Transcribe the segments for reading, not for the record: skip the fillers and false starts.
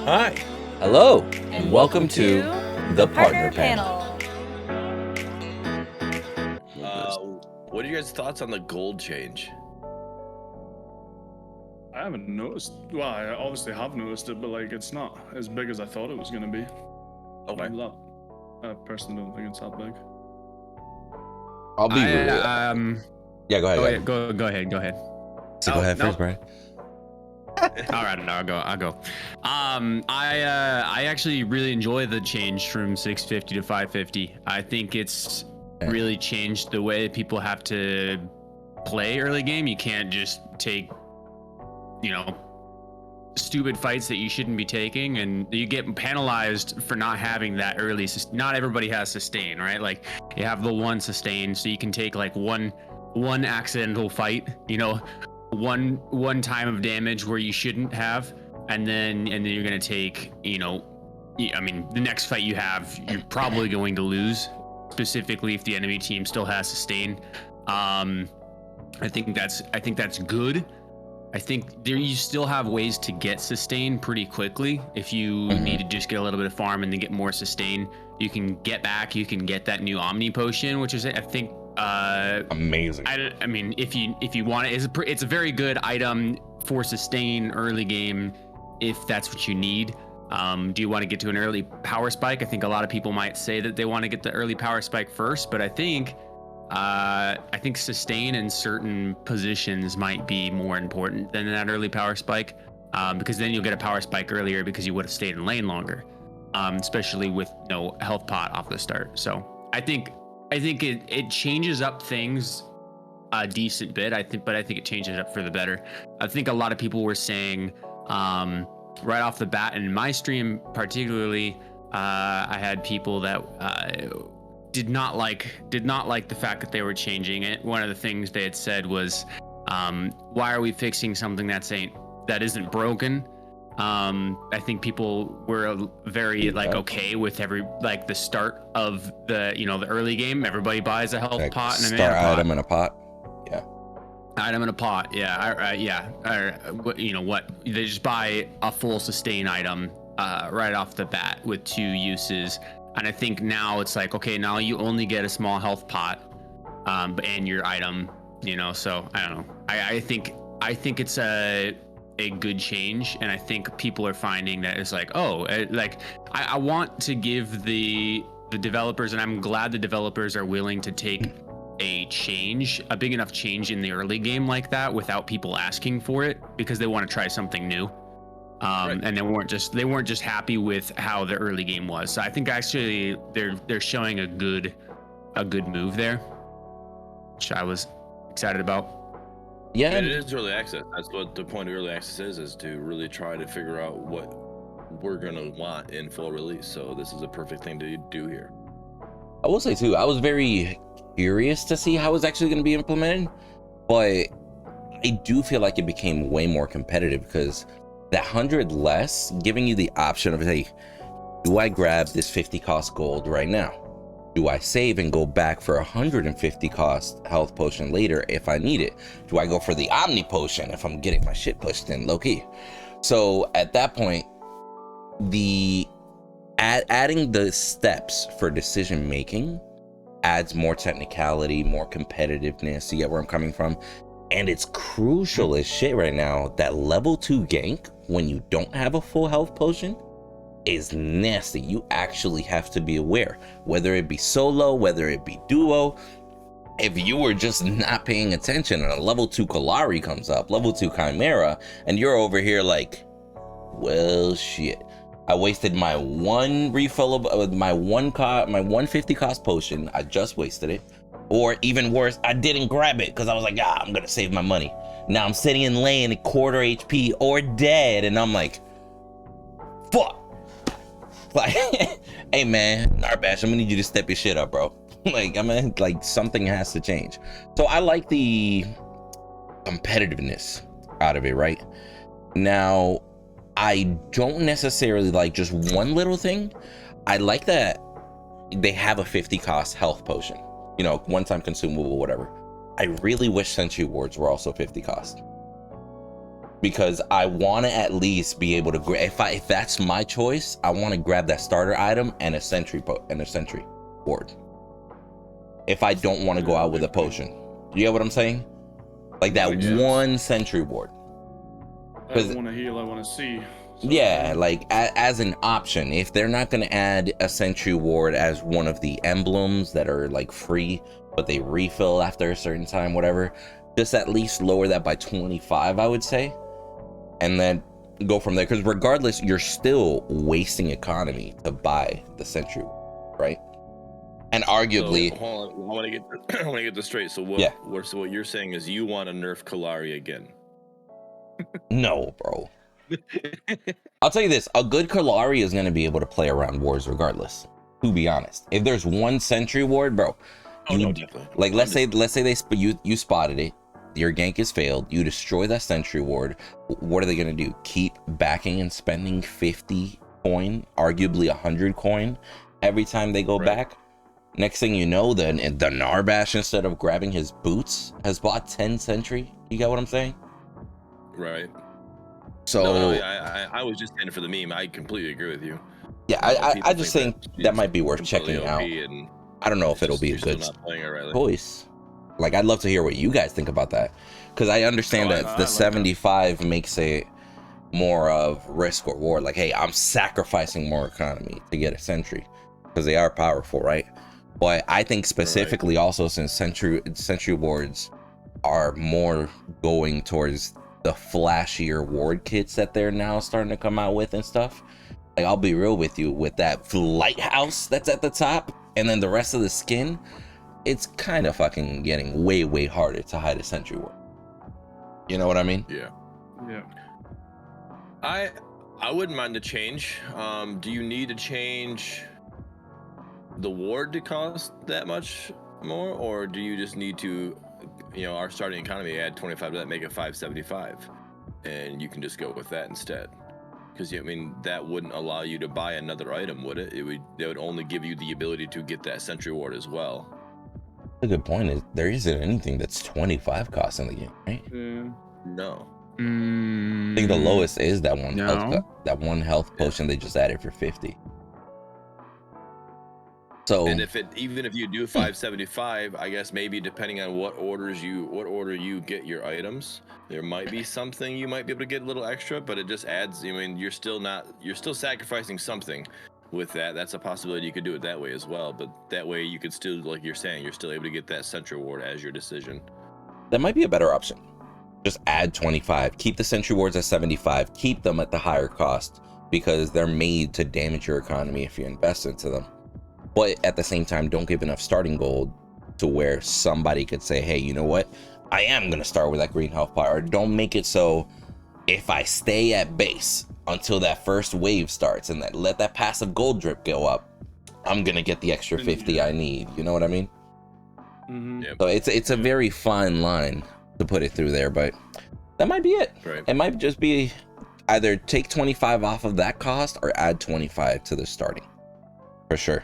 Hi. Hello, and welcome to the Partner Panel. What are your guys' thoughts on the gold change? I haven't noticed. Well, I obviously have noticed it, but like it's not as big as I thought it was gonna be. Okay. I personally don't think it's that big. I'll be real. Yeah, go ahead. Go ahead. So go ahead first, Brian. All right, no, I'll go. I actually really enjoy the change from 650 to 550. I think it's really changed the way people have to play early game. You can't just take, stupid fights that you shouldn't be taking, and you get penalized for not having that early. Not everybody has sustain, right? Like you have the one sustain, so you can take like one accidental fight, one time of damage where you shouldn't have, and then you're gonna take, the next fight you have, you're probably going to lose, specifically if the enemy team still has sustain. I think that's good. I think you still have ways to get sustain pretty quickly. If you need to just get a little bit of farm and then get more sustain, you can get back. You can get that new Omni potion, which is, I think, amazing. I mean, if you want it, it's a very good item for sustain early game if that's what you need. Do you want to get to an early power spike? I think a lot of people might say that they want to get the early power spike first, but I think sustain in certain positions might be more important than that early power spike, because then you'll get a power spike earlier because you would have stayed in lane longer, especially with no health pot off the start. So I think it changes up things a decent bit. But I think it changes up for the better. I think a lot of people were saying right off the bat, and in my stream particularly, I had people that did not like the fact that they were changing it. One of the things they had said was, why are we fixing something that isn't broken? I think people were very okay with the start of the early game. Everybody buys a health pot and a mana pot. Item in a pot. Yeah. Item in a pot. Yeah. What they just buy a full sustain item right off the bat with 2 uses. And I think now it's like, okay, now you only get a small health pot, and your item, so I don't know. I think it's a good change, and I think people are finding that it's like, I want to give the developers, and I'm glad the developers are willing to take a big enough change in the early game like that without people asking for it, because they want to try something new. Right. And they weren't just happy with how the early game was. So I think actually they're showing a good move there, which I was excited about. Yeah, it is early access. That's what the point of early access is to really try to figure out what we're gonna want in full release. So this is a perfect thing to do here. I will say too, I was very curious to see how it's actually going to be implemented, but I do feel like it became way more competitive because that 100 less, giving you the option of, hey, do I grab this 50 cost gold right now? Do I save and go back for 150 cost health potion later if I need it? Do I go for the Omni potion if I'm getting my shit pushed in low key? So at that point, adding the steps for decision making adds more technicality, more competitiveness. You get where I'm coming from? And it's crucial as shit right now that level 2 gank, when you don't have a full health potion, is nasty. You actually have to be aware, whether it be solo, whether it be duo. If you were just not paying attention and a level 2 Kalari comes up, level 2 Chimera, and you're over here like, well, shit. I wasted my one refill of my 150 cost potion. I just wasted it. Or even worse, I didn't grab it because I was like, I'm gonna save my money. Now I'm sitting in lane at quarter HP or dead, and I'm like, fuck. Like, hey man, Narbash, I'm gonna need you to step your shit up, bro. Like something has to change. So I like the competitiveness out of it, right? Now, I don't necessarily like just one little thing. I like that they have a 50 cost health potion. One-time consumable, whatever. I really wish Sentry Wards were also 50 cost. because I want to at least be able to if that's my choice, I want to grab that starter item and a sentry ward. If I don't want to go out with a potion, you get what I'm saying? Like that one sentry ward. I don't want to heal, I want to see. So, yeah, like as an option, if they're not going to add a sentry ward as one of the emblems that are like free, but they refill after a certain time, whatever, just at least lower that by 25, I would say, and then go from there. Because regardless, you're still wasting economy to buy the sentry, right? And arguably, so, hold on, I want to get this straight. So what you're saying is you want to nerf Kalari again? No, bro. I'll tell you this, a good Kalari is going to be able to play around wards regardless, to be honest. If there's one sentry ward, bro, like let's say you spotted it, your gank is failed, you destroy that sentry ward, what are they going to do? Keep backing and spending 50 coin, arguably 100 coin every time they go back? Next thing you know, the Narbash, instead of grabbing his boots, has bought 10 sentry. You got what I'm saying? Right. So no, I was just saying for the meme. I completely agree with you. Yeah, I just think that might be worth checking out. I don't know if it'll be a good choice. Like, I'd love to hear what you guys think about that, because I understand that the 75 makes it more of risk or reward. Like, hey, I'm sacrificing more economy to get a sentry because they are powerful, right? But I think specifically also, since sentry wards are more going towards the flashier ward kits that they're now starting to come out with and stuff, like, I'll be real with you, with that lighthouse that's at the top and then the rest of the skin, it's kind of fucking getting way harder to hide a sentry ward. You know what I mean? Yeah. I wouldn't mind the change. Do you need to change the ward to cost that much more, or do you just need to, our starting economy, add 25 to that, make it 575, and you can just go with that instead? Because that wouldn't allow you to buy another item, would it? It would only give you the ability to get that sentry ward as well. A good point is there isn't anything that's 25 cost in the game, right? No. I think the lowest is that one health potion they just added for 50. So, and even if you do 575, I guess maybe depending on what order you get your items, there might be something you might be able to get a little extra, but it just adds. You're still sacrificing something with that. That's a possibility. You could do it that way as well, but that way you could still, like you're saying, you're still able to get that sentry ward as your decision. That might be a better option. Just add 25, keep the sentry wards at 75, keep them at the higher cost, because they're made to damage your economy if you invest into them. But at the same time, don't give enough starting gold to where somebody could say, hey, you know what? I am going to start with that green health bar. Or don't make it so if I stay at base until that first wave starts and let that passive gold drip go up, I'm going to get the extra 50 I need. You know what I mean? Mm-hmm. Yep. So it's a very fine line to put it through there, but that might be it. Right. It might just be either take 25 off of that cost or add 25 to the starting. For sure.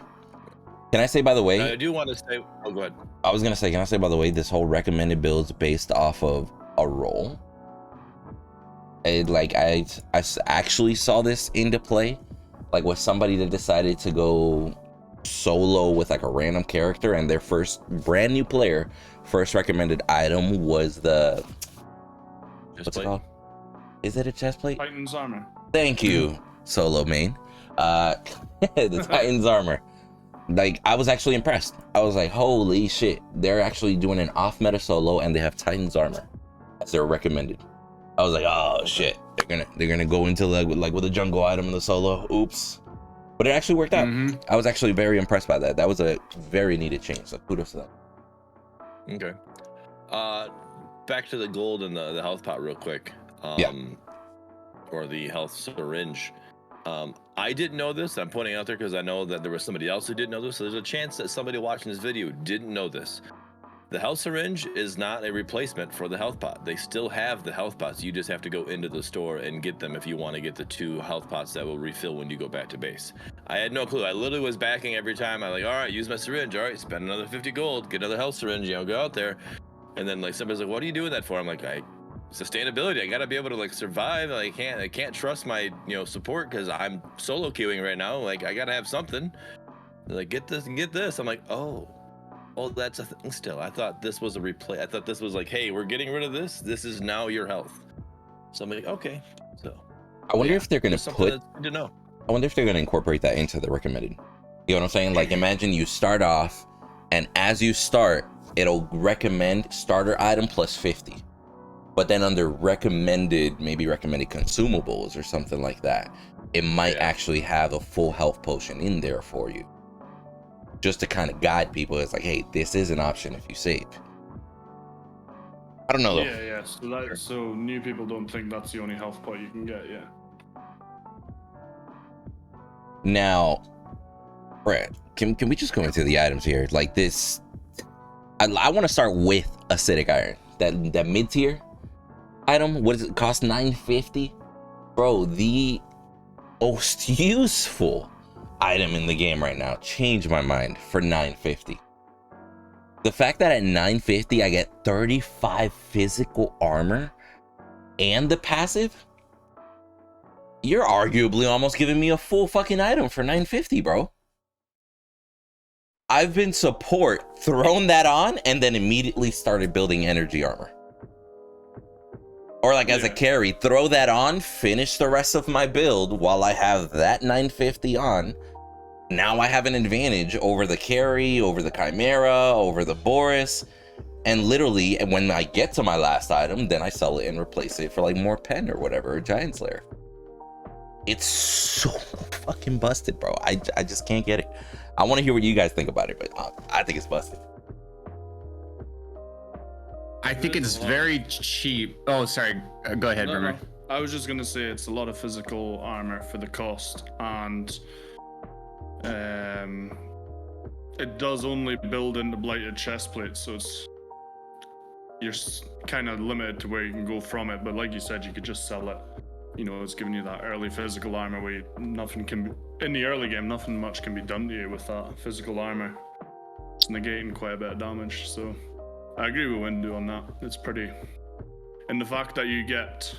Can I say, by the way, I do want to say, oh, go ahead. I was going to say, can I say, by the way, this whole recommended build is based off of a role. I actually saw this into play, like with somebody that decided to go solo with like a random character, and their first brand new player first recommended item was the what's it called? Is it a chest plate? Titan's armor. Thank you, solo main. The Titan's armor. Like, I was actually impressed. I was like, holy shit, they're actually doing an off meta solo and they have Titan's armor as their recommended. I was like, oh shit, they're gonna go into like with a jungle item in the solo. Oops. But it actually worked out. Mm-hmm. I was actually very impressed by that. That was a very needed change, so kudos to them. Okay. Back to the gold and the health pot real quick. Or the health syringe. I didn't know this. I'm pointing out there because I know that there was somebody else who didn't know this. So there's a chance that somebody watching this video didn't know this. The health syringe is not a replacement for the health pot. They still have the health pots. You just have to go into the store and get them if you want to get the 2 health pots that will refill when you go back to base. I had no clue. I literally was backing every time. I'm like, all right, use my syringe. All right, spend another 50 gold, get another health syringe, go out there. And then like somebody's like, what are you doing that for? I'm like, sustainability. I gotta be able to like survive. I can't trust my support because I'm solo queuing right now. Like I gotta have something. They're like get this and get this. I'm like, oh, that's a thing still. I thought this was a replay. I thought this was like, hey, we're getting rid of this. This is now your health. So I'm like, okay. So I wonder if they're gonna put. That's good to know. I wonder if they're gonna incorporate that into the recommended. You know what I'm saying? Like imagine you start off, and as you start, it'll recommend starter item plus 50. But then under recommended, maybe recommended consumables or something like that, it might actually have a full health potion in there for you. Just to kind of guide people. It's like, hey, this is an option if you save. I don't know though. Yeah. So new people don't think that's the only health pot you can get. Yeah. Now, Brett, can we just go into the items here? Like this, I want to start with acidic iron. That mid tier item. What does it cost? 950, bro. The most useful item in the game right now. Changed my mind for 950. The fact that at 950 I get 35 physical armor and the passive, you're arguably almost giving me a full fucking item for 950, bro. I've been support, thrown that on, and then immediately started building energy armor. Or like as a carry, throw that on, finish the rest of my build while I have that 950 on. Now I have an advantage over the carry, over the Chimera, over the Boris. And literally, when I get to my last item, then I sell it and replace it for like more pen or whatever, or Giant Slayer. It's so fucking busted, bro. I just can't get it. I want to hear what you guys think about it, but I think it's busted. I think it's very cheap. Oh, sorry. Go ahead, Brimmer. I was just gonna say it's a lot of physical armor for the cost, and it does only build into blighted chest plates, so you're kind of limited to where you can go from it. But like you said, you could just sell it. It's giving you that early physical armor where nothing can be in the early game. Nothing much can be done to you with that physical armor. It's negating quite a bit of damage. So I agree with Windu on that. It's pretty, and the fact that you get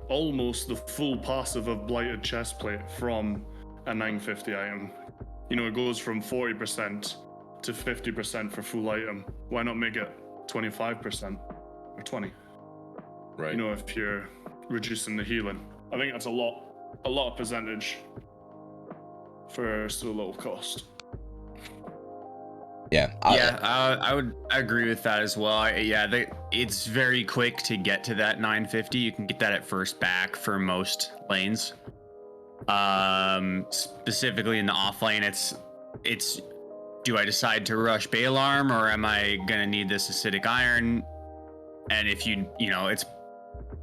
almost the full passive of blighted chestplate from a 950 item. It goes from 40% to 50% for full item. Why not make it 25% or 20? Right. If you're reducing the healing, I think that's a lot of percentage for so little cost. I would agree with that as well. It's very quick to get to that 950. You can get that at first back for most lanes. Specifically in the off lane, it's do I decide to rush Balarm or am I gonna need this acidic iron? And if it's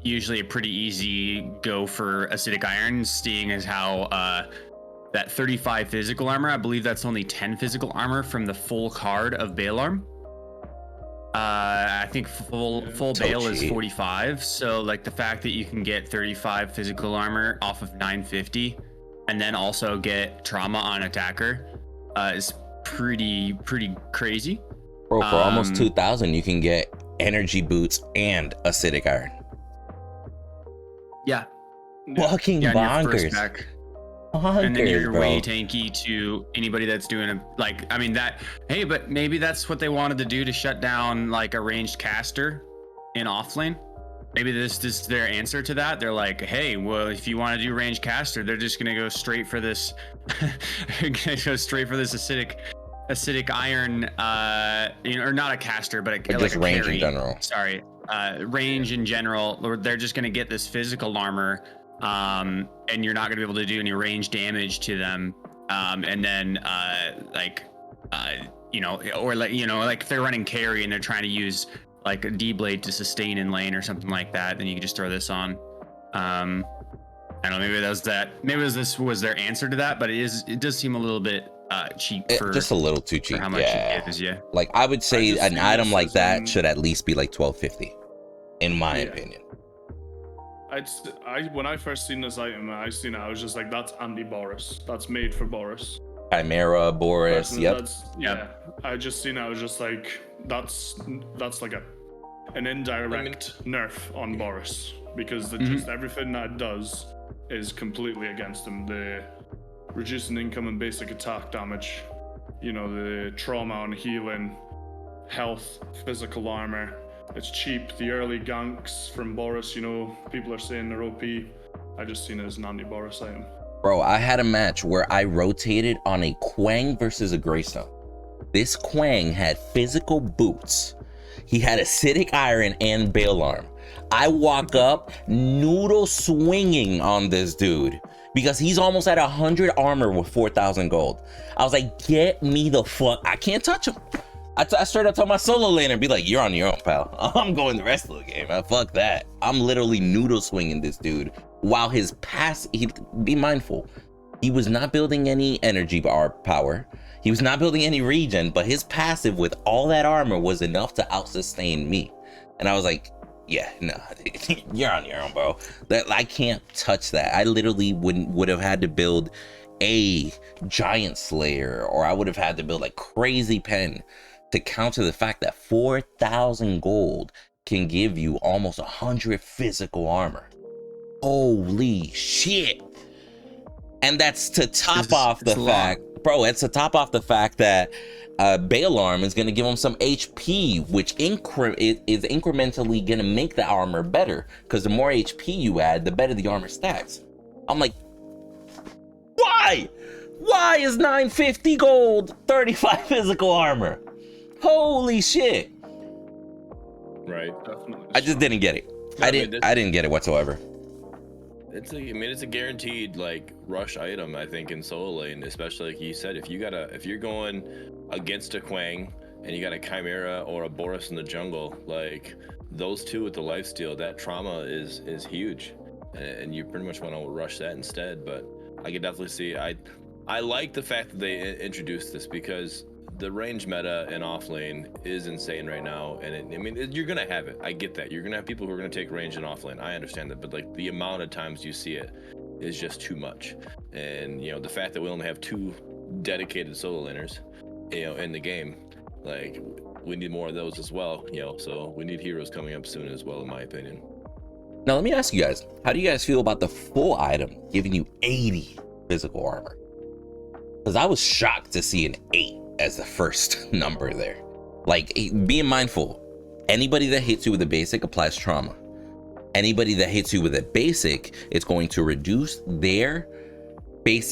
usually a pretty easy go for acidic iron, seeing as how that 35 physical armor, I believe that's only 10 physical armor from the full card of Balarm. I think full Bale is 45. So like the fact that you can get 35 physical armor off of 950 and then also get trauma on attacker is pretty crazy. Bro, for almost 2,000 you can get energy boots and acidic iron. Yeah. Fucking bonkers. And then you're bro. way tanky to anybody that's doing but maybe that's what they wanted to do to shut down like a ranged caster in offlane. Maybe this is their answer to that. They're like, hey, well, if you want to do ranged caster, they're just gonna go straight for this acidic iron, or not a caster, but just like range carry. in general. Sorry, range in general. Or they're just gonna get this physical armor. And you're not gonna be able to do any range damage to them. And then like if they're running carry and they're trying to use like a D-blade to sustain in lane or something like that, then you can just throw this on. I don't know, maybe this was their answer to that, but it does seem a little bit cheap for just a little too cheap. For how much it gives you. Like I would say an item like that should at least be like 1250 in my opinion. When I first seen this item, I was just like, that's anti-Boris. That's made for Boris. Chimera, Boris, yep. I just seen it, I was just like, that's like an indirect nerf on Boris, because just everything that it does is completely against him. The reducing income and basic attack damage, you know, the trauma and healing, health, physical armor. It's cheap. The early ganks from Boris, you know, people are saying they're OP. I just seen it as an anti-Boris item. Bro, I had a match where I rotated on a Quang versus a Greystone. This Quang had physical boots. He had acidic iron and bail arm. I walk up, noodle swinging on this dude because he's almost at 100 armor with 4,000 gold. I was like, get me the fuck. I can't touch him. I straight up told my solo laner, be like, you're on your own, pal. I'm going the rest of the game. Fuck that. I'm literally noodle swinging this dude while his pass, be mindful. He was not building any energy bar power. He was not building any regen, but his passive with all that armor was enough to out-sustain me. And I was like, yeah, no, you're on your own, bro. I can't touch that. I literally would have had to build a Giant Slayer, or I would have had to build like Crazy Pen to counter the fact that 4,000 gold can give you almost 100 physical armor. Holy shit. And that's to top off the fact, bro, it's to top off the fact that Bail Arm is going to give him some HP, which is incrementally going to make the armor better, because the more HP you add, the better the armor stacks. I'm like, why? Why is 950 gold 35 physical armor? Holy shit. Right. Definitely. I just didn't get it. No, I didn't get it whatsoever. It's a guaranteed like rush item, I think, in solo lane, especially like you said, if you're going against a Quang and you got a Chimera or a Boris in the jungle, like those two with the lifesteal, that trauma is huge, and you pretty much want to rush that instead. But I can definitely see, I like the fact that they introduced this, because the range meta in off lane is insane right now, and you're gonna have it. I get that. You're gonna have people who are gonna take range in off lane. I understand that, but like the amount of times you see it is just too much. And you know, the fact that we only have 2 dedicated solo laners, you know, in the game, like we need more of those as well. You know, so we need heroes coming up soon as well, in my opinion. Now let me ask you guys, how do you guys feel about the full item giving you 80 physical armor? Because I was shocked to see an 8 as the first number there. Like, being mindful, anybody that hits you with a basic applies trauma. Anybody that hits you with a basic, it's going to reduce their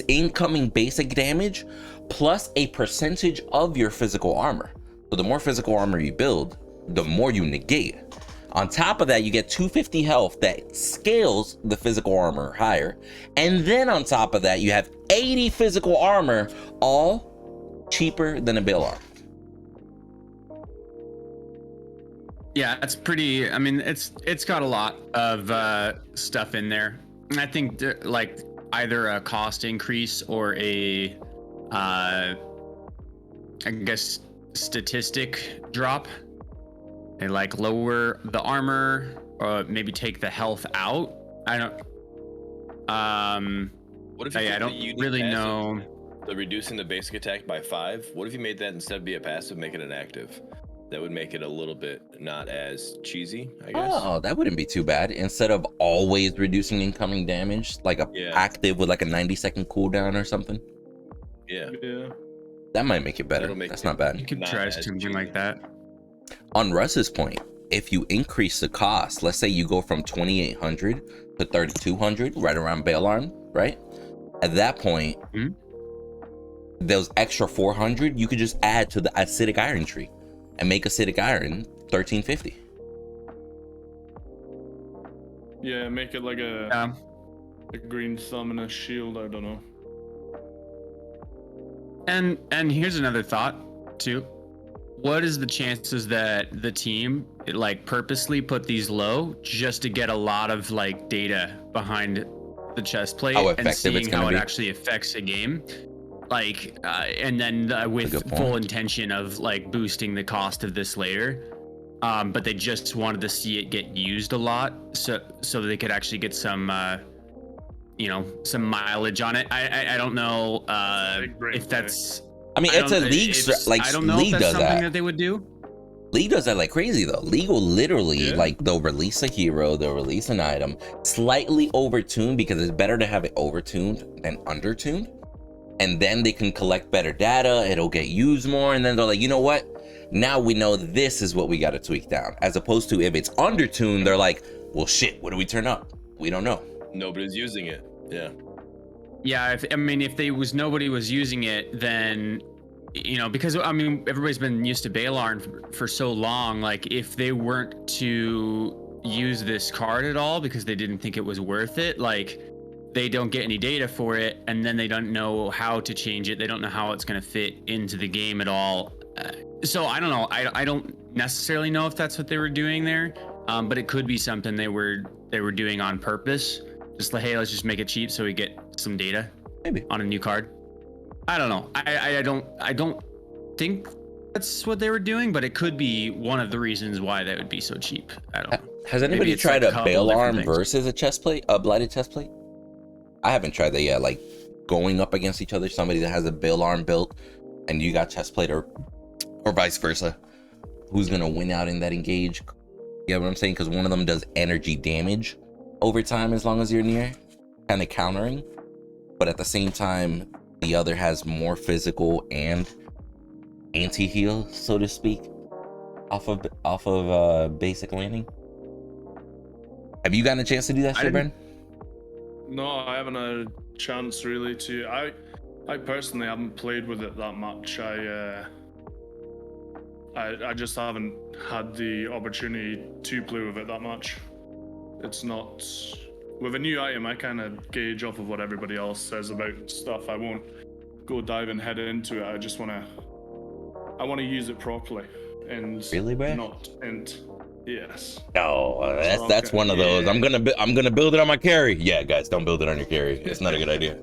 incoming basic damage plus a percentage of your physical armor. So the more physical armor you build, the more you negate. On top of that, you get 250 health that scales the physical armor higher. And then on top of that, you have 80 physical armor, all cheaper than a Bail Arm. Yeah, it's pretty. I mean, it's got a lot of stuff in there. And I think like either a cost increase or a, I guess, statistic drop. And like lower the armor, or maybe take the health out. I don't. What if you I don't really know. The reducing the basic attack by 5. What if you made that, instead of be a passive, make it an active? That would make it a little bit not as cheesy, I guess. Oh, that wouldn't be too bad. Instead of always reducing incoming damage, like a active with like a 90-second cooldown or something. Yeah. That might make it better. That's not bad. You could try something like that. On Russ's point, if you increase the cost, let's say you go from 2,800 to 3,200, right around Bail Arm, right? At that point, those extra 400 you could just add to the acidic iron tree and make acidic iron 1,350. Yeah, make it like a green thumb and a shield. I don't know. And here's another thought too. What is the chances that the team like purposely put these low just to get a lot of like data behind the chest plate and seeing how it actually affects a game? Like, and then with full intention of like boosting the cost of this later, but they just wanted to see it get used a lot, so they could actually get some, some mileage on it. I don't know if that's. I mean, it's a league. I don't know if that's something that they would do. League does that like crazy though. League will literally Yeah. like they'll release a hero, they'll release an item, slightly overtuned because it's better to have it overtuned than undertuned. And then they can collect better data, it'll get used more, and then they're like, you know what? Now we know this is what we gotta tweak down. As opposed to if it's undertuned, they're like, well shit, what do we turn up? We don't know. Nobody's using it. Yeah. Yeah, if nobody was using it, then because everybody's been used to Balarn for so long. Like if they weren't to use this card at all because they didn't think it was worth it, like they don't get any data for it, and then they don't know how to change it. They don't know how it's going to fit into the game at all. So I don't know. I don't necessarily know if that's what they were doing there, but it could be something they were doing on purpose. Just like, hey, let's just make it cheap so we get some data Maybe. on a new card. I don't know. I don't think that's what they were doing, but it could be one of the reasons why that would be so cheap. I don't know. Has anybody it's tried like a a couple different Balarn things. versus a chest plate, a blighted chest plate? I haven't tried that yet. Like going up against each other, somebody that has a Balarn built and you got chest plate, or vice versa. Who's gonna win out in that engage? You know what I'm saying? Because one of them does energy damage over time as long as you're near, kind of countering. But at the same time, the other has more physical and anti-heal, so to speak, off of basic landing. Have you gotten a chance to do that shit, Bren? No, I haven't had a chance really to. I personally haven't played with it that much. I just haven't had the opportunity to play with it that much. It's not with a new item. I kind of gauge off of what everybody else says about stuff. I won't go dive and head into it. I just want to use it properly and Really, bro? not int. Yes. No, that's Okay. one of those. Yeah. I'm gonna build it on my carry. Yeah, guys, don't build it on your carry. It's not a good idea.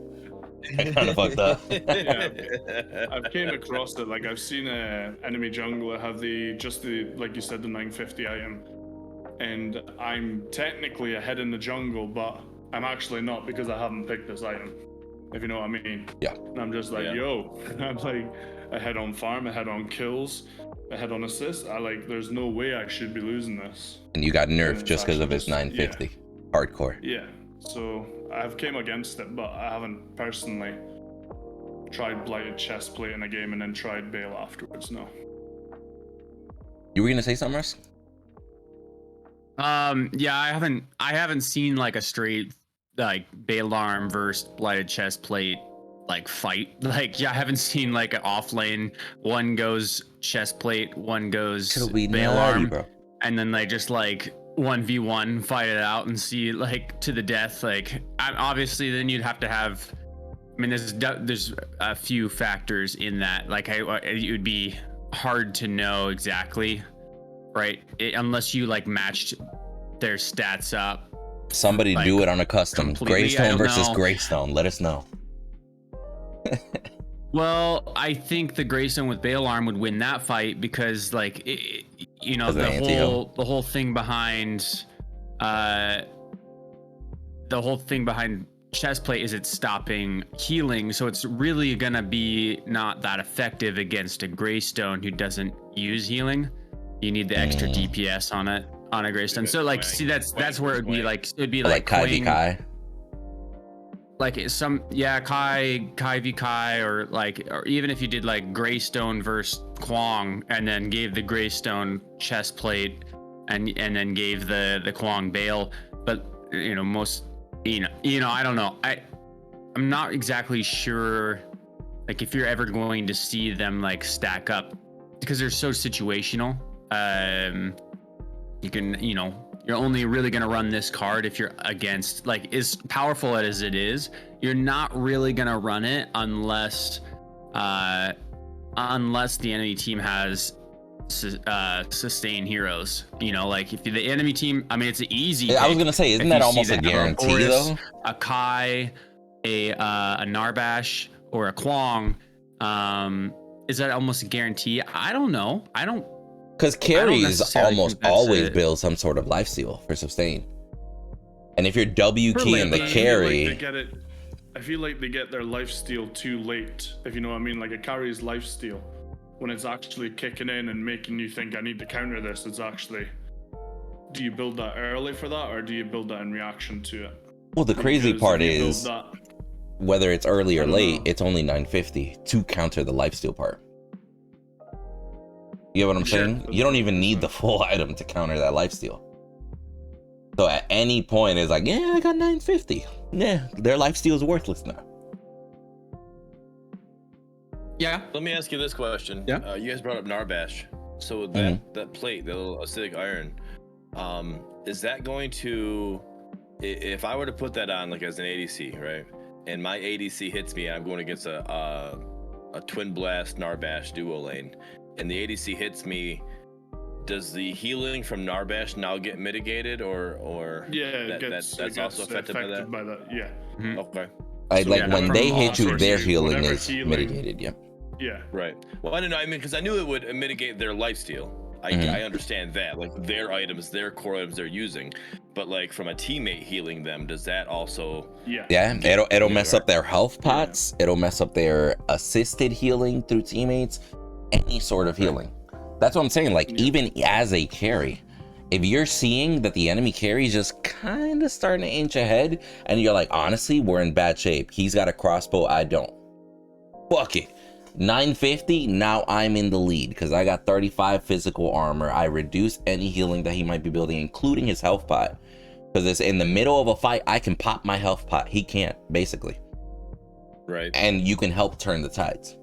I kind of fucked up. Yeah. I've came across it. Like I've seen a enemy jungler have the like you said, the 950 item, and I'm technically ahead in the jungle, but I'm actually not because I haven't picked this item. If you know what I mean. Yeah. And I'm just like, Yeah. yo, I'm like ahead on farm, ahead on kills, ahead on assists. There's no way I should be losing this. And you got nerfed it's just because of actually his just- 950. Hardcore. Yeah. So I've came against it, but I haven't personally tried blighted chest plate in a game and then tried Bale afterwards. No. You were gonna say something, Russ? Yeah, I haven't seen like a straight like Balarm versus blighted chest plate like fight. Like, yeah, I haven't seen like an off lane. One goes chest plate, one goes It'll be nutty, Balarm, bro. and then they just like 1v1 fight it out and see like to the death. Like, obviously, then you'd have to have. I mean, there's a few factors in that. Like, it would be hard to know exactly, right? Unless you like matched their stats up. Somebody Like, do it on a custom. completely, I Greystone don't versus know. Greystone. Let us know. Well, I think the Greystone with Balarm would win that fight because, like, Because of the anti-heal. the whole thing behind, chestplate is it's stopping healing, so it's really gonna be not that effective against a Greystone who doesn't use healing. You need the extra DPS on it on a Greystone. So, like, see, that's where it would be like Like Kai v Quang- Kai. like Kai v Kai, or even if you did like Greystone versus Kwang and then gave the Greystone chest plate and then gave the Kwang Bale, but I don't know. I'm not exactly sure like if you're ever going to see them like stack up because they're so situational. You can, you're only really going to run this card if you're against, like, as powerful as it is, you're not really going to run it unless the enemy team has sustain heroes. Like if the enemy team, I mean, it's an easy I was pick. gonna say, isn't If that you almost see a that guarantee Boreas, though? A Kai, a Narbash, or a Kwang, is that almost a guarantee? I don't know. Because carries necessarily almost think that's always it. build some sort of lifesteal for sustain. And if you're W key in the I feel like carry, they get it. I feel like they get their lifesteal too late. If you know what I mean, like a carry's lifesteal when it's actually kicking in and making you think I need to counter this, it's actually, do you build that early for that, or do you build that in reaction to it? Well, the crazy Because part if you build is, that, whether it's early I or don't late, know. it's only 950 to counter the lifesteal part. You get what I'm Yeah, saying? You don't even need the full item to counter that lifesteal. So at any point, it's like, yeah, I got 950. Yeah, their lifesteal is worthless now. Yeah. Let me ask you this question. Yeah. You guys brought up Narbash. So that plate, that little acidic iron, is that going to, if I were to put that on like as an ADC, right? And my ADC hits me, I'm going against a Twin Blast Narbash duo lane, and the ADC hits me, does the healing from Narbash now get mitigated, or yeah, that's it gets also affected by that? Yeah. Mhm. Okay. Like yeah, when from they all hit you, sources, their healing whatever is healing- mitigated. Yeah. Yeah. Right. Well, I don't know. I mean, because I knew it would mitigate their lifesteal. I understand that, like their items, their core items they're using, but like from a teammate healing them, does that also? Yeah. Yeah, it'll mess up their health pots. It'll mess up their assisted healing through teammates. Any sort of healing. That's what I'm saying. Like even as a carry, if you're seeing that the enemy carry is just kind of starting to inch ahead, and you're like, honestly, we're in bad shape. He's got a crossbow, I don't. Fuck it. 950, now I'm in the lead because I got 35 physical armor. I reduce any healing that he might be building, including his health pot. Because it's in the middle of a fight, I can pop my health pot. He can't, basically. Right. And you can help turn the tides.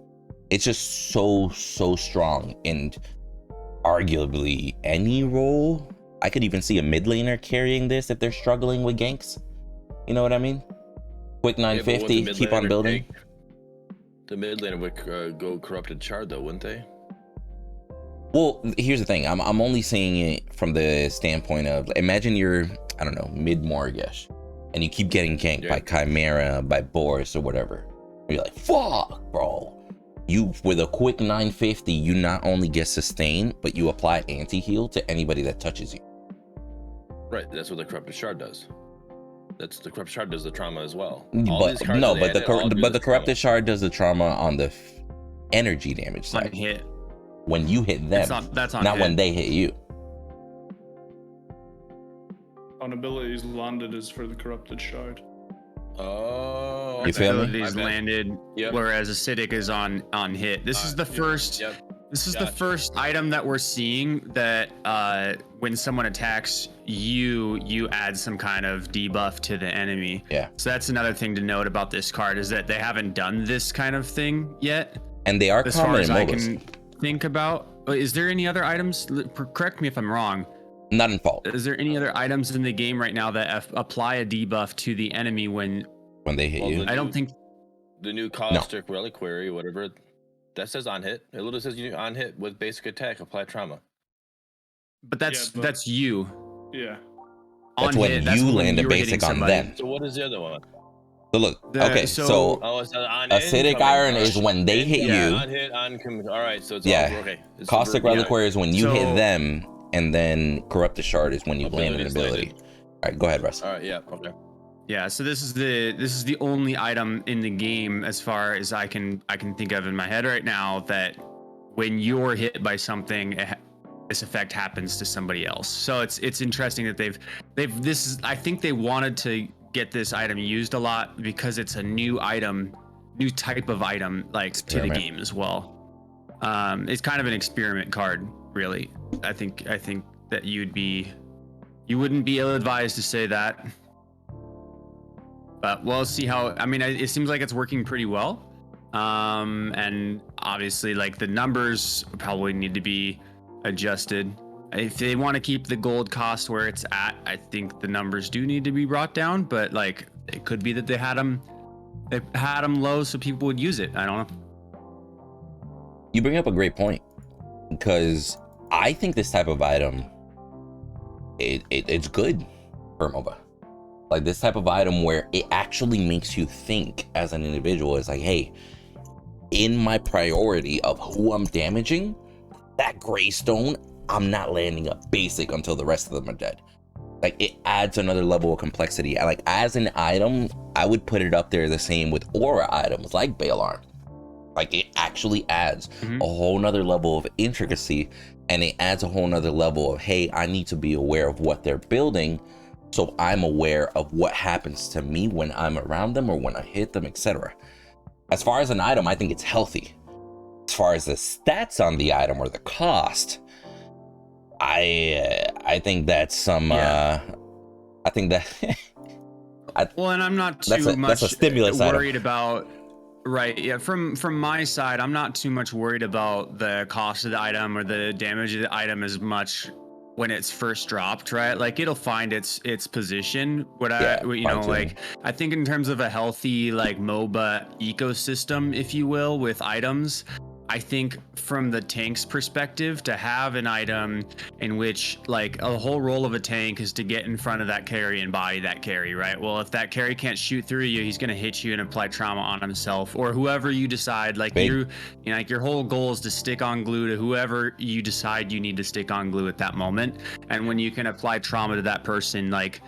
It's just so strong. And arguably any role, I could even see a mid laner carrying this if they're struggling with ganks. You know what I mean? Quick 950, keep on building. The mid laner would go corrupted shard though, wouldn't they? Well, here's the thing. I'm only saying it from the standpoint of, imagine you're, I don't know, mid Morgesh, and you keep getting ganked by Chimera, by Boris or whatever. You're like, fuck, bro. You, with a quick 950, you not only get sustain, but you apply anti-heal to anybody that touches you. Right, that's what the corrupted shard does. That's the corrupted shard does the trauma as well. But the corrupted shard does the trauma on the energy damage side. Hit. When you hit them, that's on not hit. when they hit you. On abilities landed is for the corrupted shard. Oh, You feel me? Abilities landed, whereas acidic is on hit. This is the first. This is the first item that we're seeing that when someone attacks you add some kind of debuff to the enemy. Yeah. So that's another thing to note about this card is that they haven't done this kind of thing yet. And they are as far common as in I MOBAs. can think about. Is there any other items? Correct me if I'm wrong. Not in fault. Is there any other items in the game right now that apply a debuff to the enemy when they hit you? I don't think the new caustic reliquary, whatever, that says on hit. It literally says you on hit with basic attack, apply trauma. But that's you. Yeah. That's when you land a basic on them. So what is the other one? So look, okay, so acidic iron is when they hit you. On hit, all right, so it's okay. Caustic reliquary is when you hit them, and then corrupted shard is when you land an ability. All right, go ahead, Russ. All right, yeah, okay. Yeah, so this is the only item in the game as far as I can think of in my head right now that when you're hit by something, this effect happens to somebody else. So it's interesting that I think they wanted to get this item used a lot because it's a new item, new type of item, like to the game as well. It's kind of an experiment card, really. I think that you wouldn't be ill-advised to say that. But we'll see how. I mean, it seems like it's working pretty well, and obviously, like the numbers probably need to be adjusted. If they want to keep the gold cost where it's at, I think the numbers do need to be brought down. But like, it could be that they had them low so people would use it. I don't know. You bring up a great point because I think this type of item, it's good for MOBA. Like this type of item where it actually makes you think as an individual. It's like, hey, in my priority of who I'm damaging, that Greystone, I'm not landing a basic until the rest of them are dead. Like it adds another level of complexity. Like as an item, I would put it up there the same with aura items like Bail Arm. Like it actually adds a whole nother level of intricacy, and it adds a whole nother level of, hey, I need to be aware of what they're building, so I'm aware of what happens to me when I'm around them or when I hit them, etc. As far as an item, I think it's healthy. As far as the stats on the item or the cost, I think that's some I think that well, and I'm not too much that's a stimulus worried item. about. Right. Yeah. From my side, I'm not too much worried about the cost of the item or the damage of the item as much when it's first dropped, right? Like it'll find its position. I think in terms of a healthy like MOBA ecosystem, if you will, with items, I think from the tank's perspective, to have an item in which like a whole role of a tank is to get in front of that carry and body that carry, right? Well, if that carry can't shoot through you, he's going to hit you and apply trauma on himself, or whoever you decide. Like like your whole goal is to stick on glue to whoever you decide you need to stick on glue at that moment. And when you can apply trauma to that person, like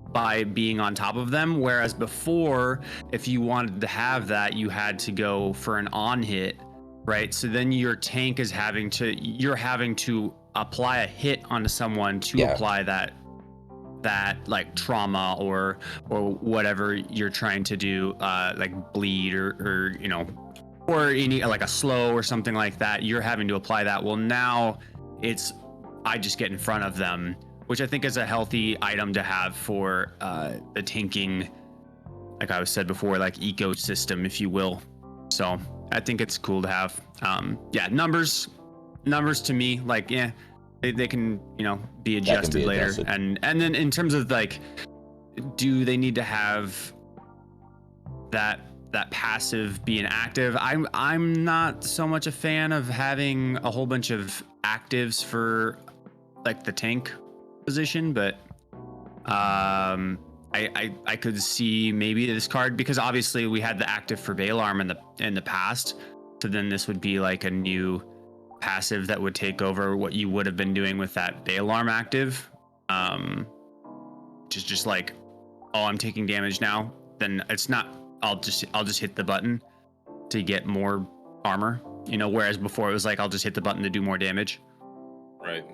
by being on top of them, whereas before, if you wanted to have that, you had to go for an on hit. Right, so then your tank is having to apply a hit onto someone to apply that like trauma or whatever you're trying to do, like bleed or or any like a slow or something like that. You're having to apply that. Well, now I just get in front of them, which I think is a healthy item to have for the tanking, like I said before, like ecosystem, if you will. So I think it's cool to have. Numbers to me, like, they can, be adjusted later. And then in terms of like, do they need to have that passive being active? I'm not so much a fan of having a whole bunch of actives for like the tank position, but I could see maybe this card, because obviously we had the active for Bailarm in the past, so then this would be like a new passive that would take over what you would have been doing with that Bailarm active, just like, oh, I'm taking damage now, then it's not, I'll just hit the button to get more armor, whereas before it was like I'll just hit the button to do more damage. Right.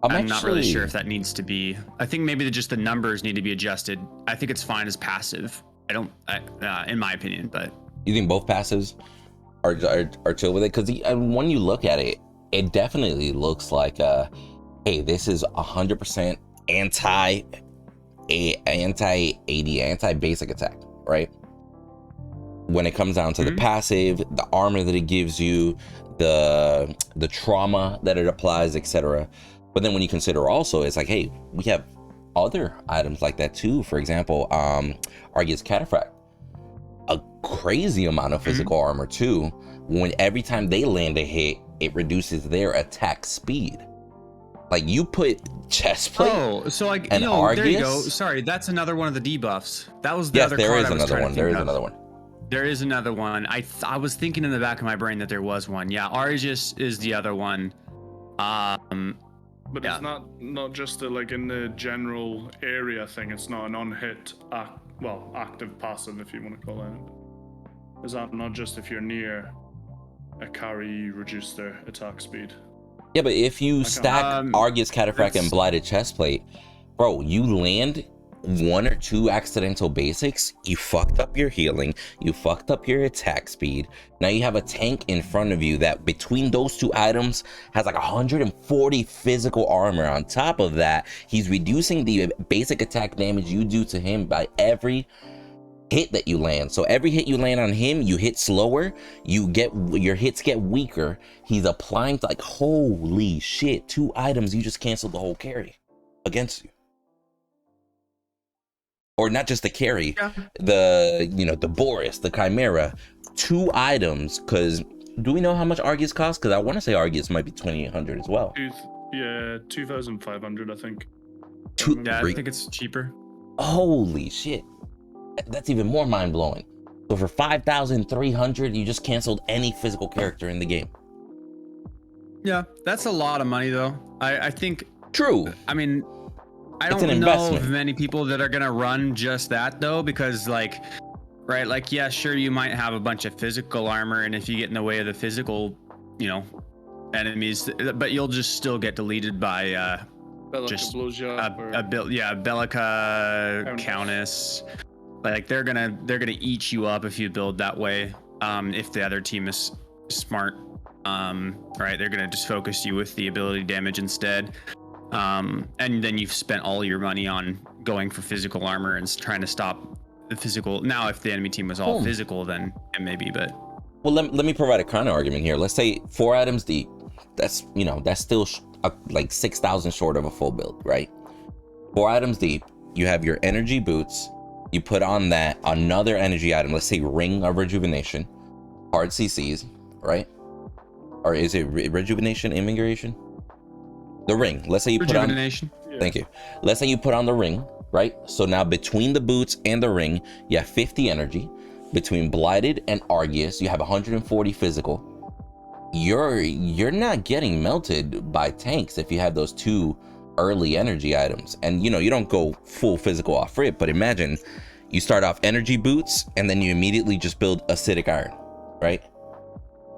I'm not really sure if that needs to be. I think maybe just the numbers need to be adjusted. I think it's fine as passive. In my opinion, but you think both passives are chill with it? Because when you look at it, it definitely looks like, hey, this is 100% anti-basic attack, right? When it comes down to the passive, the armor that it gives you, the trauma that it applies, etc. But then when you consider also, it's like, hey, we have other items like that too. For example, Argus Cataphract, a crazy amount of physical armor too. Every time they land a hit, it reduces their attack speed. Like you put chestplate. Oh, so like, Argus, there you go. Sorry, that's another one of the debuffs. That was the other card. There is another one. There is another one. I was thinking in the back of my brain that there was one. Yeah, Argus is the other one. But it's not just like in the general area thing. It's not an on-hit, active passive, if you want to call it. Is that not just if you're near a carry, you reduce their attack speed? Yeah, but if you stack Argus Cataphract and Blighted Chestplate, bro, you land one or two accidental basics, you fucked up your healing, you fucked up your attack speed. Now you have a tank in front of you that between those two items has like 140 physical armor. On top of that, he's reducing the basic attack damage you do to him by every hit that you land. So every hit you land on him, you hit slower, your hits get weaker. He's applying like, holy shit, 2 items, you just canceled the whole carry against you. Or not just the carry, the Boris, the Chimera, 2 items. Because do we know how much Argus costs? Because I want to say Argus might be 2,800 as well. 2,500, I think. I think it's cheaper. Holy shit, that's even more mind blowing. So for 5,300, you just canceled any physical character in the game. Yeah, that's a lot of money though. I think. True. I mean, I don't know of many people that are gonna run just that though, because like right? Like, yeah, sure, you might have a bunch of physical armor, and if you get in the way of the physical, you know, enemies, but you'll just still get deleted by Bellica just blows you up, or Bellica, Countess. Like they're gonna eat you up if you build that way. If the other team is smart, right, they're gonna just focus you with the ability damage instead. And then you've spent all your money on going for physical armor and trying to stop the physical. Now, if the enemy team was all physical, then maybe. But well, let me provide a counter argument here. Let's say 4 items deep. That's, you know, that's still like 6,000 short of a full build, right? 4 items deep. You have your energy boots. You put on that another energy item, let's say Ring of Rejuvenation, hard CCs, right? Or is it Rejuvenation, Invigoration? The ring. Let's say you put on. Rejuvenation. Thank you. Let's say you put on the ring, right? So now between the boots and the ring, you have 50 energy. Between Blighted and Argus, you have 140 physical. You're not getting melted by tanks if you have those 2 early energy items. And you know, you don't go full physical off rip, but imagine you start off energy boots and then you immediately just build acidic iron, right?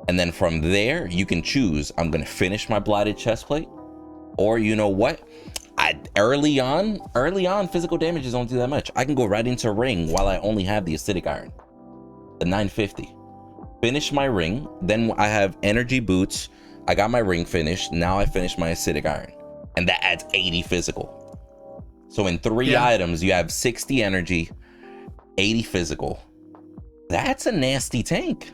And then from there you can choose, I'm gonna finish my blighted chestplate, or you know what, early on physical damages don't do that much. I can go right into ring while I only have the acidic iron, the 950, finish my ring, then I have energy boots, I got my ring finished, now I finish my acidic iron. And that adds 80 physical. So in 3 items, you have 60 energy, 80 physical. That's a nasty tank.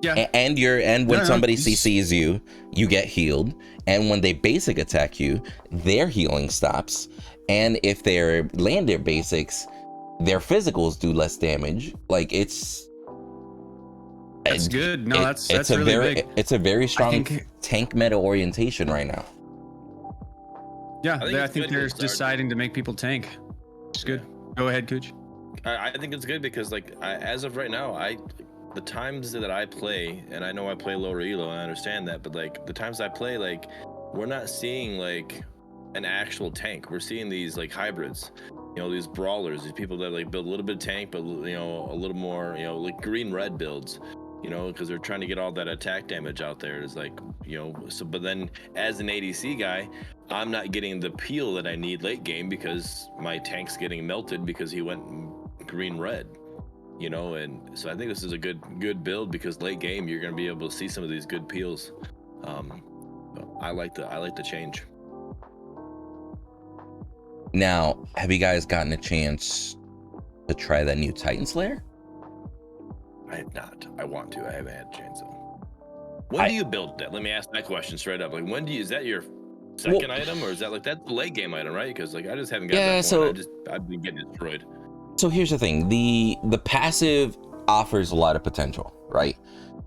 Yeah. And when somebody CCs you, you get healed. And when they basic attack you, their healing stops. And if they land their basics, their physicals do less damage. Like that's good. No, that's a really very big. It's a very strong tank meta orientation right now. Yeah, I think they're deciding to make people tank. It's good. Go ahead, Cooch. I think it's good because, like, as of right now, the times that I play, and I know I play lower elo, and I understand that, but like the times I play, like, we're not seeing like an actual tank. We're seeing these like hybrids. You know, these brawlers, these people that like build a little bit of tank, but you know, a little more, you know, like green-red builds. You know, because they're trying to get all that attack damage out there. It's like, you know, so, but then as an ADC guy, I'm not getting the peel that I need late game because my tank's getting melted because he went green-red, you know. And so I think this is a good build because late game you're going to be able to see some of these good peels. I like the change. Now, have you guys gotten a chance to try that new Titan Slayer? I have not. I want to. I haven't had a chance though. When do you build that? Let me ask that question straight up. Like, when do you? Is that your second item, or is that like that's the late game item, right? Because like I just haven't got that one. I've been getting destroyed. So here's the thing: the passive offers a lot of potential, right?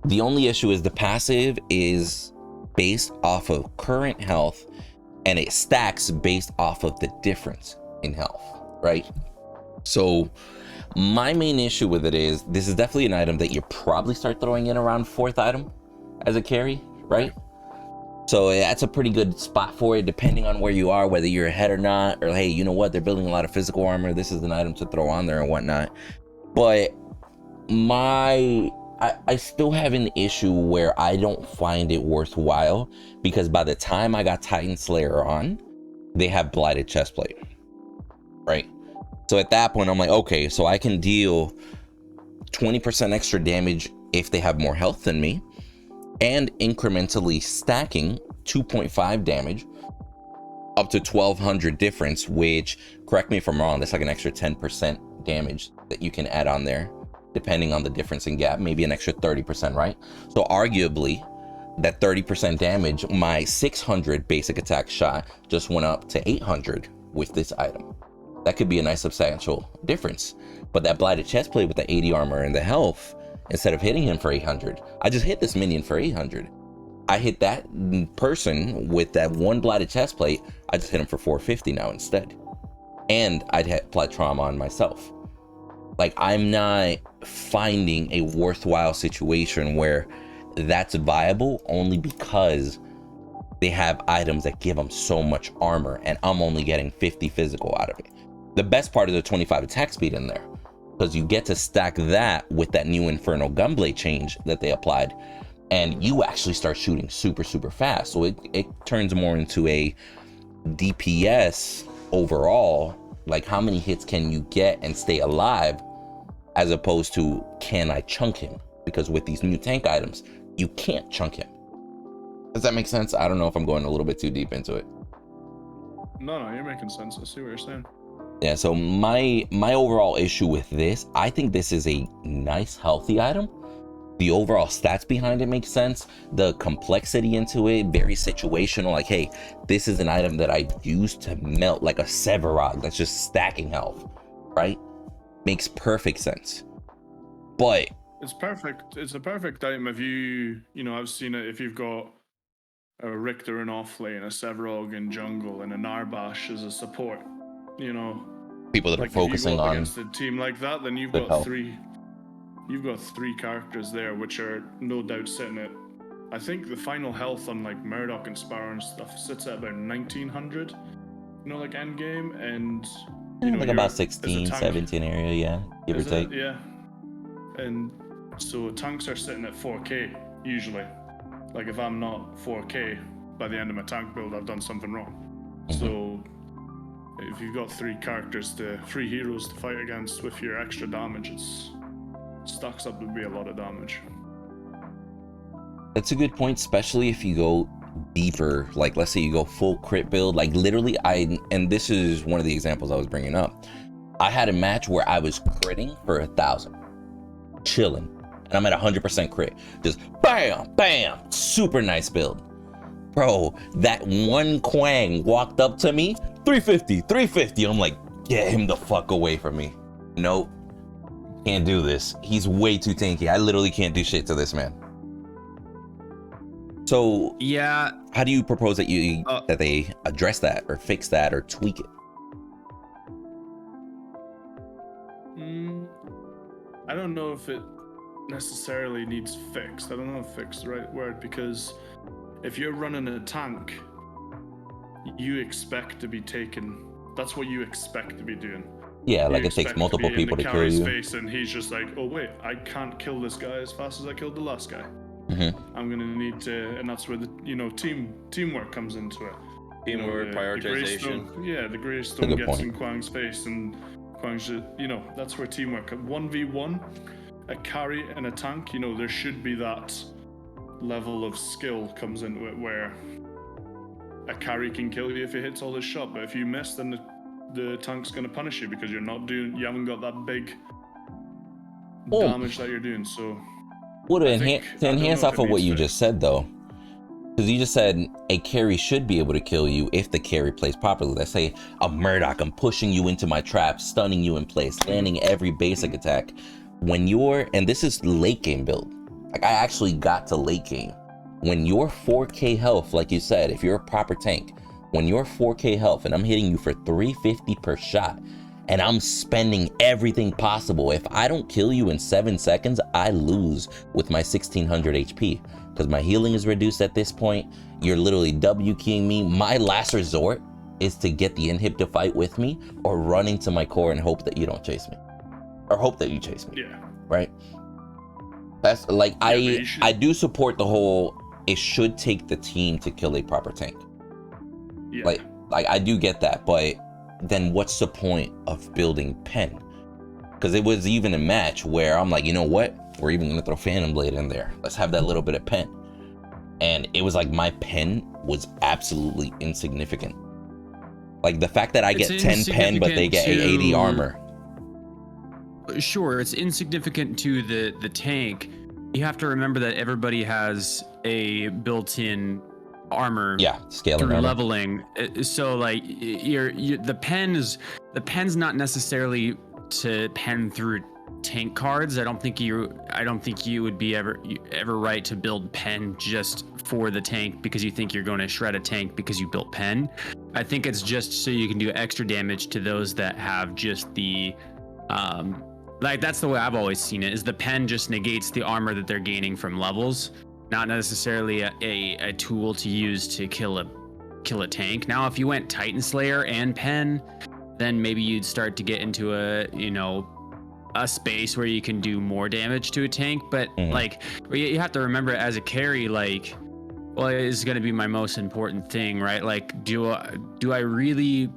The only issue is the passive is based off of current health, and it stacks based off of the difference in health, right? So my main issue with it is this is definitely an item that you probably start throwing in around 4th item as a carry, right? So that's a pretty good spot for it, depending on where you are, whether you're ahead or not, or hey, you know what, they're building a lot of physical armor, this is an item to throw on there and whatnot. But I still have an issue where I don't find it worthwhile because by the time I got Titan Slayer on, they have blighted chestplate, right? So at that point, I'm like, okay, so I can deal 20% extra damage if they have more health than me, and incrementally stacking 2.5 damage up to 1200 difference, which, correct me if I'm wrong, that's like an extra 10% damage that you can add on there, depending on the difference in gap, maybe an extra 30%, right? So arguably, that 30% damage, my 600 basic attack shot just went up to 800 with this item. That could be a nice substantial difference. But that blighted chestplate with the 80 armor and the health, instead of hitting him for 800, I just hit this minion for 800. I hit that person with that one blighted chestplate, I just hit him for 450 now instead. And I'd apply trauma on myself. Like, I'm not finding a worthwhile situation where that's viable only because they have items that give them so much armor and I'm only getting 50 physical out of it. The best part is the 25 attack speed in there. because you get to stack that with that new Infernal Gunblade change that they applied, and you actually start shooting super, super fast. So it turns more into a DPS overall, like how many hits can you get and stay alive, as opposed to can I chunk him? Because with these new tank items, you can't chunk him. Does that make sense? I don't know if I'm going a little bit too deep into it. No, you're making sense. I see what you're saying. Yeah, so my overall issue with this, I think this is a nice, healthy item. The overall stats behind it make sense. The complexity into it, very situational. Like, hey, this is an item that I use to melt like a Sevarog that's just stacking health, right? Makes perfect sense. But it's perfect. It's a perfect item if I've seen it if you've got a Richter in off lane, a Sevarog in jungle, and a Narbash as a support. People that like are focusing on against a team like that, then you've got health. You've got three characters there, which are no doubt sitting at. I think the final health on like Murdock and Sparrow and stuff sits at about 1900. Like end game, and like about 16, 17 area, yeah, give or take. Yeah, and so tanks are sitting at 4K usually. Like if I'm not 4K by the end of my tank build, I've done something wrong. Mm-hmm. So if you've got three heroes to fight against with your extra damage, it stacks up to be a lot of damage. That's a good point, especially if you go deeper. Like let's say you go full crit build, like literally and this is one of the examples I was bringing up. I had a match where I was critting for 1,000, chilling, and I'm at 100% crit, just bam bam, super nice build. Bro, that one Quang walked up to me, 350. I'm like, get him the fuck away from me. Nope, can't do this. He's way too tanky. I literally can't do shit to this man. So yeah, how do you propose that that they address that or fix that or tweak it? I don't know if it necessarily needs fixed. I don't know if fixed is the right word, because if you're running a tank, you expect to be taken. That's what you expect to be doing. Yeah, like it takes multiple people to kill you. Face and he's just like, oh wait, I can't kill this guy as fast as I killed the last guy. Mm-hmm. I'm gonna need to, and that's where the teamwork comes into it. Teamwork, prioritization. The Greystone gets in Quang's face, and Quang's just, that's where teamwork. 1v1, a carry and a tank. There should be that level of skill comes into it where a carry can kill you if he hits all his shot, but if you miss, then the tank's gonna punish you because you haven't got that big damage that you're doing. So. Well, to enhance off of what you just said, though, because you just said a carry should be able to kill you if the carry plays properly. Let's say a Murdock, I'm pushing you into my trap, stunning you in place, landing every basic attack. And this is late game build. Like I actually got to late game. When you're 4K health, like you said, if you're a proper tank, when you're 4K health and I'm hitting you for 350 per shot, and I'm spending everything possible. If I don't kill you in 7 seconds, I lose with my 1600 HP because my healing is reduced at this point. You're literally W keying me. My last resort is to get the inhib to fight with me or run into my core and hope that you don't chase me or hope that you chase me. Yeah. Right. That's like, I do support the whole, it should take the team to kill a proper tank. Yeah. Like I do get that, but then what's the point of building pen? Because it was even a match where I'm like, you know what? We're even gonna throw Phantom Blade in there. Let's have that little bit of pen. And it was like my pen was absolutely insignificant. Like the fact that I get 10 pen, but they get 80 armor. Sure, it's insignificant to the tank. You have to remember that everybody has a built-in armor, scaling through armor. leveling. So like the pen's not necessarily to pen through tank cards. I don't think you would be ever right to build pen just for the tank because you think you're going to shred a tank because you built pen. I think it's just so you can do extra damage to those that have just the like that's the way I've always seen it, is the pen just negates the armor that they're gaining from levels. Not necessarily a tool to use to kill a tank. Now, if you went Titan Slayer and pen, then maybe you'd start to get into a space where you can do more damage to a tank, but like you have to remember as a carry, like, well, it is going to be my most important thing, right? Like, do I really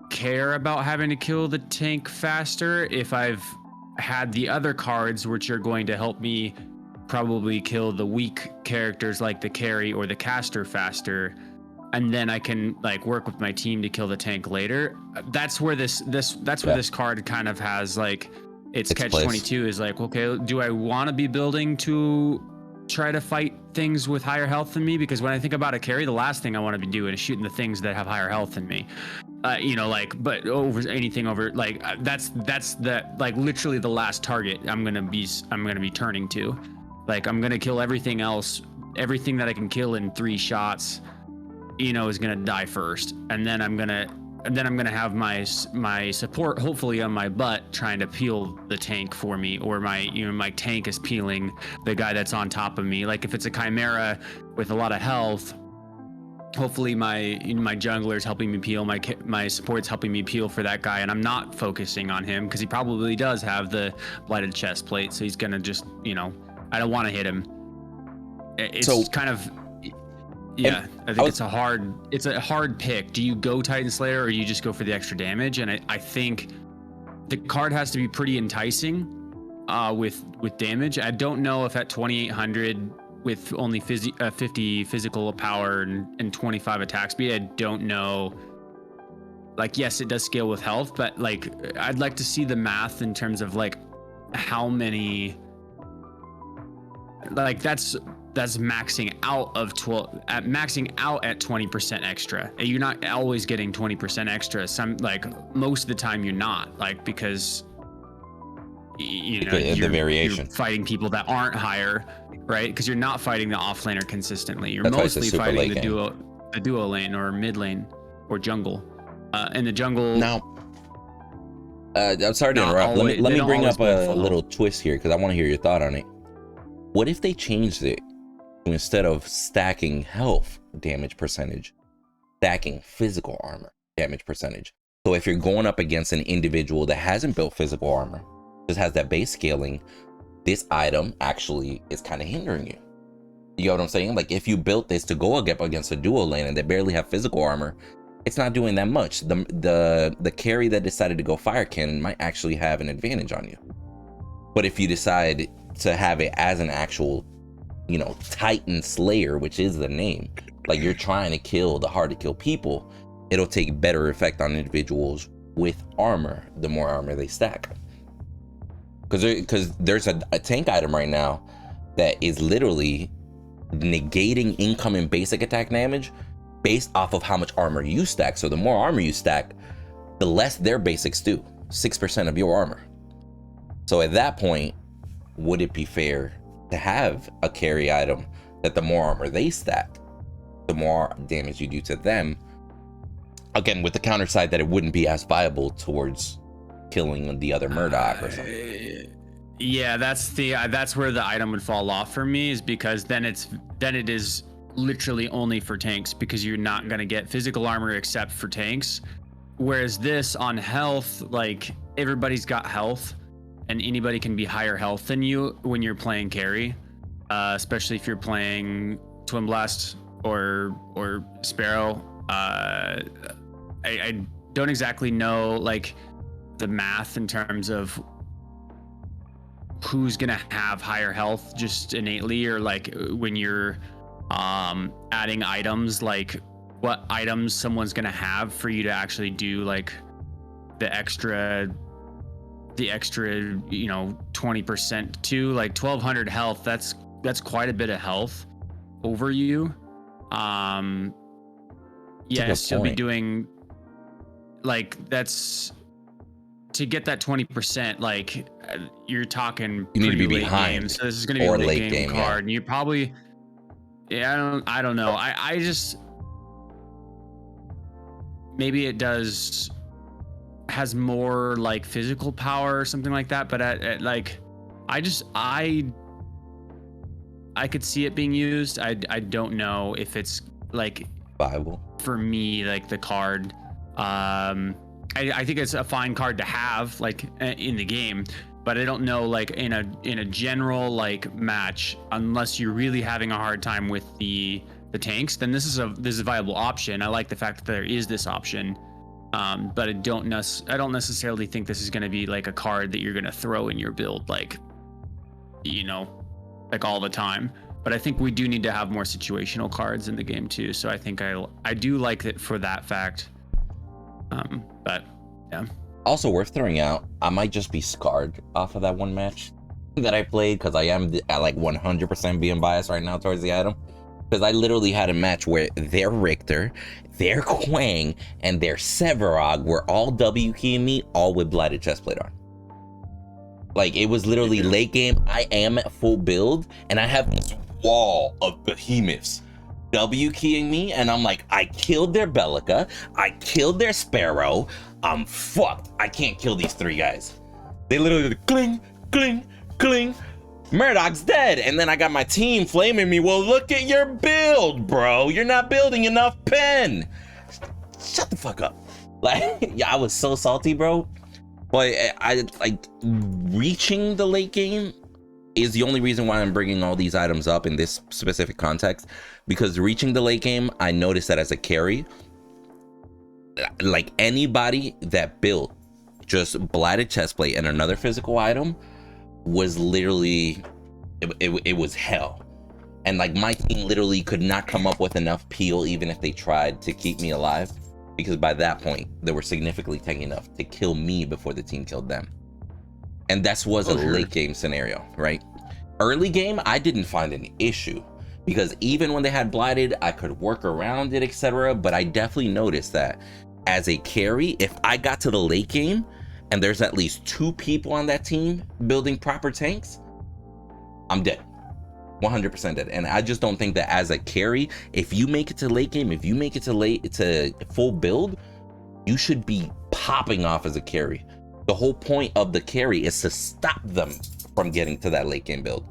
care about having to kill the tank faster if I've had the other cards which are going to help me probably kill the weak characters like the carry or the caster faster, and then I can like work with my team to kill the tank later. That's where this card kind of has like its catch place. 22 is like, okay, do I want to be building to try to fight things with higher health than me? Because when I think about a carry, the last thing I want to be doing is shooting the things that have higher health than me. Like, but over anything over like that's the like literally the last target I'm gonna be turning to. Like, I'm gonna kill everything else, everything that I can kill in 3 shots, is gonna die first, and then I'm gonna have my support hopefully on my butt trying to peel the tank for me, or my tank is peeling the guy that's on top of me. Like, if it's a chimera with a lot of health, hopefully my jungler's helping me peel, my support's helping me peel for that guy, and I'm not focusing on him because he probably does have the blighted chest plate, so he's gonna just, I don't want to hit him. It's so, kind of, yeah, I think it's a hard pick. Do you go Titan Slayer or you just go for the extra damage? And I think the card has to be pretty enticing with damage. I don't know if at 2800 with only 50 physical power and 25 attack speed, I don't know. Like, yes, it does scale with health, but like, I'd like to see the math in terms of like how many, like that's maxing out at 20% extra. You're not always getting 20% extra. Most of the time you're not, like, because you're the variation, you're fighting people that aren't higher, right? Because you're not fighting the offlaner consistently. You're mostly fighting the duo lane or mid lane or jungle. In the jungle. Now, I'm sorry to interrupt. Let me bring up a little twist here because I want to hear your thought on it. What if they changed it to, instead of stacking health damage percentage, stacking physical armor damage percentage? So if you're going up against an individual that hasn't built physical armor, just has that base scaling, this item actually is kind of hindering you. You know what I'm saying? Like, if you built this to go up against a duo lane and they barely have physical armor, it's not doing that much. The carry that decided to go fire cannon might actually have an advantage on you. But if you decide to have it as an actual, Titan Slayer, which is the name, like you're trying to kill the hard to kill people, it'll take better effect on individuals with armor the more armor they stack. Because there's a tank item right now that is literally negating incoming basic attack damage based off of how much armor you stack. So the more armor you stack, the less their basics do. 6% of your armor. So at that point, would it be fair to have a carry item that the more armor they stack, the more damage you do to them? Again, with the counter side that it wouldn't be as viable towards killing the other Murdock or something. Yeah, that's where the item would fall off for me, is because then it is literally only for tanks, because you're not going to get physical armor except for tanks. Whereas this on health, like, everybody's got health and anybody can be higher health than you when you're playing carry, especially if you're playing Twin Blast or Sparrow. I don't exactly know like the math in terms of who's gonna have higher health just innately, or like when you're adding items, like what items someone's gonna have for you to actually do like the extra 20% to like 1200 health. That's quite a bit of health over you. Yes, you'll be doing like, that's to get that 20%, like you're talking you need to be late behind game. So this is going to be a late game card, and you probably, I don't know. I just, maybe it has more like physical power or something like that, but I could see it being used. I don't know if it's like viable for me, like the card. I think it's a fine card to have like in the game, But I don't know, like in a general like match, unless you're really having a hard time with the tanks, then this is a viable option. I like the fact that there is this option, but I don't necessarily think this is going to be like a card that you're going to throw in your build, like, you know, like all the time. But I think we do need to have more situational cards in the game too. So I think I do like it for that fact. But yeah. Also worth throwing out, I might just be scarred off of that one match that I played, because I am at like 100% being biased right now towards the item. Because I literally had a match where their Richter, their Quang, and their Severog were all W keying me, all with Blighted Chestplate on. Like, it was literally late game. I am at full build, and I have this wall of behemoths W keying me, and I'm like, I killed their Bellica, I killed their Sparrow, I'm fucked. I can't kill these 3 guys. They literally cling, cling, cling. Murdock's dead, and then I got my team flaming me. Well, look at your build, bro. You're not building enough pen. Shut the fuck up. Like, yeah, I was so salty, bro. But I like reaching the late game is the only reason why I'm bringing all these items up in this specific context, because reaching the late game, I noticed that as a carry, like anybody that built just Blighted Chestplate and another physical item was literally, it was hell. And like my team literally could not come up with enough peel even if they tried to keep me alive, because by that point they were significantly tanky enough to kill me before the team killed them. And that was a late game scenario, right? Early game, I didn't find an issue, because even when they had Blighted, I could work around it, etc. But I definitely noticed that as a carry, if I got to the late game and there's at least 2 people on that team building proper tanks, I'm dead. 100% dead. And I just don't think that as a carry, if you make it to late game, if you make it to full build, you should be popping off as a carry. The whole point of the carry is to stop them from getting to that late game build.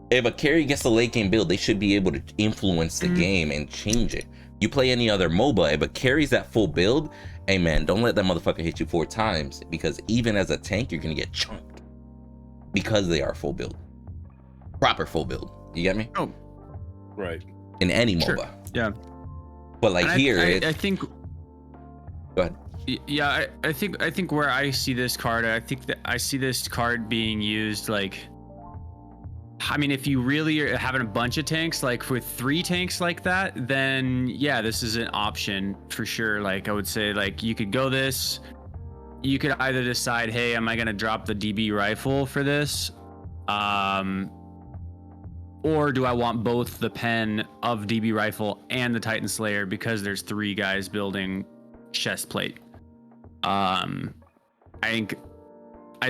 If a carry gets the late game build, they should be able to influence the game and change it. You play any other MOBA, if a carry's that full build, hey man, don't let that motherfucker hit you 4 times, because even as a tank, you're gonna get chunked because they are full build. Proper full build. You get me? Oh, right. In any MOBA. sure. Yeah. But like And here, I think. Go ahead. Yeah, I think where I see this card, I think that I see this card being used like, I mean, if you really are having a bunch of tanks, like with 3 tanks like that, then yeah, this is an option for sure. Like I would say, like you could go this, you could either decide, hey, am I gonna drop the DB rifle for this? Or do I want both the pen of DB rifle and the Titan Slayer, because there's 3 guys building chest plate? I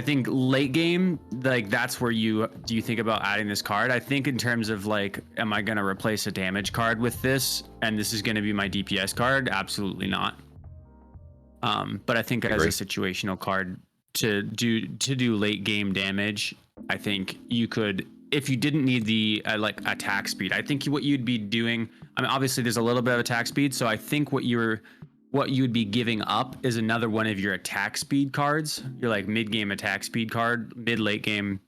think late game, like that's where you think about adding this card. I think in terms of like, am I going to replace a damage card with this, and this is going to be my DPS card? Absolutely not. But I think as a situational card to do late game damage, I think you could, if you didn't need the like attack speed, I think what you'd be doing, I mean, obviously there's a little bit of attack speed, so I think what you would be giving up is another one of your attack speed cards. Your like mid-game attack speed card, mid-late game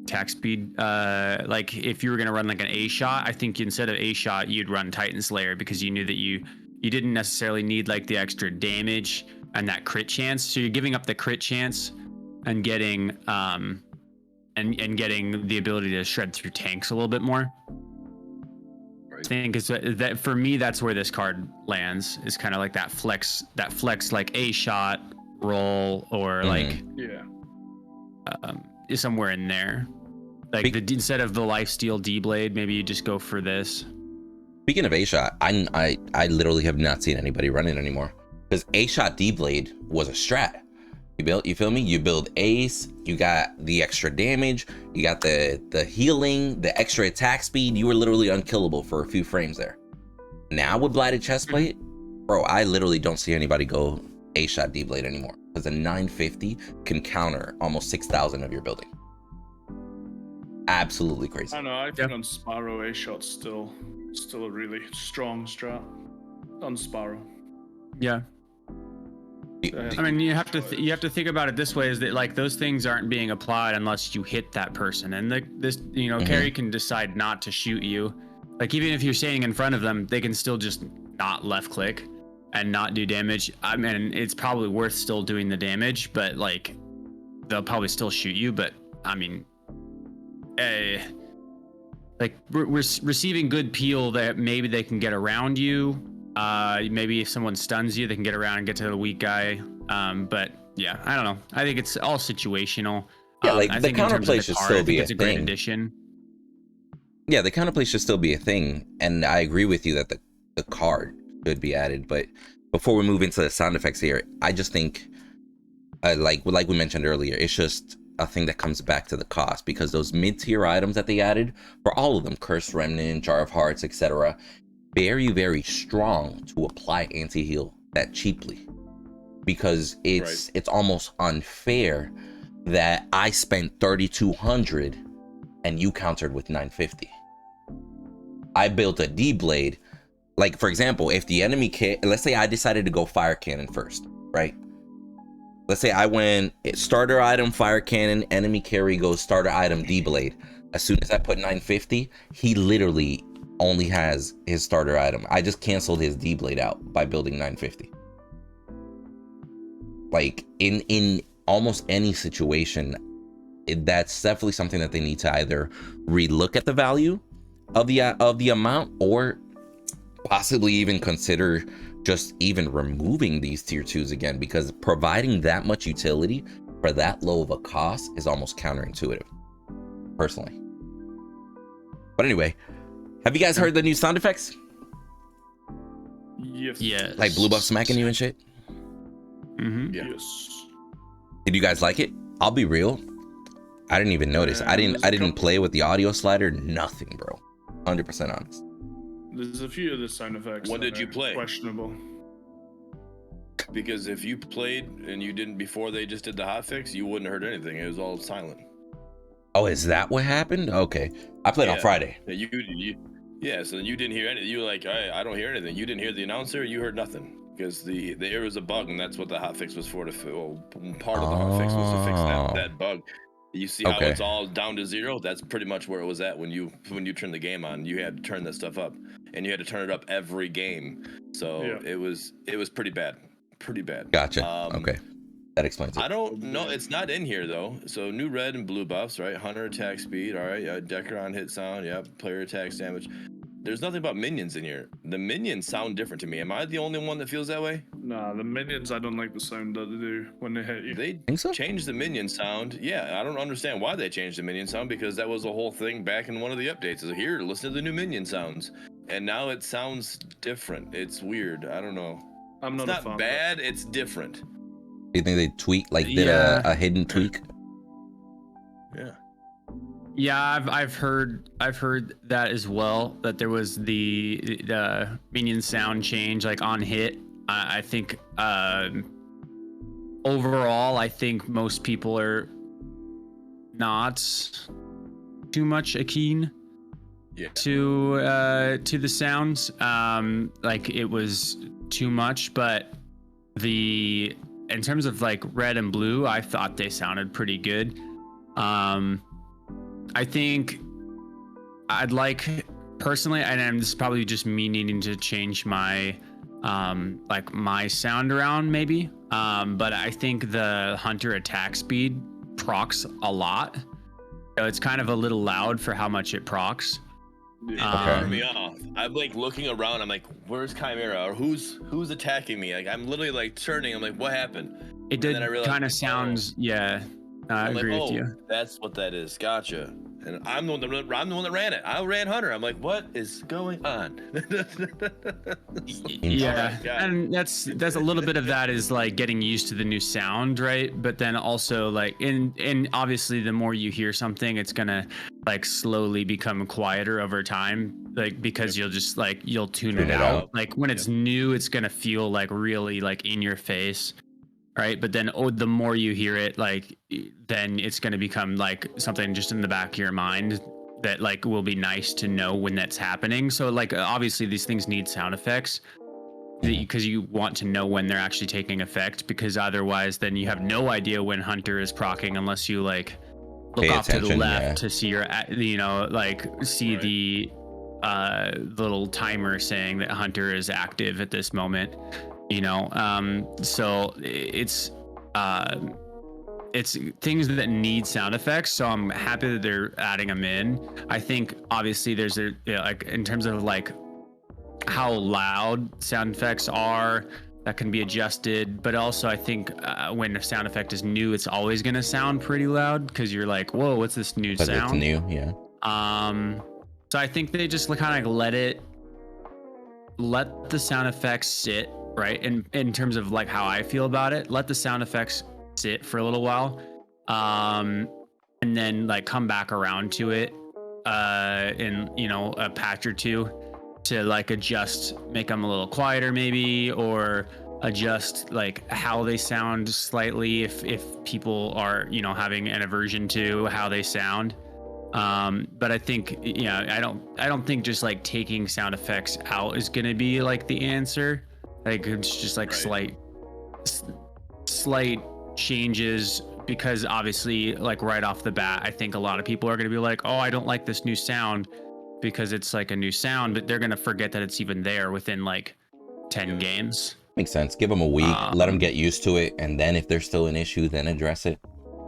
attack speed. Like if you were gonna run like an A shot, I think instead of A shot, you'd run Titan Slayer, because you knew that you didn't necessarily need like the extra damage and that crit chance. So you're giving up the crit chance and getting and getting the ability to shred through tanks a little bit more. I think is that for me, that's where this card lands, is kind of like that flex like A shot roll, or like somewhere in there, like instead of the lifesteal D blade, maybe you just go for this. Speaking of A shot, I literally have not seen anybody run it anymore, because A shot D blade was a strat. You feel me? You build Ace, you got the extra damage, you got the healing, the extra attack speed. You were literally unkillable for a few frames there. Now with Blighted Chestplate, bro, I literally don't see anybody go A shot D blade anymore, because a 950 can counter almost 6,000 of your building. Absolutely crazy. I know. I think on Sparrow, A shot's still a really strong strat on Sparrow. Yeah. I mean, you have to think about it this way: is that like those things aren't being applied unless you hit that person, and Carrie can decide not to shoot you. Like even if you're standing in front of them, they can still just not left click and not do damage. I mean, it's probably worth still doing the damage, but like they'll probably still shoot you. But I mean, like receiving good peel that maybe they can get around you. Maybe if someone stuns you, they can get around and get to the weak guy. But yeah, I don't know. I think it's all situational. Yeah, like I the think in terms of counterplay the should card, still I think be a it's a great thing. addition. Yeah, the counterplay should still be a thing, and I agree with you that the card should be added. But before we move into the sound effects here, I just think, like we mentioned earlier, it's just a thing that comes back to the cost, because those mid-tier items that they added for all of them, Cursed Remnant, Jar of Hearts, etc., very, very strong to apply anti-heal that cheaply, because it's almost unfair that I spent 3,200 and you countered with 950. I built a D-blade. Like, for example, if the enemy let's say I decided to go fire cannon first, right? Let's say I went starter item fire cannon, enemy carry goes starter item D-blade. As soon as I put 950, he literally only has his starter item. I just canceled his D-blade out by building 950. Like in almost any situation, that's definitely something that they need to either relook at the value of the amount, or possibly even consider just even removing these tier 2s again, because providing that much utility for that low of a cost is almost counterintuitive, personally. But anyway, have you guys heard the new sound effects? Yes. Like blue buff smacking you and shit? Mm-hmm. Yeah. Yes. Did you guys like it? I'll be real, I didn't even notice. I didn't play with the audio slider, nothing, bro. 100% honest. There's a few of the sound effects. What that did you are play? Questionable. Because if you played and you didn't before they just did the hotfix, you wouldn't have heard anything. It was all silent. Oh, is that what happened? Okay, I played on Friday. Yeah, so you didn't hear anything. You were like, I don't hear anything. You didn't hear the announcer. You heard nothing, because there was a bug, and that's what the hotfix was for. Part of the hotfix was to fix that bug. You see how it's all down to 0? That's pretty much where it was at when you turned the game on. You had to turn that stuff up, and you had to turn it up every game. So it was pretty bad. Pretty bad. Gotcha. Okay, that explains it. I don't know. It's not in here though. So new red and blue buffs, right? Hunter attack speed, all right. Decker on hit sound, yep. Player attacks damage. There's nothing about minions in here. The minions sound different to me. Am I the only one that feels that way? Nah, the minions, I don't like the sound that they do when they hit you. They Think so? changed the minion sound. Yeah, I don't understand why they changed the minion sound, because that was the whole thing back in one of the updates. Is here, listen to the new minion sounds, and now it sounds different. It's weird. I don't know. I'm not It's a fan not bad. It's different. Do you think they did a hidden tweak? Yeah. Yeah, I've heard that as well. That there was the minion sound change, like on hit. I think overall, I think most people are not too much keen to the sounds. Like it was too much, but in terms of like red and blue, I thought they sounded pretty good. I think I'd like personally, and this is probably just me needing to change my like my sound around maybe, but I think the hunter attack speed procs a lot, so it's kind of a little loud for how much it procs. It threw me off. I'm like looking around. I'm like, "Where's Chimera? Or who's attacking me?" Like I'm literally like turning. I'm like, "What happened?" It did kind of sounds. Yeah, I agree with you. That's what that is. Gotcha. And I'm the one that ran it. I ran Hunter. I'm like, what is going on? Yeah, and that's a little bit of that is like getting used to the new sound, right? But then also like and obviously the more you hear something, it's gonna like slowly become quieter over time, like because you'll tune it out. Like when it's new, it's gonna feel like really like in your face. Right, but then the more you hear it, like then it's going to become like something just in the back of your mind that like will be nice to know when that's happening. So like obviously these things need sound effects, because you want to know when they're actually taking effect, because otherwise then you have no idea when Hunter is proccing unless you like look Pay off to the attention, left yeah. to see your, you know, like see Right. the little timer saying that Hunter is active at this moment, you know. So it's things that need sound effects, so I'm happy that they're adding them in. I think obviously there's a, you know, like in terms of like how loud sound effects are, that can be adjusted, but also I think when a sound effect is new, it's always going to sound pretty loud because you're like, whoa, what's this new Because sound? it's new, yeah. So I think they just kind of let the sound effects sit, right? In terms of like how I feel about it, let the sound effects sit for a little while, and then like come back around to it in, you know, a patch or two to like adjust, make them a little quieter maybe, or adjust like how they sound slightly if people are, you know, having an aversion to how they sound. But I think, yeah, I don't think just like taking sound effects out is going to be like the answer. Like it's just like Right. slight changes, because obviously like right off the bat, I think a lot of people are going to be like, oh, I don't like this new sound because it's like a new sound, but they're going to forget that it's even there within like 10 games. Makes sense. Give them a week, let them get used to it, and then if there's still an issue, then address it.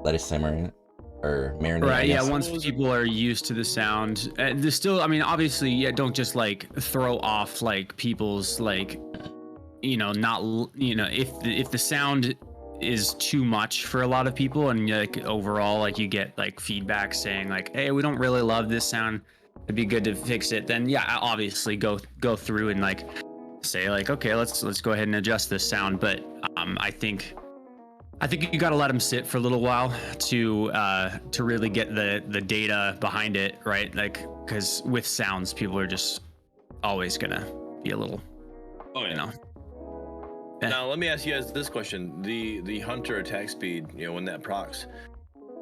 Let it simmer in it, or marinate. Right, yeah, guess. once people are used to the sound, there's still, I mean, obviously, yeah, don't just like throw off like people's like, you know, not, you know, if the sound is too much for a lot of people, and like overall like you get like feedback saying like, hey, we don't really love this sound, it'd be good to fix it, then yeah, obviously go through and like say like, okay, let's go ahead and adjust this sound. But I think you got to let them sit for a little while to really get the data behind it, right? Like, because with sounds, people are just always gonna be a little, you know. Now let me ask you guys this question: the Hunter attack speed, you know, when that procs,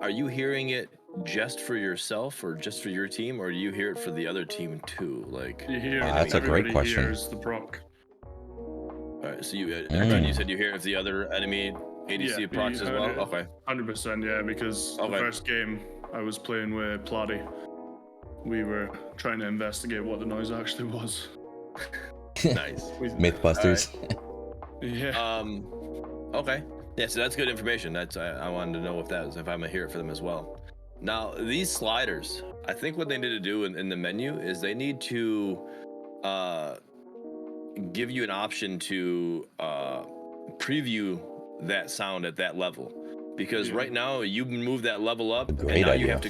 are you hearing it just for yourself or just for your team, or do you hear it for the other team too? Like, You hear That's a great everybody question. hears the proc. all right, so you, Aaron, you said you hear if the other enemy ADC Yeah, procs you as heard well. it. Okay. 100%, yeah, because Okay. the first game I was playing with Plotty, we were trying to investigate what the noise actually was. Nice. Mythbusters. Yeah. Okay. Yeah, so that's good information. That's I wanted to know if I'm gonna hear it for them as well. Now these sliders, I think what they need to do in the menu is they need to give you an option to preview that sound at that level, because Yeah. right now you move that level up, Great and now idea. you have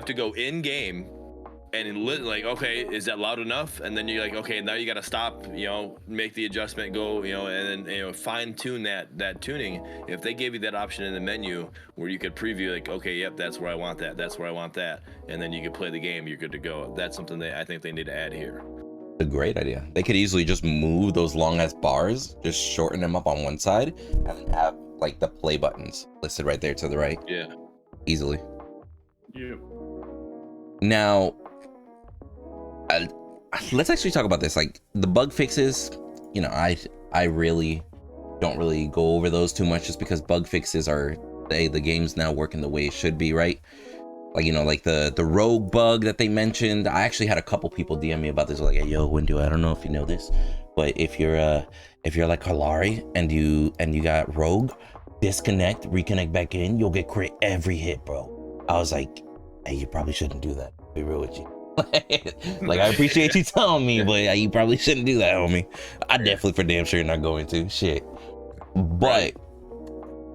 to go in game and like, okay, is that loud enough? And then you're like, okay, now you got to stop, you know, make the adjustment, go, you know, and then, you know, fine tune that tuning. If they gave you that option in the menu where you could preview, like, okay, yep, that's where I want that, that's where I want that, and then you could play the game, you're good to go. That's something that I think they need to add here. A great idea. They could easily just move those long ass bars, just shorten them up on one side, and have like the play buttons listed right there to the right. Yeah. Easily. Yeah. Now, let's actually talk about this. Like the bug fixes, you know, I really don't really go over those too much, just because bug fixes are the game's now working the way it should be, right? Like, you know, like the rogue bug that they mentioned. I actually had a couple people DM me about this, like, hey, yo, Windu, I don't know if you know this, but if you're like Kalari and you got rogue, disconnect, reconnect back in, you'll get crit every hit, bro. I was like, hey, you probably shouldn't do that. Be real with you. Like, I appreciate you telling me, but you probably shouldn't do that, homie. I definitely for damn sure not going to. Shit. But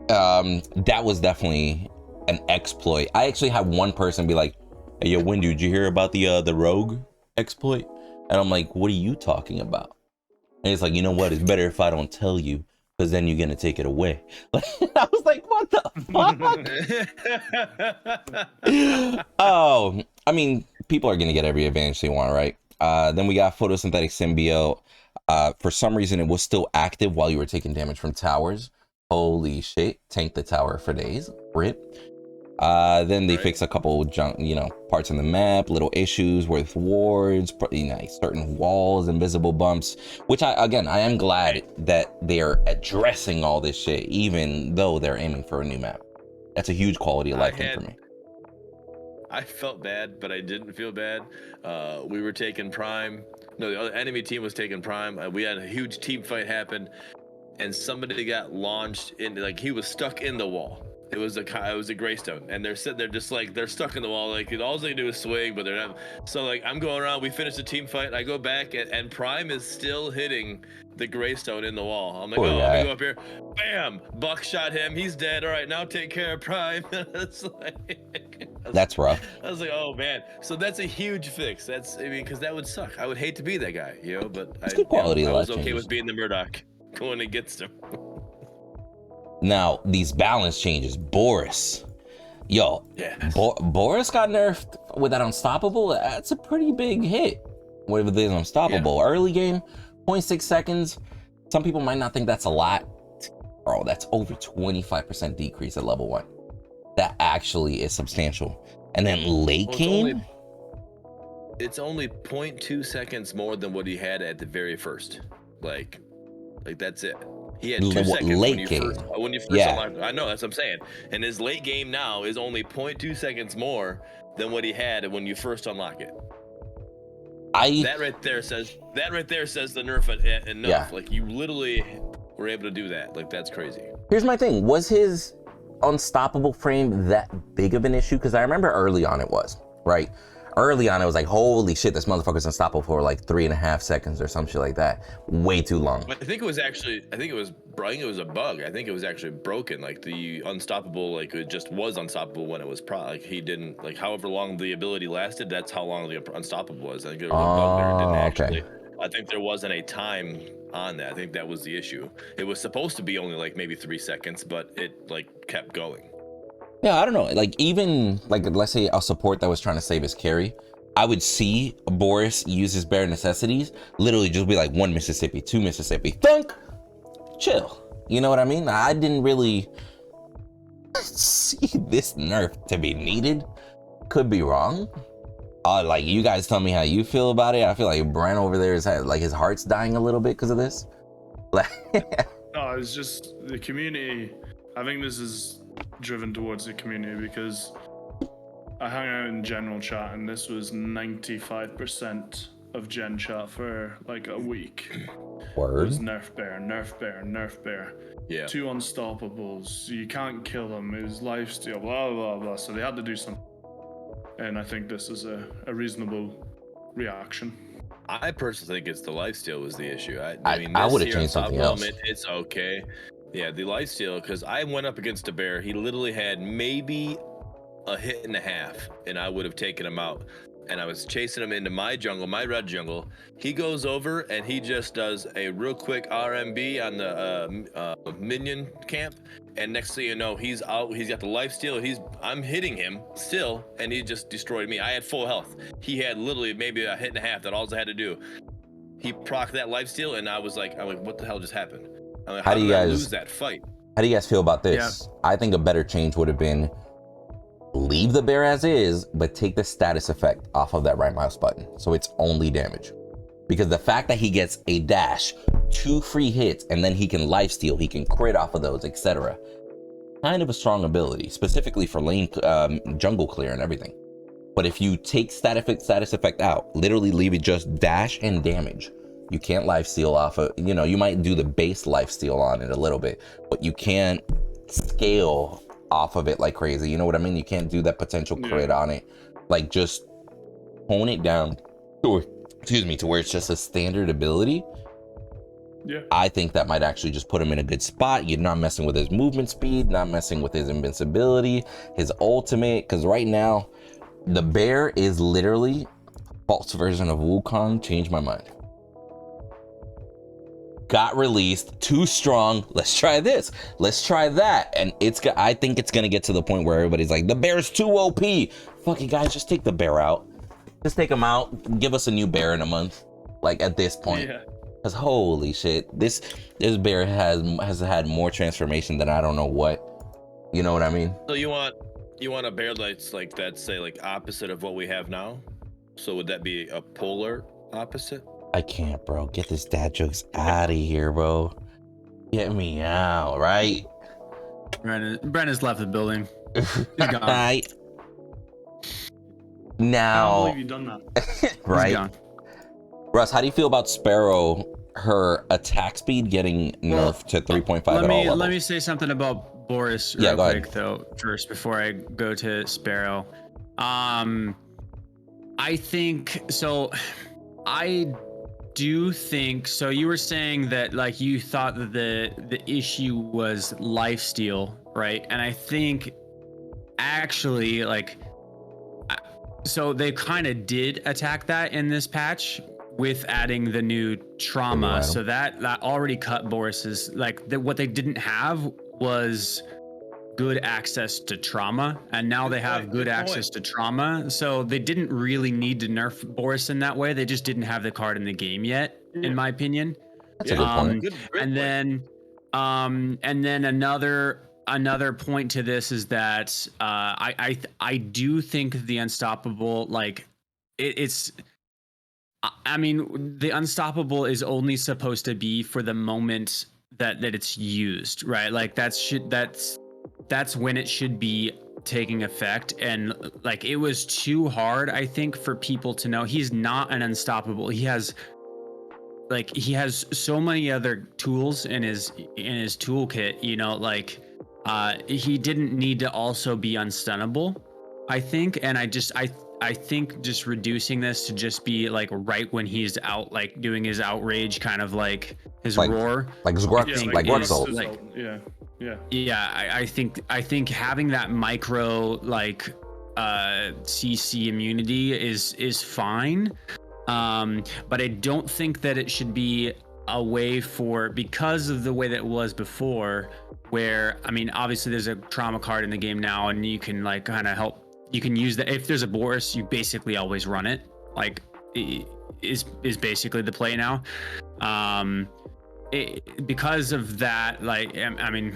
that was definitely an exploit. I actually had one person be like, hey, yo, Windu, did you hear about the rogue exploit? And I'm like, what are you talking about? And it's like, you know what? It's better if I don't tell you, because then you're gonna take it away. Like, I was like, what the fuck? Oh, I mean, people are gonna get every advantage they want, right? Then we got photosynthetic symbiote. For some reason, it was still active while you were taking damage from towers. Holy shit! Tank the tower for days. Rip. Then they Right. fix a couple junk, parts in the map, little issues with wards, certain walls, invisible bumps, which I am glad that they're addressing all this shit, even though they're aiming for a new map. That's a huge quality of life thing for me. I felt bad, but I didn't feel bad. We were taking prime. No, the other enemy team was taking prime. We had a huge team fight happen, and somebody got launched into, like, he was stuck in the wall. It was a Greystone, and they're sitting there just like they're stuck in the wall. Like all they do is swing, but they're not. So like I'm going around. We finished the team fight. I go back, and Prime is still hitting the Greystone in the wall. I'm like, Poor oh, guy. let me go up here. Bam! Buck shot him. He's dead. All right, now take care of Prime. It's like, That's rough. I was like, oh man. So that's a huge fix. Because that would suck. I would hate to be that guy, But It's good quality I of was life okay changes. with being the Murdock going against him. Now, these balance changes. Boris. Yo, Yes. Boris got nerfed with that Unstoppable. That's a pretty big hit. Whatever it is, Unstoppable. Early game, 0.6 seconds. Some people might not think that's a lot. Bro, that's over 25% decrease at level 1. That actually is substantial. And then late game? It's only 0.2 seconds more than what he had at the very first. Like that's it. He had 2 seconds late when you game. when you first unlocked. I know, that's what I'm saying. And his late game now is only 0.2 seconds more than what he had when you first unlock it. That right there says the nerf enough. Yeah. Like you literally were able to do that. Like that's crazy. Here's my thing. Was his Unstoppable frame that big of an issue? Because I remember early on it was, right? Early on it was like, holy shit, this motherfucker's unstoppable for like 3.5 seconds or some shit like that. Way too long. I think it was a bug. I think it was actually broken. Like the unstoppable, like it just was unstoppable when it was like he didn't, like however long the ability lasted, that's how long the unstoppable was. I think there was a bug there. It didn't actually. I think there wasn't a time on that. I think that was the issue. It was supposed to be only like maybe 3 seconds, but it like kept going. Yeah, I don't know. Like even like let's say a support that was trying to save his carry, I would see Boris use his bare necessities, literally just be like 1 Mississippi, 2 Mississippi, thunk, chill. You know what I mean? I didn't really see this nerf to be needed. Could be wrong. Like you guys tell me how you feel about it. I feel like Brent over there is like his heart's dying a little bit because of this. Like No, it's just the community. I think this is driven towards the community because I hung out in general chat and this was 95% of gen chat for like a week. Word. It was nerf bear, nerf bear, nerf bear. Yeah. 2 unstoppables. You can't kill them. It was lifesteal. Blah blah blah. So they had to do something. And I think this is a reasonable reaction. I personally think it's the lifesteal was the issue. I mean, I this would have here changed something Unstoppable else. Element, it's okay. Yeah, the lifesteal, because I went up against a bear. He literally had maybe a hit and a half, and I would have taken him out. And I was chasing him into my jungle, my red jungle. He goes over and he just does a real quick RMB on the minion camp. And next thing you know, he's out. He's got the lifesteal. I'm hitting him still, and he just destroyed me. I had full health. He had literally maybe a hit and a half. That all I had to do. He procced that lifesteal, and I'm like, what the hell just happened? I'm like, how did I lose that fight? How do you guys feel about this? Yeah. I think a better change would have been leave the bear as is, but take the status effect off of that right mouse button. So it's only damage. Because the fact that he gets a dash, 2 free hits, and then he can lifesteal, he can crit off of those, etc. Kind of a strong ability, specifically for lane jungle clear and everything. But if you take status effect out, literally leave it just dash and damage. You can't lifesteal off of, you might do the base lifesteal on it a little bit, but you can't scale off of it like crazy. You know what I mean? You can't do that potential crit on it. Like just tone it down to where it's just a standard ability. Yeah. I think that might actually just put him in a good spot. You're not messing with his movement speed, not messing with his invincibility, his ultimate. Because right now, the bear is literally a false version of Wukong. Changed my mind. Got released, too strong. Let's try this. Let's try that. And I think it's gonna get to the point where everybody's like, the bear's too OP. Fucking guys, just take the bear out. Just take him out. Give us a new bear in a month. Like at this point. Yeah. Because holy shit, this bear has had more transformation than I don't know what. You know what I mean? So you want You want a bear that's like that, say like opposite of what we have now? So would that be a polar opposite? I can't, bro. Get this dad jokes out of here, bro. Get me out, right? Brendan's left the building. He's gone. Right. I can't Now, believe you've done that. He's right? gone. Russ, how do you feel about Sparrow? Her attack speed getting nerfed to 3.5 at all levels. Let me say something about Boris Yeah, real go quick ahead. though first before I go to Sparrow. I think so. I do think so. You were saying that like you thought that the issue was lifesteal, right? And I think actually like so they kind of did attack that in this patch with adding the new trauma. item. So that already cut Boris's like what they didn't have was good access to trauma, and now they have good access to trauma. So they didn't really need to nerf Boris in that way. They just didn't have the card in the game yet, in my opinion. That's a good point. And then another point to this is that I do think the unstoppable like it's. I mean, the unstoppable is only supposed to be for the moment that it's used, right? Like that's when it should be taking effect. And like it was too hard, I think, for people to know he's not an unstoppable. He has so many other tools in his toolkit, you know, like he didn't need to also be unstunnable, I think. And I think just reducing this to just be like right when he's out, like doing his outrage, kind of like his roar, like Zgwartzel. I think having that micro like CC immunity is fine, but I don't think that it should be a way for, because of the way that it was before, where I mean obviously there's a trauma card in the game now, and you can like kind of help. You can use that if there's a Boris, you basically always run it. Like, is basically the play now. Because of that, like, I mean,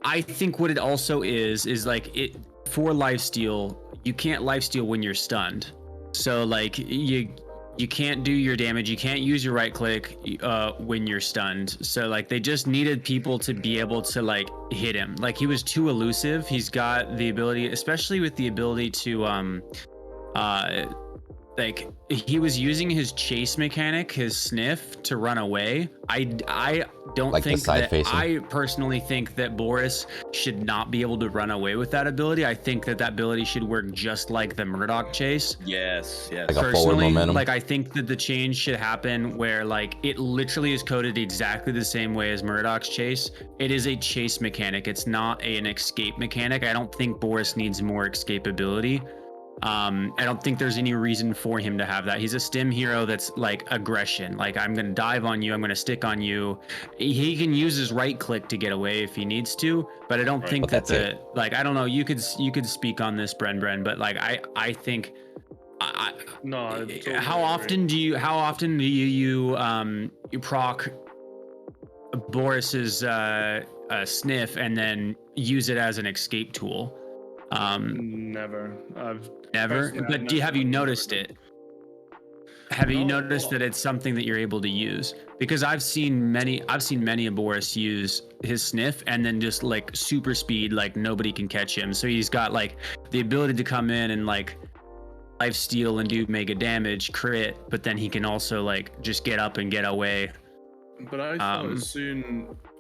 I think what it also is like it for lifesteal. You can't lifesteal when you're stunned. So like you can't do your damage. You can't use your right click when you're stunned. So like they just needed people to be able to like hit him. Like he was too elusive. He's got the ability, especially with the ability to like he was using his chase mechanic, his sniff, to run away. I don't like think that facing. I personally think that Boris should not be able to run away with that ability. I think that ability should work just like the Murdock chase. Yes. Like a forward momentum. Like I think that the change should happen where like it literally is coded exactly the same way as Murdock's chase. It is a chase mechanic. It's not an escape mechanic. I don't think Boris needs more escapability. I don't think there's any reason for him to have that. He's a stim hero that's like aggression. Like I'm gonna dive on you, I'm gonna stick on you. He can use his right click to get away if he needs to, but I don't think that like I don't know. You could speak on this, Bren, but like I think. How often do you proc Boris's sniff and then use it as an escape tool? Never. But have you noticed it? Have you noticed that it's something that you're able to use? Because I've seen many of Boris use his sniff and then just like super speed, like nobody can catch him. So he's got like the ability to come in and like life steal and do mega damage, crit, but then he can also like just get up and get away. But I thought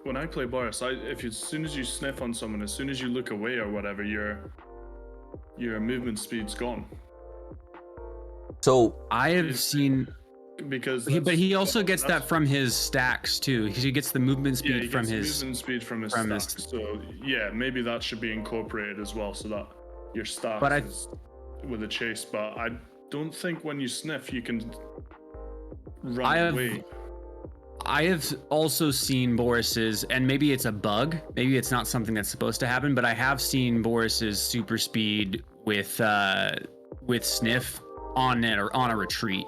when I play Boris, as soon as you sniff on someone, as soon as you look away or whatever, your movement speed's gone. So I have seen, because but he also gets that from his stacks too. He gets the movement speed from his stacks. So yeah, maybe that should be incorporated as well, so that your stacks is with a chase. But I don't think when you sniff you can run away. I have also seen Boris's, and maybe it's a bug, maybe it's not something that's supposed to happen, but I have seen Boris's super speed with sniff on a retreat,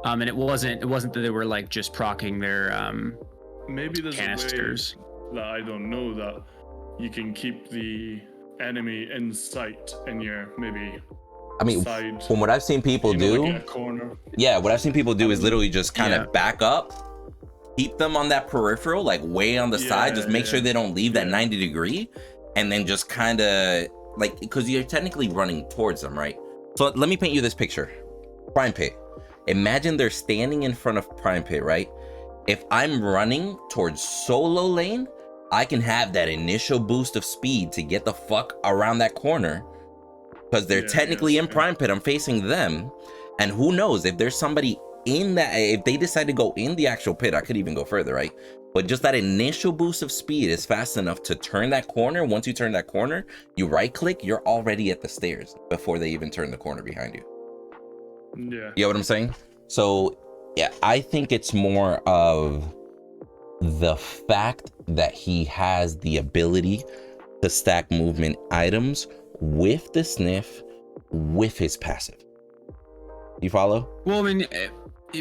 and it wasn't that they were like just proccing their maybe there's canisters. a way that I don't know that you can keep the enemy in sight in your maybe I mean, side. from what I've seen people do, like a corner. yeah, what I've seen people do is literally just kind of back up, keep them on that peripheral, like way on the side, just make sure they don't leave that 90 degree, and then just kind of like, because you're technically running towards them, right? So let me paint you this picture. Prime Pit. Imagine they're standing in front of Prime Pit, right? If I'm running towards solo lane, I can have that initial boost of speed to get the fuck around that corner, because they're technically in Prime Pit. I'm facing them, and who knows if there's somebody in that, if they decide to go in the actual pit, I could even go further, right? But just that initial boost of speed is fast enough to turn that corner. Once you turn that corner, you right click, you're already at the stairs before they even turn the corner behind you. Yeah. You know what I'm saying? So yeah, I think it's more of the fact that he has the ability to stack movement items with the sniff, with his passive. You follow? Well, I mean,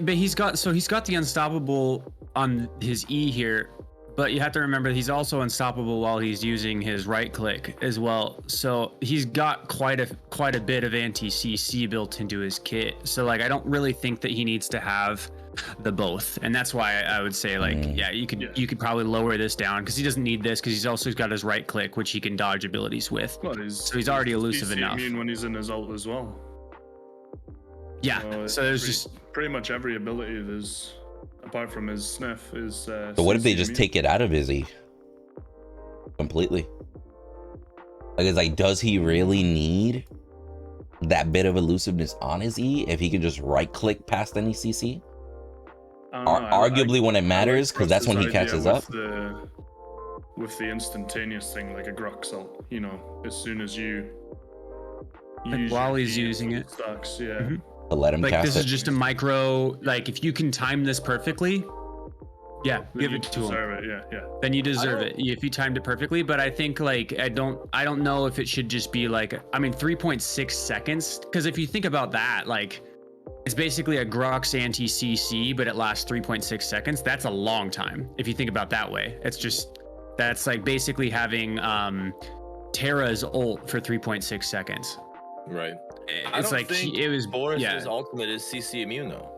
but he's got the unstoppable on his E here, but you have to remember he's also unstoppable while he's using his right click as well. So he's got quite a bit of anti-CC built into his kit. So like, I don't really think that he needs to have the both, and that's why I would say like, you could probably lower this down, because he doesn't need this, because he's also got his right click, which he can dodge abilities with. Well, so he's already elusive CC enough. immune when he's in his ult as well. Yeah. So there's pretty much every ability there's, apart from his sniff, is. So what if they just take it out of his E completely? Like, it's like, does he really need that bit of elusiveness on his E if he can just right click past any CC? Arguably when it matters, because that's when he catches up. With the instantaneous thing, like a Grux ult, you know, as soon as you use while he's using it, stacks, To let him like cast this it. is just a micro, like if you can time this perfectly, give it to him. Then you deserve it if you timed it perfectly. But I think like I don't know if it should just be like, I mean 3.6 seconds, because if you think about that, like it's basically a Grux anti-CC, but it lasts 3.6 seconds. That's a long time if you think about that way. That's like basically having Terra's ult for 3.6 seconds. Right. It's like it was Boris's ultimate is CC immune though,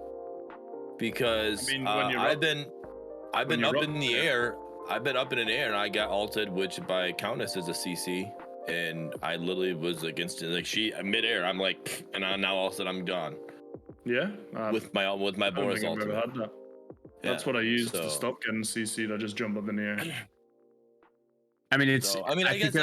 because I mean, I've been up in the air. I've been up in an air and I got ulted, which by Countess is a CC, and I literally was against it. Like she midair, I'm like, and now all of a sudden I'm gone. Yeah. With my Boris ultimate. Had that. That's what I used to stop getting CC'd. I just jump up in the air. I mean, it's. So, I guess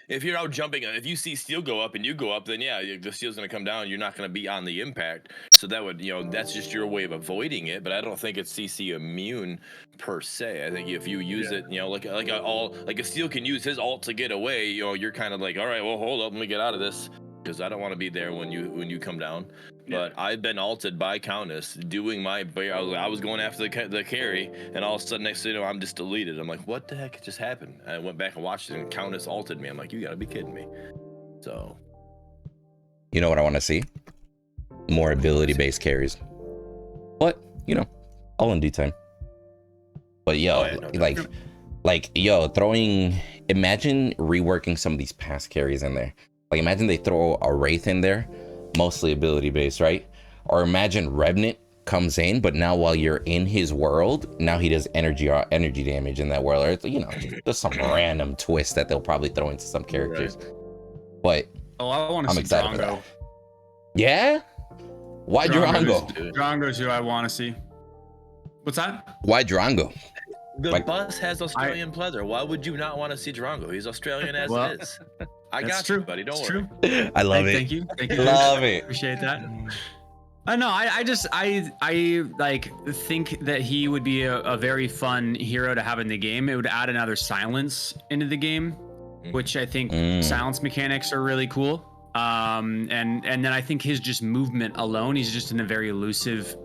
if you're out jumping, if you see steel go up and you go up, then the steel's gonna come down. You're not gonna be on the impact. So that would, that's just your way of avoiding it. But I don't think it's CC immune per se. I think if you use it, like a steel can use his ult to get away. You're kind of like, all right, well, hold up, let me get out of this, because I don't want to be there when you come down. But I've been ulted by Countess doing my. I was going after the carry, and all of a sudden, next thing you know, I'm just deleted. I'm like, what the heck just happened? And I went back and watched it, and Countess ulted me. I'm like, you gotta be kidding me. So, you know what I want to see? More ability-based carries. But all in due time. But throwing. Imagine reworking some of these past carries in there. Like, imagine they throw a Wraith in there. Mostly ability based, right? Or imagine Revenant comes in, but now while you're in his world, now he does energy damage in that world. Or just some random twist that they'll probably throw into some characters. Right. But I'm excited for that. Yeah? Why Drongo? Drongo's who I want to see. What's that? Why Drongo? The bus has Australian pleather. Why would you not want to see Drongo? He's Australian as it is. I got you, buddy. Don't worry. True. I love it. Thank you. Love it. Appreciate that. I like think that he would be a very fun hero to have in the game. It would add another silence into the game, which I think silence mechanics are really cool. And then I think his just movement alone, he's just in a very elusive,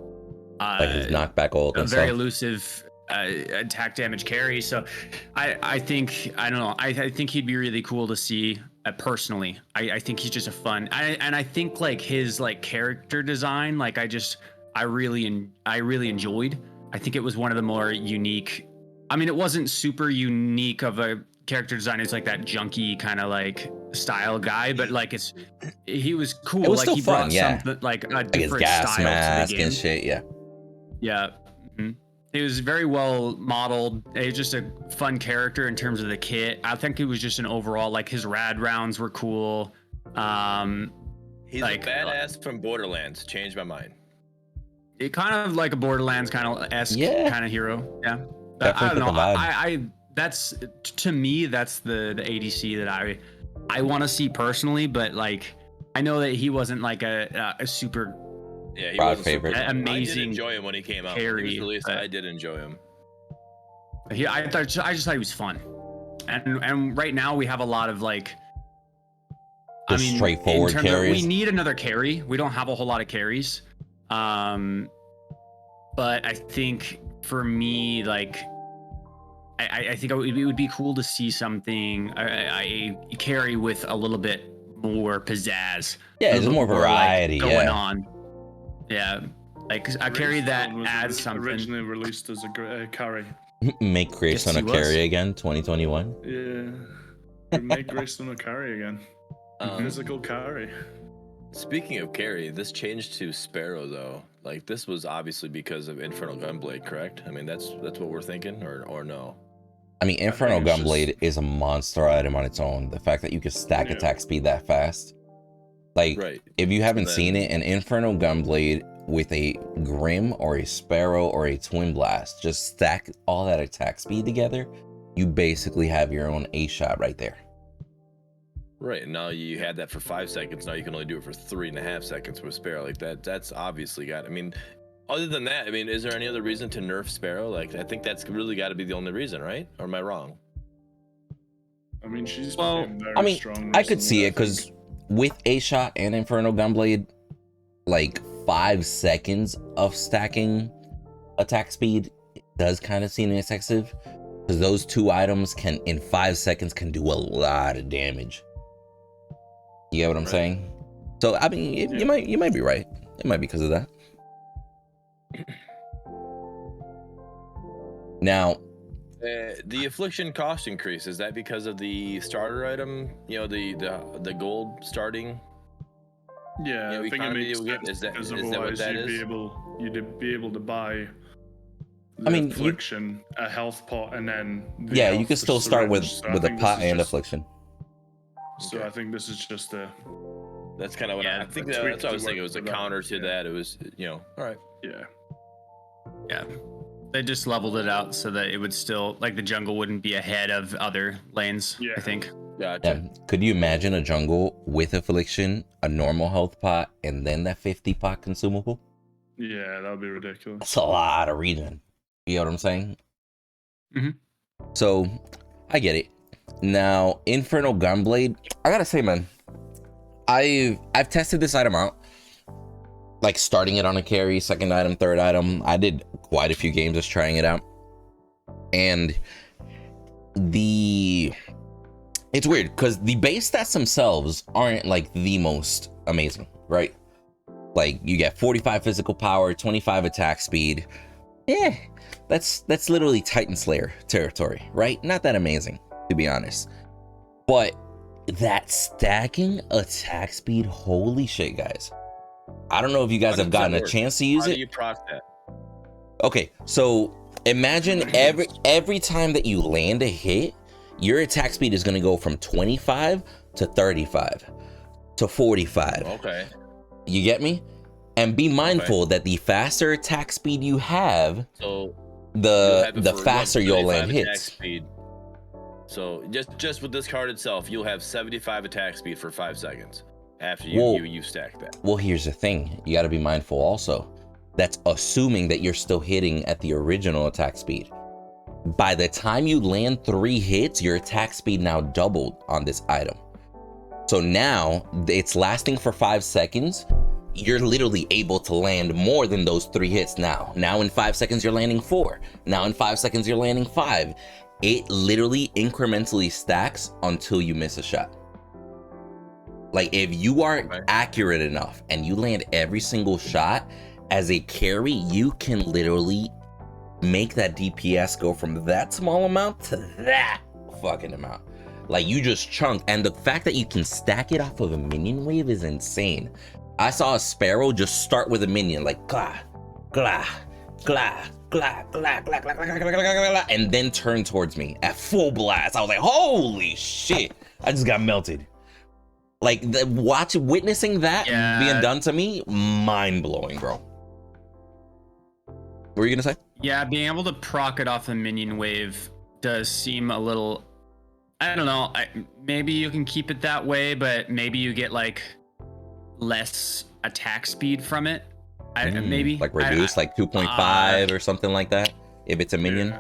like his knockback ult. Very elusive attack damage carry. So I think he'd be really cool to see. Personally, I think he's just a fun. I think like his like character design, like I really enjoyed. I think it was one of the more unique. I mean, it wasn't super unique of a character design is like that junky kind of like style guy, but like he was cool. It was like still he fun, brought yeah. something like a Like his different gas style to mask the game. and shit, yeah. Yeah. Mhm. He was very well modeled. He was just a fun character in terms of the kit. I think it was just an overall, like his rad rounds were cool. He's like, a badass from Borderlands. Changed my mind. It kind of like a Borderlands kind of esque kind of hero. Yeah. Definitely I don't fit know. the vibe. I that's to me that's the ADC that I want to see personally, but like I know that he wasn't like a super Yeah, he Broad was favorite. Amazing. I amazing did enjoy him when he came out. When he was carry, released, but- I did enjoy him. I just thought he was fun, and right now we have a lot of like. Just straightforward in terms of- carries. we need another carry. We don't have a whole lot of carries, but I think for me, like, I think it would be cool to see something a carry with a little bit more pizzazz. Yeah, there's more variety, going yeah. on. Yeah, like a carry that Gravestone was adds something. Originally released as a carry. Make Gravestone Yes, a he was. carry again, 2021. Yeah. Make Gravestone a carry again. Physical carry. Speaking of carry, this changed to Sparrow though. Like this was obviously because of Infernal Gunblade, correct? I mean, that's what we're thinking, or no? I mean, Infernal it's just- Gunblade is a monster item on its own. The fact that you can stack attack speed that fast. Like, Right. if you haven't then- seen it, an Infernal Gunblade with a Grim or a Sparrow or a Twin Blast, just stack all that attack speed together, you basically have your own A-shot right there. Right. And now you had that for 5 seconds. Now you can only do it for 3.5 seconds with Sparrow. Like that's obviously got. I mean, other than that, I mean, is there any other reason to nerf Sparrow? Like, I think that's really got to be the only reason, right? Or am I wrong? I mean, she's Well, became very I mean, strong I could recently, see I it because think. with A-shot and Infernal Gunblade, like 5 seconds of stacking attack speed does kind of seem excessive, because those two items can in 5 seconds can do a lot of damage. You get what I'm Right. saying? So I mean, you might be right. It might be because of that. Now, The affliction cost increase, is that because of the starter item? You know, the gold starting. Yeah, you know, I think it economy makes you'll get? sense Is that- because is that what otherwise that you'd is? be able to buy the I mean, you- affliction, a health pot, and then the yeah, you health can still start with syringe. So I a think this pot is and just- affliction. So I think this is just a That's kind of what Yeah, I think. a That's tweak what I to was thinking. It work was a with that, counter to yeah. that. It was, you know, all right. yeah. Yeah. They just leveled it out so that it would still like the jungle wouldn't be ahead of other lanes. Yeah. I think. Gotcha. Yeah. Could you imagine a jungle with affliction, a normal health pot, and then that 50 pot consumable? Yeah, that would be ridiculous. That's a lot of regen. You know what I'm saying? Mhm. So, I get it. Now, Infernal Gunblade, I gotta say, man, I've tested this item out. Like starting it on a carry, second item, third item. I did quite a few games just trying it out. And it's weird because the base stats themselves aren't like the most amazing, right? Like you get 45 physical power, 25 attack speed. Yeah, that's literally Titan Slayer territory, right? Not that amazing, to be honest. But that stacking attack speed, holy shit, guys. I don't know if you guys How have does that gotten a work? chance to use How it. do you proc that? Okay, so imagine every time that you land a hit, your attack speed is going to go from 25 to 35 to 45. Okay. You get me? And be mindful that the faster attack speed you have, So you'll have it the for faster you'll land 175 attack hits. Speed. So just with this card itself, you'll have 75 attack speed for 5 seconds after you stack that. Well, here's the thing. You got to be mindful also. That's assuming that you're still hitting at the original attack speed. By the time you land 3 hits, your attack speed now doubled on this item. So now it's lasting for 5 seconds. You're literally able to land more than those 3 hits now. Now in 5 seconds, you're landing 4. Now in 5 seconds, you're landing 5. It literally incrementally stacks until you miss a shot. Like if you are accurate enough and you land every single shot as a carry, you can literally make that DPS go from that small amount to that fucking amount. Like, you just chunk, and the fact that you can stack it off of a minion wave is insane. I saw a Sparrow just start with a minion, like, glah, glah, glah, glah, glah, glah, glah, glah, glah, glah, glah, glah, and then turn towards me at full blast. I was like, holy shit, I just got melted. Like, witnessing that being done to me, mind-blowing, bro. What were you gonna say? Yeah, being able to proc it off the minion wave does seem a little, I don't know, maybe you can keep it that way, but maybe you get like less attack speed from it. Maybe like reduced, like 2.5 or something like that, if it's a minion.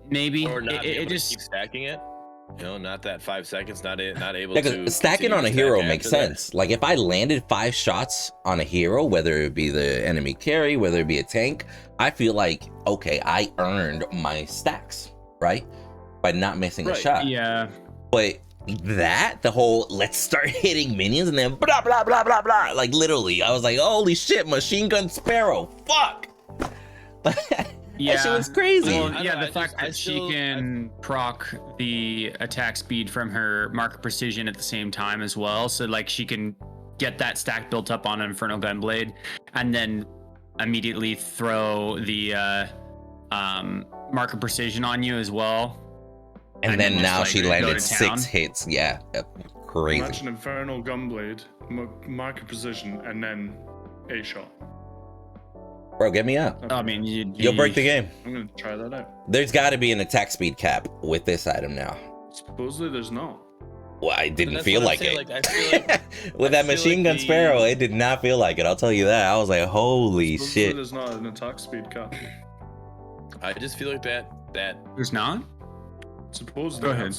Maybe. Or not it just keep stacking it. You know, not that 5 seconds, not able Yeah, to. Stacking on a hero makes sense. Like, if I landed 5 shots on a hero, whether it be the enemy carry, whether it be a tank, I feel like, okay, I earned my stacks, right? By not missing a shot. Yeah. But the whole let's start hitting minions and then blah blah blah blah blah. Like, literally, I was like, holy shit, machine gun Sparrow. Fuck. Yeah, that shit was crazy. Well, the fact that she can proc the attack speed from her mark precision at the same time as well, so like she can get that stack built up on an Infernal Gunblade, and then immediately throw the mark of precision on you as well. And then now she landed 6 hits. Yeah, crazy. Imagine Infernal Gunblade, mark of precision, and then a shot. Bro, get me out. I mean, you'll break the game. I'm gonna try that out. There's got to be an attack speed cap with this item now. Supposedly there's not. Well, I didn't feel like it. Like, I feel like, with that machine gun Sparrow, it did not feel like it. I'll tell you that. I was like, holy Supposedly shit. There's not an attack speed cap. I just feel like that there's not. Supposedly, Go ahead.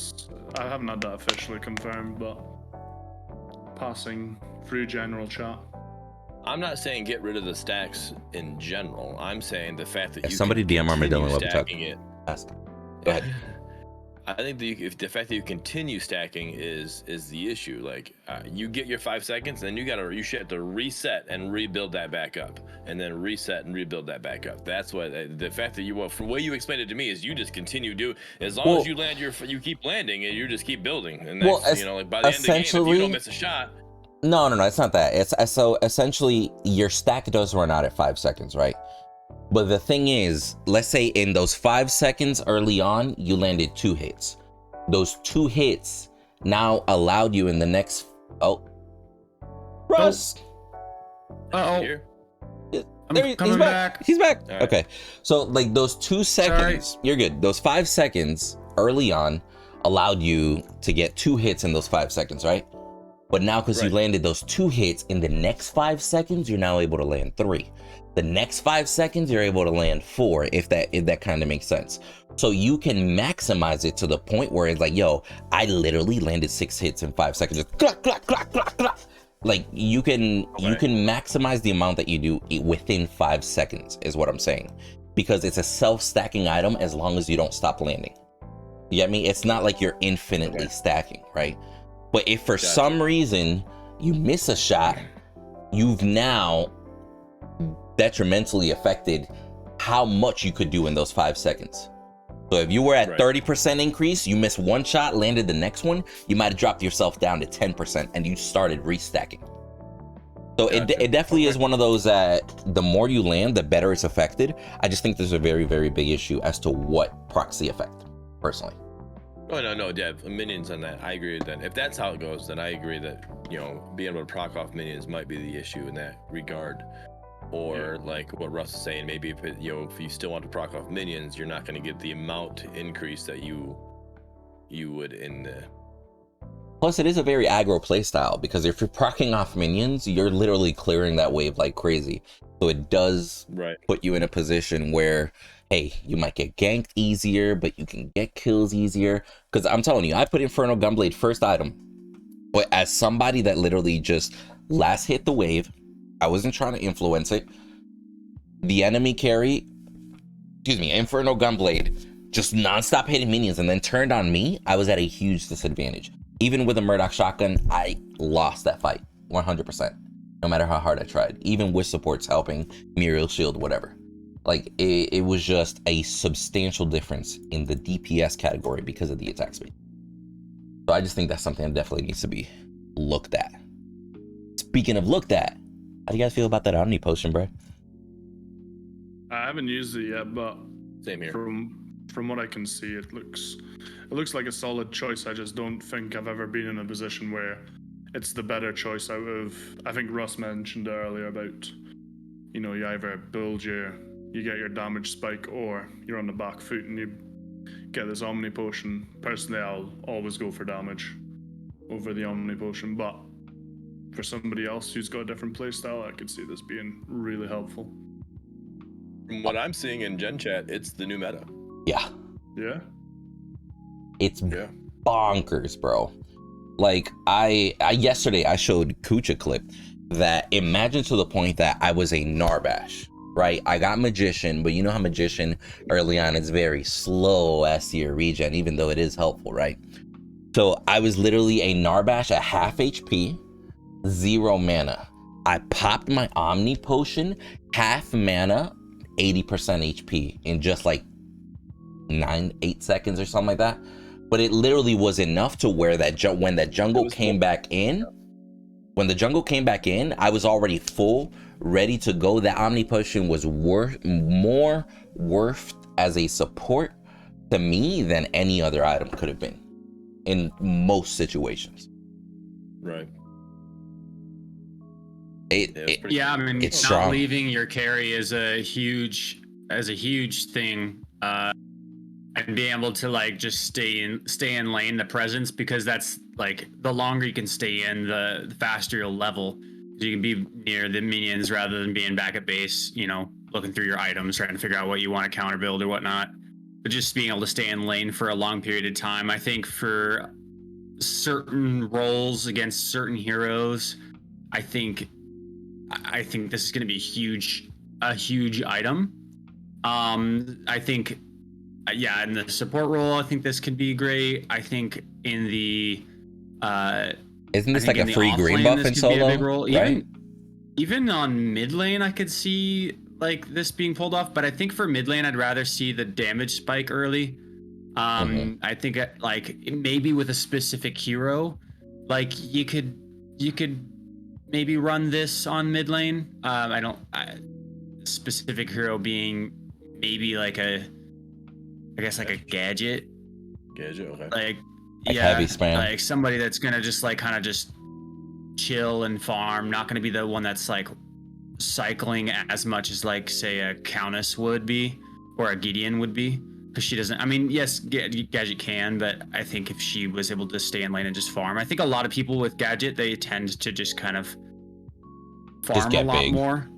I haven't had that officially confirmed, but passing through general chat. I'm not saying get rid of the stacks in general. I'm saying the fact that If somebody DM Armadillo, let me talk. stacking it. Ask. Go ahead. I think if the fact that you continue stacking is the issue. Like, you get your 5 seconds, then you have to reset and rebuild that back up, and then reset and rebuild that back up. That's what the fact that from the way you explained it to me is you just continue as long as you land you keep landing and you just keep building. And that's, like by the end of the game, if you don't miss a shot. No, it's not that. It's so essentially your stack does run out at 5 seconds, right? But the thing is, let's say in those 5 seconds early on, you landed 2 hits. Those 2 hits now allowed you in the next. Russ. Here. I'm coming back. He's back. Right. Okay. So like those 2 seconds, you're good. Those 5 seconds early on allowed you to get 2 hits in those 5 seconds, right? But now, because you landed those 2 hits in the next 5 seconds, you're now able to land 3. The next 5 seconds, you're able to land 4, if that kind of makes sense. So you can maximize it to the point where it's like, yo, I literally landed 6 hits in 5 seconds. Just clack, clack, clack, clack, clack. Like, you can maximize the amount that you do within 5 seconds, is what I'm saying. Because it's a self-stacking item as long as you don't stop landing. You get me? It's not like you're infinitely stacking, right? But if for some reason you miss a shot, you've now detrimentally affected how much you could do in those 5 seconds. So if you were at 30% increase, you missed 1 shot, landed the next one, you might have dropped yourself down to 10% and you started restacking. So it definitely is one of those that the more you land, the better it's affected. I just think there's a very, very big issue as to what proxy effect, personally. Oh, no, Dev, minions on that. I agree with that. If that's how it goes, then I agree that, being able to proc off minions might be the issue in that regard. Or like what Russ is saying, maybe if if you still want to proc off minions, you're not going to get the amount increase that you would in the. Plus, it is a very aggro playstyle, because if you're proccing off minions, you're literally clearing that wave like crazy. So it does put you in a position where, hey, you might get ganked easier, but you can get kills easier. Because I'm telling you, I put Infernal Gunblade first item, but as somebody that literally just last hit the wave, I wasn't trying to influence it. The enemy carry, Infernal Gunblade, just nonstop hitting minions and then turned on me. I was at a huge disadvantage. Even with a Murdock shotgun, I lost that fight 100%. No matter how hard I tried, even with supports helping, Muriel shield, whatever. Like it was just a substantial difference in the DPS category because of the attack speed. So I just think that's something that definitely needs to be looked at. Speaking of looked at, how do you guys feel about that Omni potion, bro? I haven't used it yet, but Same here. From what I can see, it looks like a solid choice. I just don't think I've ever been in a position where it's the better choice out of. I think Russ mentioned earlier about, you either build you get your damage spike, or you're on the back foot and you get this Omni potion. Personally, I'll always go for damage over the Omni potion, but for somebody else who's got a different playstyle, I could see this being really helpful. From what I'm seeing in Gen Chat, it's the new meta. Yeah. Yeah. It's bonkers, bro. Like I yesterday I showed Kuch a clip that, imagine to the point that I was a Narbash, right? I got Magician, but you know how Magician early on is very slow as to your regen, even though it is helpful, right? So I was literally a Narbash at half HP, 0 mana. I popped my Omni potion, half mana, 80% HP in just like 8 seconds or something like that. But it literally was enough to where when that jungle came back in, I was already full, ready to go. That Omni potion was more worth as a support to me than any other item could have been in most situations. Right. I mean, it's not strong. leaving your carry is a huge thing, and being able to like just stay in lane, the presence, because that's like the longer you can stay in, the faster you'll level. You can be near the minions rather than being back at base, looking through your items, trying to figure out what you want to counter build or whatnot. But just being able to stay in lane for a long period of time, I think for certain roles against certain heroes, I think this is going to be a huge item. I think, in the support role, I think this could be great. I think in the isn't this like a free green buff in solo, right? Even on mid lane, I could see like this being pulled off, but I think for mid lane, I'd rather see the damage spike early. I think like maybe with a specific hero, like you could maybe run this on mid lane. Specific hero being maybe like a gadget. Gadget, okay. Like heavy spam. Like somebody that's gonna just like kind of just chill and farm, not gonna be the one that's like cycling as much as like say a Countess would be or a Gideon would be, because she doesn't. I mean, yes, Gadget can, but I think if she was able to stay in lane and just farm, I think a lot of people with Gadget, they tend to just kind of farm a lot more,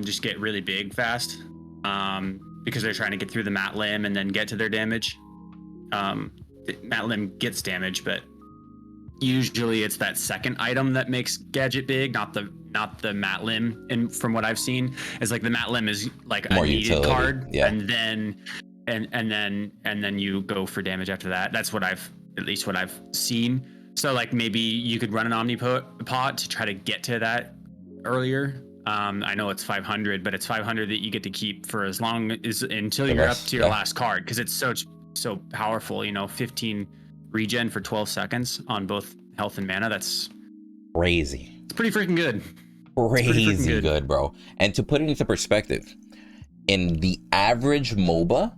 just get really big fast, because they're trying to get through the mat limb and then get to their damage. The mat limb gets damage, but usually it's that second item that makes Gadget big, not the mat limb. And from what I've seen, is like the mat limb is like more a needed utility. card, Yeah. and then you go for damage after that. That's what I've seen. So like maybe you could run an Omni pot to try to get to that earlier. I know it's 500, but it's 500 that you get to keep for as long as until you're up to your last card, because it's so powerful. 15 regen for 12 seconds on both health and mana. That's crazy. It's pretty freaking good. Crazy good, bro. And to put it into perspective, in the average MOBA,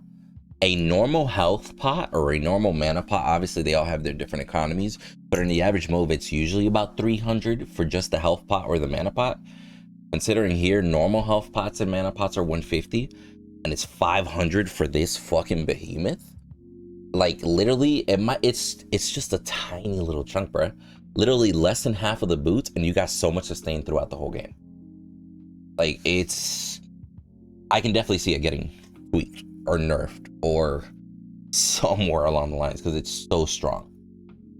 a normal health pot or a normal mana pot, obviously they all have their different economies, but in the average MOBA, it's usually about 300 for just the health pot or the mana pot. Considering here, normal health pots and mana pots are 150, and it's 500 for this fucking behemoth. Like literally, it's just a tiny little chunk, bro. Literally less than half of the boots, and you got so much sustain throughout the whole game. Like I can definitely see it getting tweaked or nerfed or somewhere along the lines, because it's so strong.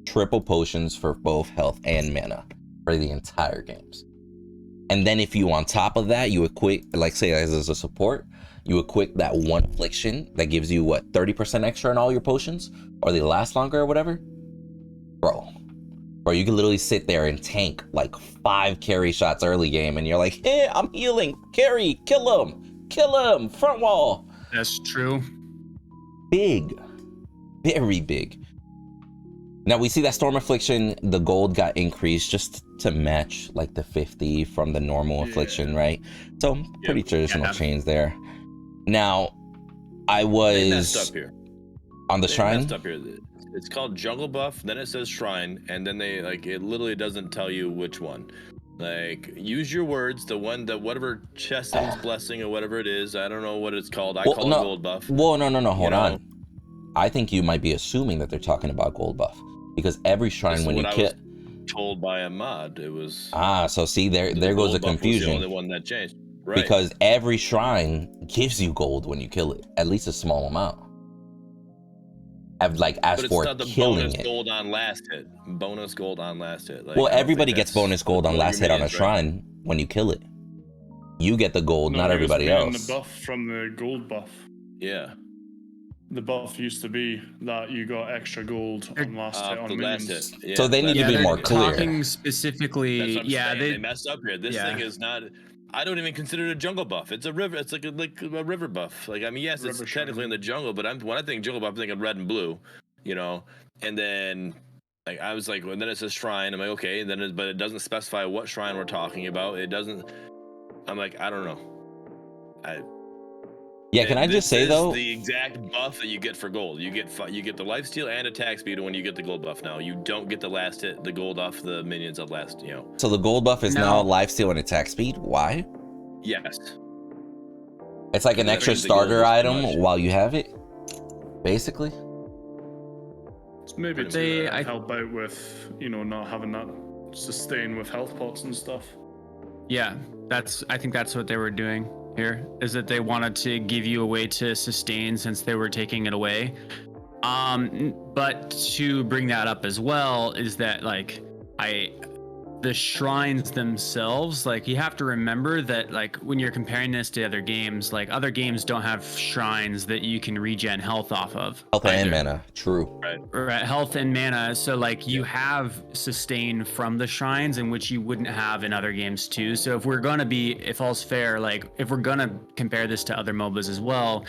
Triple potions for both health and mana for the entire games. And then if you on top of that, you equip, like say as a support, you equip that one affliction that gives you what, 30% extra in all your potions, or they last longer or whatever. Bro, you can literally sit there and tank like 5 carry shots early game, and you're like, hey, I'm healing, carry, kill him. Kill him! Front wall! That's true. Big. Very big. Now we see that Storm Affliction, the gold got increased just to match like the 50 from the normal Affliction, right? So pretty traditional change there. Now, I They messed was up here. on the They shrine. messed up here. It's called Jungle Buff, then it says Shrine, and then they like it literally doesn't tell you which one. Like, use your words. The one that whatever Cheston's blessing or whatever it is. I don't know what it's called. I Well, call no. it Gold Buff. Whoa, no, hold know? on. I think you might be assuming that they're talking about gold buff because every shrine when you kill. Told by a mod, it was. So see there goes the confusion. Was the only one that changed, right? Because every shrine gives you gold when you kill it, at least a small amount. I've like asked for killing it. Gold on last hit. Bonus gold on last hit. Like, well, everybody gets bonus gold on last hit on a shrine when you kill it. You get the gold, not everybody else. The buff from the gold buff. Yeah. The buff used to be that you got extra gold on last hit on minions. Yeah, so they need to be more clear. Talking specifically, they messed up here. This thing is not. I don't even consider it a jungle buff. It's a river. It's like a river buff. Like, I mean, yes, it's technically in the jungle, but when I think jungle buff, I'm thinking red and blue, you know. And then, like, I was like, well, then it says shrine. I'm like, okay. And then, but it doesn't specify what shrine we're talking about. It doesn't. I'm like, I don't know. Yeah, can I just say though? The exact buff that you get for gold. You get the lifesteal and attack speed when you get the gold buff. Now you don't get the last hit, the gold off the minions of last. You know. So the gold buff is now lifesteal and attack speed. Why? Yes. It's like an extra starter item while you have it, basically. Maybe to help out with not having that sustain with health pots and stuff. Yeah, I think that's what they were doing here, is that they wanted to give you a way to sustain since they were taking it away. But to bring that up as well is that like the shrines themselves, like you have to remember that like when you're comparing this to other games, like other games don't have shrines that you can regen health off of. Health and mana, true. Right, health and mana. So like you have sustain from the shrines, in which you wouldn't have in other games too. So if all's fair, like if we're gonna compare this to other MOBAs as well,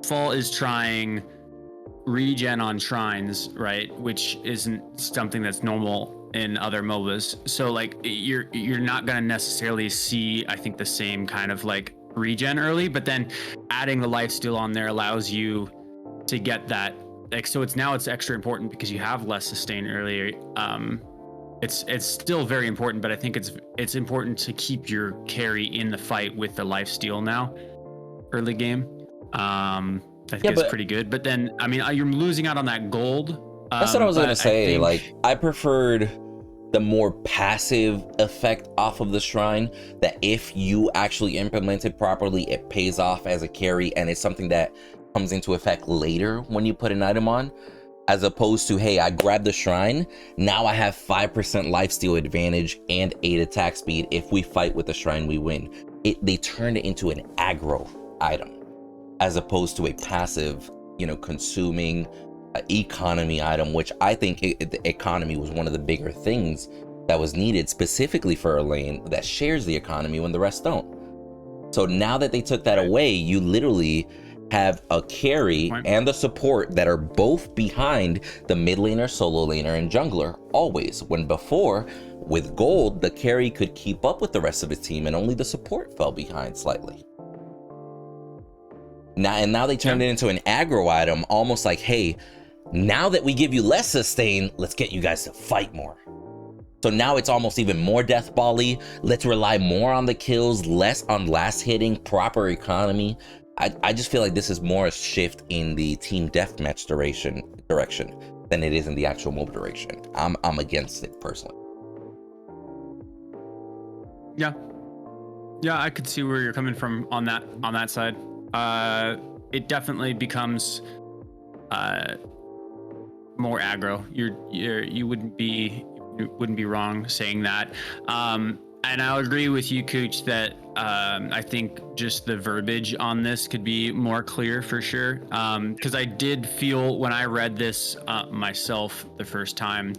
Fall is trying regen on shrines, right? Which isn't something that's normal in other MOBAs. So like you're not gonna necessarily see, I think, the same kind of like regen early, but then adding the lifesteal on there allows you to get that. Like, so it's extra important because you have less sustain earlier. It's still very important, but I think it's important to keep your carry in the fight with the lifesteal now, early game. I think it's pretty good. But then, I mean, you're losing out on that gold. That's what I was gonna say. I preferred the more passive effect off of the shrine, that if you actually implement it properly, it pays off as a carry, and it's something that comes into effect later when you put an item on, as opposed to, hey, I grabbed the shrine, now I have 5% lifesteal advantage and 8 attack speed. If we fight with the shrine, we win. They turned it into an aggro item, as opposed to a passive, consuming economy item, which I think the economy was one of the bigger things that was needed specifically for a lane that shares the economy when the rest don't. So now that they took that away, you literally have a carry and the support that are both behind the mid laner, solo laner, and jungler always, when before with gold the carry could keep up with the rest of its team and only the support fell behind slightly. Now they turned it into an aggro item, almost like, hey, now that we give you less sustain, let's get you guys to fight more. So now it's almost even more death ball-y. Let's rely more on the kills, less on last hitting, proper economy. I just feel like this is more a shift in the team deathmatch direction than it is in the actual MOBA direction. I'm against it personally. Yeah, I could see where you're coming from on that side. It definitely becomes more aggro. You wouldn't be wrong saying that. And I'll agree with you, Cooch, that I think just the verbiage on this could be more clear for sure. Because I did feel when I read this myself the first time,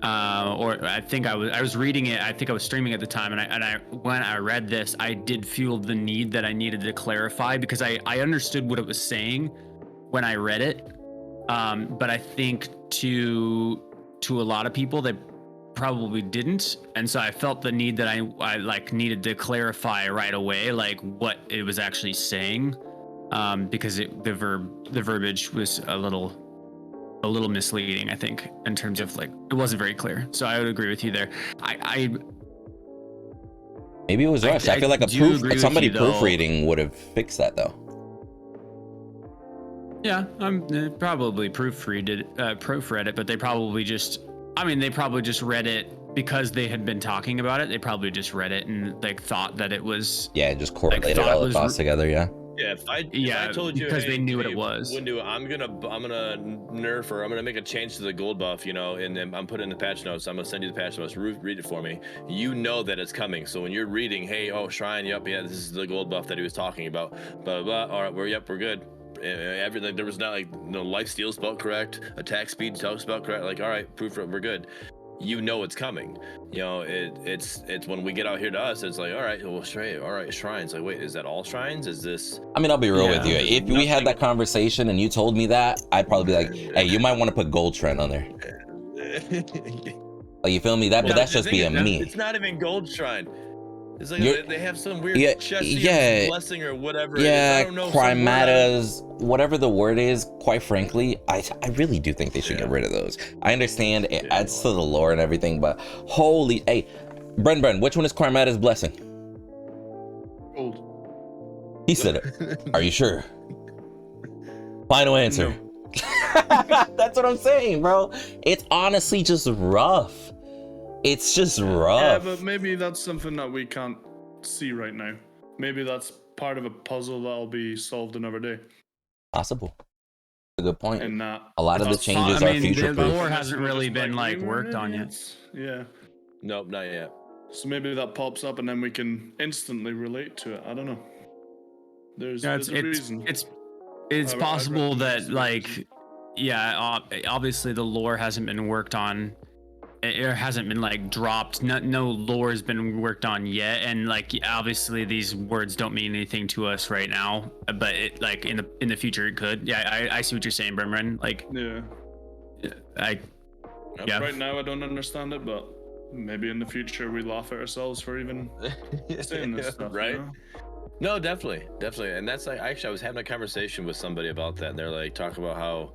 or I think I was reading it. I think I was streaming at the time, and when I read this, I did feel the need that I needed to clarify, because I understood what it was saying when I read it, but I think to a lot of people they probably didn't, and so I felt the need that I like needed to clarify right away, like what it was actually saying, because the verbiage was a little misleading, I think, in terms of like it wasn't very clear. So I would agree with you there. Maybe it was rushed. I feel like somebody you, proofreading would have fixed that though. Yeah, probably proofread it, but they probably just read it because they had been talking about it. They probably just read it and like thought that it was, just correlated all the thoughts together. Yeah. Yeah, if I told you, because hey, they knew what it was. Windu, I'm gonna nerf, or I'm gonna make a change to the gold buff, and then I'm putting in the patch notes. I'm gonna send you the patch notes. Read it for me. You know that it's coming. So when you're reading, hey, shrine, yep, yeah, this is the gold buff that he was talking about. Blah blah. All right, we're good. Everything, there was not like no life steal spelled correct, attack speed spelled correct. Like, all right, proof we're good. It's coming. It's when we get out here to us, it's like, all right, well, shrines. Like, wait, is that all shrines? Is this? I mean, I'll be real with you. If we had that conversation and you told me that, I'd probably be like, hey, you might want to put gold shrine on there. Like, you feel me? But that's just being me. It's not even gold shrine. It's like they have some weird blessing or whatever. Yeah, I don't know, Crimatas, whatever the word is. Quite frankly, I really do think they should get rid of those. I understand it adds to the lore and everything, but hey, Bren, which one is Crimata's blessing? Gold. He said it. Are you sure? Final answer. No. That's what I'm saying, bro. It's honestly just rough. It's just rough. Yeah, but maybe that's something that we can't see right now. Maybe that's part of a puzzle that'll be solved another day. Possible. A good point. And a lot of the changes are future the proof. lore hasn't really been like worked on yet. Yeah. Nope, not yet. So maybe that pops up and then we can instantly relate to it. I don't know. There's a reason. It's possible that obviously the lore hasn't been worked on. It hasn't been like dropped. No lore has been worked on yet, and like obviously these words don't mean anything to us right now. But it like in the future it could. Yeah, I see what you're saying, Brendan. Like Right now I don't understand it, but maybe in the future we laugh at ourselves for even saying this stuff. Right? No, definitely, and that's like actually I was having a conversation with somebody about that, and they're like talking about how.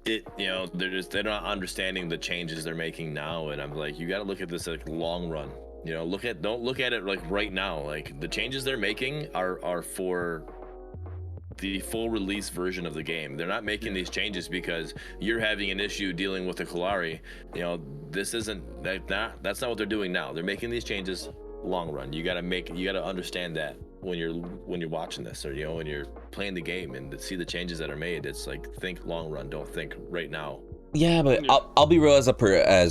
They're not understanding the changes they're making now, and I'm like, you got to look at this like long run. Don't look at it like right now. Like the changes they're making are for the full release version of the game. They're not making these changes because you're having an issue dealing with the Kalari. This isn't that's not what they're doing now. They're making these changes long run. You got to understand that when you're watching this, or when you're playing the game and see the changes that are made. It's like, think long run, don't think right now. Yeah, but I'll be real as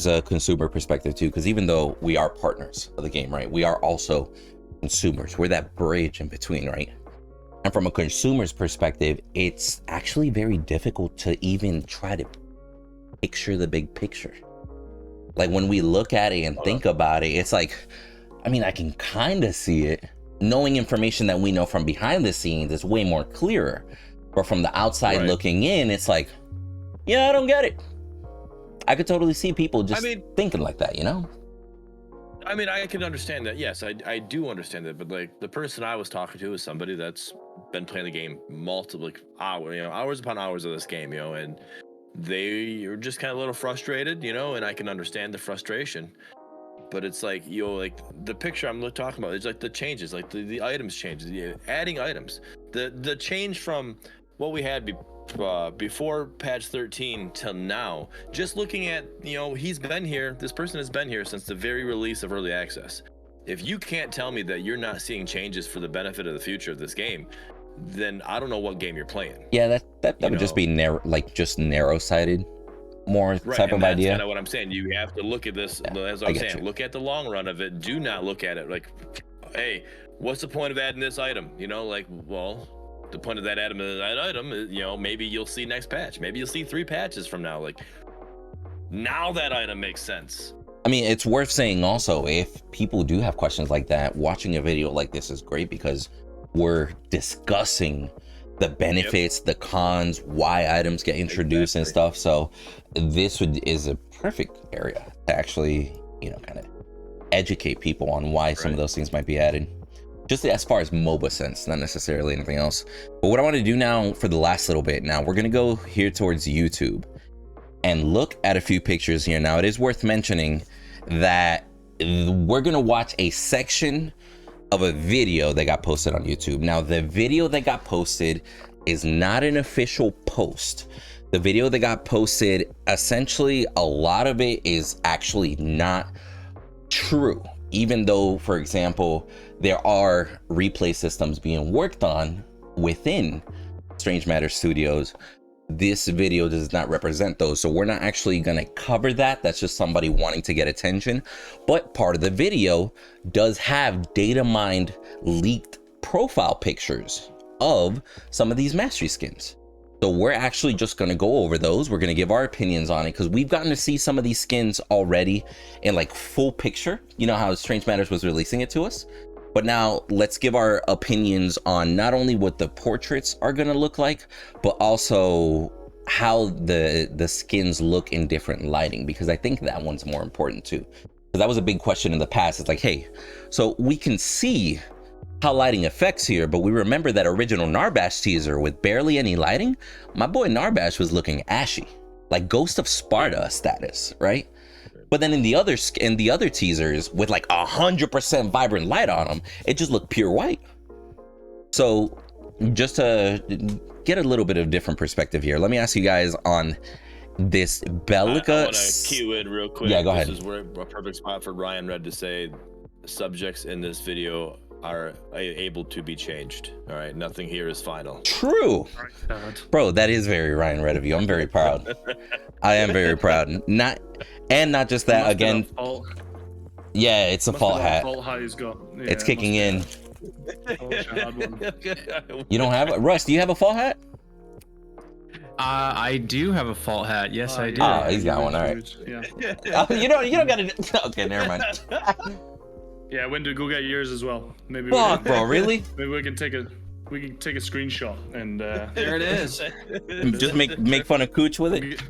a consumer perspective too, because even though we are partners of the game, right, we are also consumers. We're that bridge in between, right? And from a consumer's perspective, it's actually very difficult to even try to picture the big picture. Like when we look at it and think about it, it's like, I mean, I can kind of see it. Knowing information that we know from behind the scenes is way more clearer. But from the outside looking in, it's like, I don't get it. I could totally see people just thinking like that, I mean, I can understand that. Yes, I do understand that. But like the person I was talking to is somebody that's been playing the game multiple hours upon hours of this game, and they are just kind of a little frustrated, and I can understand the frustration. But it's like, like the picture I'm talking about, it's like the changes, like the items changes, adding items, the change from what we had before patch 13 till now. Just looking at, this person has been here since the very release of early access. If you can't tell me that you're not seeing changes for the benefit of the future of this game, then I don't know what game you're playing. Yeah, that would just be narrow-sighted. More type of idea. That's kind of what I'm saying. You have to look at this, as I'm saying, look at the long run of it. Do not look at it like, hey, what's the point of adding this item? The point of that item is, maybe you'll see next patch. Maybe you'll see 3 patches from now. Like, Now that item makes sense. I mean, it's worth saying also, if people do have questions like that, watching a video like this is great because we're discussing the benefits, the cons, why items get introduced and stuff. So this is a perfect area to actually, you know, kind of educate people on why some of those things might be added. Just as far as MOBA sense, not necessarily anything else. But what I want to do now for the last little bit, now we're going to go here towards YouTube and look at a few pictures here. Now, it is worth mentioning that we're going to watch a section of a video that got posted on YouTube. Now, the video that got posted is not an official post. The video that got posted, essentially, a lot of it is actually not true. Even though, for example, there are replay systems being worked on within Strange Matter Studios, this video does not represent those. So we're not actually going to cover that. That's just somebody wanting to get attention. But part of the video does have data mined leaked profile pictures of some of these mastery skins. So we're actually just going to go over those. We're going to give our opinions on it because we've gotten to see some of these skins already in like full picture. You know how Strange Matters was releasing it to us. But now let's give our opinions on not only what the portraits are going to look like, but also how the skins look in different lighting, because I think that one's more important too. Because that was a big question in the past. It's like, hey, so we can see how lighting affects here, but we remember that original Narbash teaser with barely any lighting. My boy Narbash was looking ashy, like Ghost of Sparta status, right? But then in the other teasers with like 100% vibrant light on them, it just looked pure white. So just to get a little bit of different perspective here, let me ask you guys on this Bellica. I want to cue in real quick. Yeah, go ahead. This is where a perfect spot for Ryan Red to say subjects in this video are able to be changed. All right, nothing here is final. True. Bro, that is very Ryan Red of you. I'm very proud. I am very proud. Not just that, again. Yeah, it's a fault hat. He's got. Yeah, it's kicking in. One. You don't have it? Russ, do you have a fault hat? I do have a fault hat. Yes, I do. Oh, he's got one. All right. Yeah. Oh, you don't gotta. Okay, never mind. Yeah, Windu, go get yours as well. Maybe. Fuck, bro, really? Maybe we can take a screenshot and. There it is. Just make fun of Cooch with it.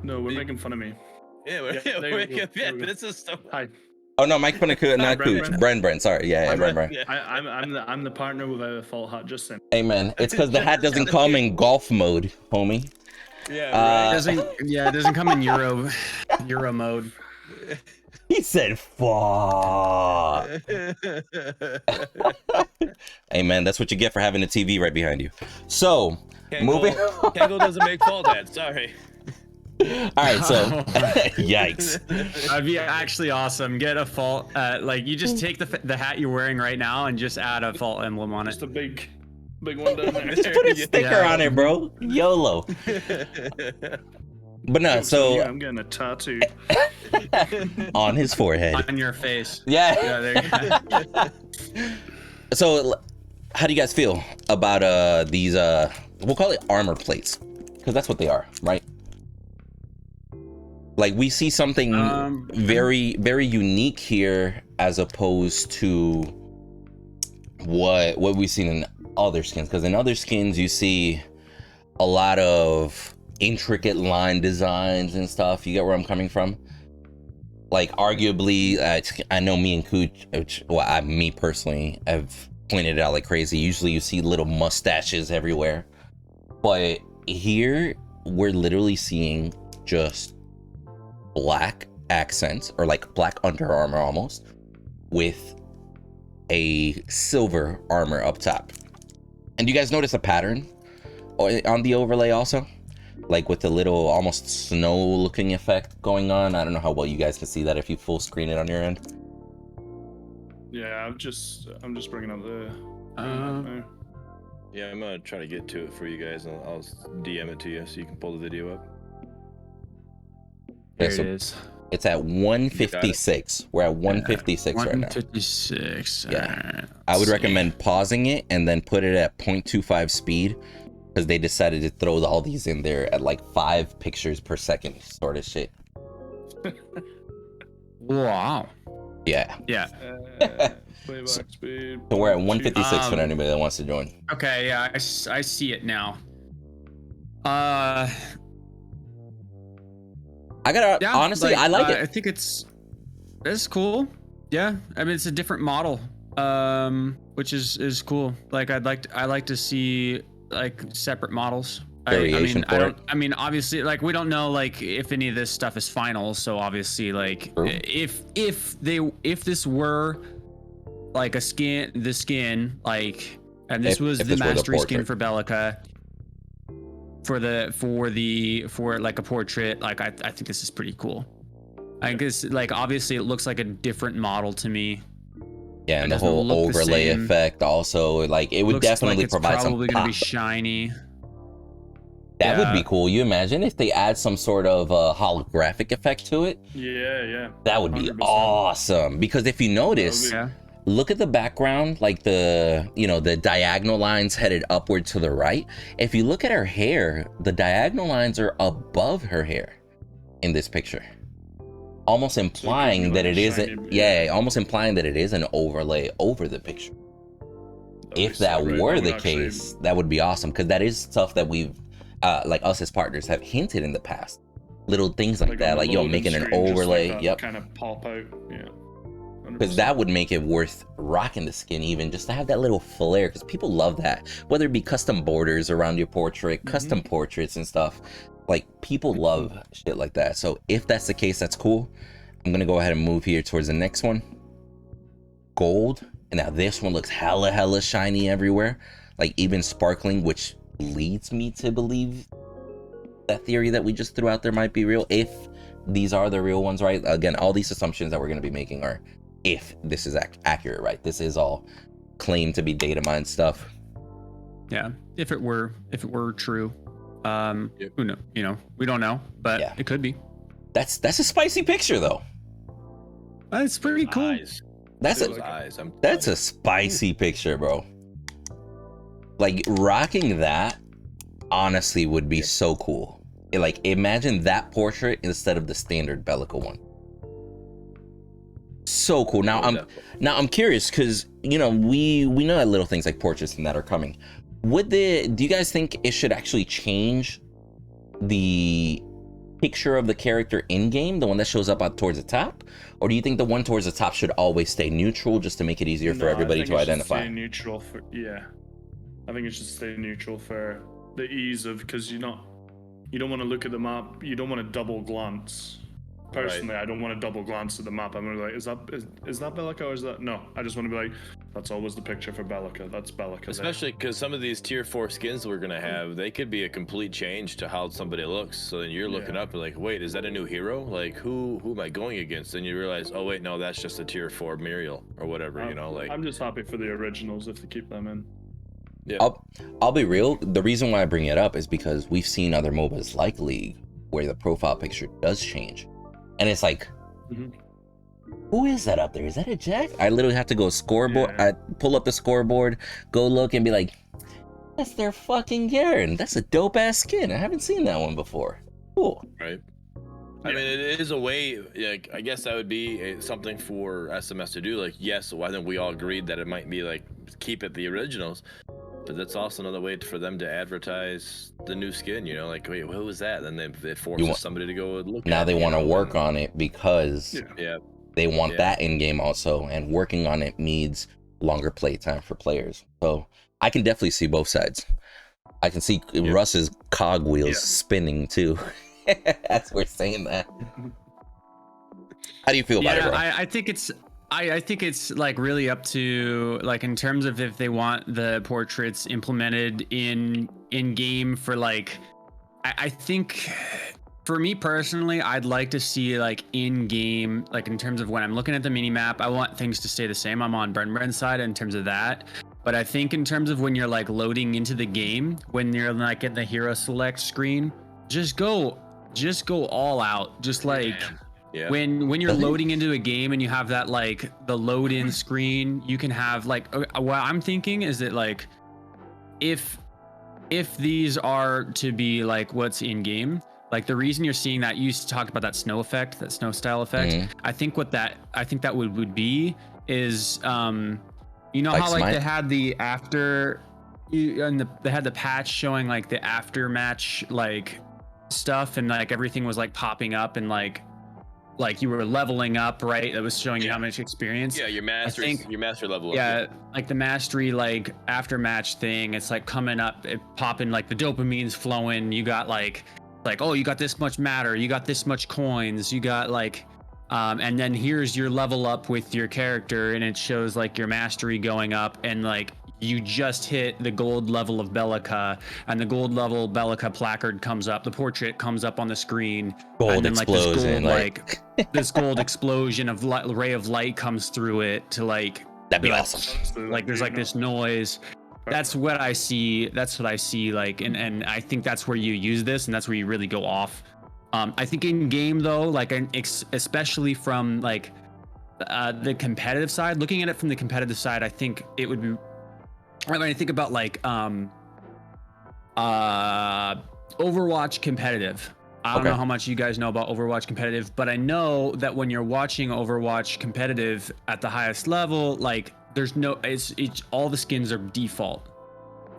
No, we're making fun of me. Yeah, we're making this is so. Hi. Oh no, Mike fun of Cooch, not Cooch. Bren. Sorry, yeah, Bren. Yeah. I'm the partner without a fault hat. Just saying. Hey man, it's because the hat doesn't come in golf mode, homie. Yeah, right. It doesn't come in Euro mode. He said, "Fuck." Hey man, that's what you get for having a TV right behind you. So, moving. Kango doesn't make fault hats. Sorry. All right, so yikes. That'd be actually awesome. Get a fault, like you just take the hat you're wearing right now and just add a fault emblem on it. Just a big one down there. Just put a sticker on it, bro. YOLO. But no, so I'm getting a tattoo on his forehead, on your face. Yeah. There you go. So, how do you guys feel about these? We'll call it armor plates, because that's what they are, right? Like we see something very, very unique here, as opposed to what we've seen in other skins. Because in other skins, you see a lot of intricate line designs and stuff. You get where I'm coming from? Like arguably, I know me and Cooch, me personally, have pointed it out like crazy. Usually you see little mustaches everywhere, but here we're literally seeing just black accents, or like black Under Armour almost, with a silver armor up top. And you guys notice a pattern on the overlay also? Like with the little almost snow looking effect going on. I don't know how well you guys can see that if you full screen it on your end. Yeah, I'm just bringing up the. Yeah, I'm gonna try to get to it for you guys, and I'll DM it to you so you can pull the video up. There it is. It's at 156. We're at 156 right now. 156. Yeah. I would recommend pausing it and then put it at 0.25 speed. because they decided to throw all these in there at like 5 pictures per second sort of shit. Wow. Yeah. Yeah. Playback speed. So we're at 156 for Um, anybody that wants to join. Okay, yeah, I see it now. Uh, I gotta yeah, honestly, I like it. I think it's cool. Yeah, I mean it's a different model, which is cool. Like I like to see like separate models. Variation I for don't. I mean, obviously, like we don't know like if any of this stuff is final. So obviously, like True. if this were like the skin, like, and this was if the this were the mastery skin portrait. for Bellica. For like a portrait, like I think this is pretty cool. I guess like obviously it looks like a different model to me. Yeah, and It the doesn't whole look the overlay same. effect also, like it would Looks definitely like it's provide some probably gonna be pop. shiny. That would be Yeah. cool. You imagine if they add some sort of holographic effect to it? Yeah. That would be 100%. awesome. Because if you notice, Yeah. look at the background, like the diagonal lines headed upward to the right. If you look at her hair, the diagonal lines are above her hair in this picture. Almost implying that like it isn't, shiny, almost implying that it is an overlay over the picture. If that Right, were that the would actually- case, that would be awesome, because that is stuff that we've, like us as partners, have hinted in the past. Little things like that, on the like loading making an screen, just overlay. like that Yep. Kind of pop out. Yeah. Because that would make it worth rocking the skin, even just to have that little flair, because people love that, whether it be custom borders around your portrait, custom portraits and stuff. Like, people love shit like that. So if that's the case, that's cool. I'm gonna go ahead and move here towards the next one. Gold. And now this one looks hella shiny everywhere, like even sparkling, which leads me to believe that theory that we just threw out there might be real, if these are the real ones, right? Again, all these assumptions that we're going to be making are if this is accurate, right? This is all claimed to be data mined stuff. Yeah. If it were true, Yep. who know? You know, we don't know, but Yeah. it could be. That's a spicy picture, though. It's pretty cool. Eyes. That's Those a eyes. that's a spicy picture, bro. Like, rocking that honestly would be so cool. Like, imagine that portrait instead of the standard Bellica one. So cool. Now I'm curious, because we know that little things like portraits and that are coming. Do you guys think it should actually change the picture of the character in game, the one that shows up towards the top, or do you think the one towards the top should always stay neutral just to make it easier for everybody to identify? Stay neutral for, yeah. I think it should stay neutral for the ease of, because you don't want to look at the map, you don't want to double glance. Personally, I don't want to double glance at the map. I'm gonna be like, is that Bellica or is that no? I just want to be like, that's always the picture for Bellica. That's Bellica. Especially because some of these tier 4 skins we're gonna have, they could be a complete change to how somebody looks. So then you're looking up and like, wait, is that a new hero? Like, who am I going against? And you realize, oh wait, no, that's just a tier 4 Muriel or whatever. I'm just happy for the originals if they keep them in. Yeah. I'll be real. The reason why I bring it up is because we've seen other MOBAs like League where the profile picture does change, and it's like, who is that up there? Is that a Jack? I literally have to go scoreboard. Yeah. I pull up the scoreboard, go look, and be like, that's their fucking Garen. That's a dope ass skin. I haven't seen that one before. Cool. Right. I mean, it is a way. Like, I guess that would be something for SMS to do. Like, yes, I think we all agreed that it might be like keep it the originals, but that's also another way for them to advertise the new skin. Like, wait, what was that? Then it forces somebody to go and look. Now they want to work on it because they want that in game also, and working on it needs longer playtime for players. So I can definitely see both sides. I can see Russ's cogwheels spinning too. That's worth saying that. How do you feel about it, bro? I think it's like really up to, like, in terms of if they want the portraits implemented in game for, like, I think for me personally, I'd like to see, like, in game, like, in terms of when I'm looking at the mini map, I want things to stay the same. I'm on Bren's side in terms of that. But I think in terms of when you're, like, loading into the game, when you're, like, in the hero select screen, just go all out. Just like when you're loading into a game and you have that, like, the load in screen, you can have, like, what I'm thinking is that, like, if if these are to be like what's in game, like the reason you're seeing that, you talked about that snow effect, that snow style effect. I think that would be is you know Like how like Smite? they had the after they had the patch showing like the after match like stuff, and like everything was like popping up, and like you were leveling up, right? That was showing you how much experience. Yeah, your master level. Yeah, like the mastery, like after match thing, it's like coming up, it popping, like the dopamine's flowing. You got like, oh, you got this much matter, you got this much coins, you got like, and then here's your level up with your character, and it shows like your mastery going up, and like you just hit the gold level of Bellica, and the gold level Bellica placard comes up, the portrait comes up on the screen, Gold and then explosion, like this gold explosion of ray of light comes through it to like, that'd be like, awesome. like there's like this noise. That's what I see. That's what I see. Like, and I think that's where you use this, and that's where you really go off. I think in game though, like, especially from like the competitive side, looking at it from the competitive side, I think it would be. When I think about like Overwatch competitive. I don't know how much you guys know about Overwatch competitive, but I know that when you're watching Overwatch competitive at the highest level, like there's no, it's all the skins are default.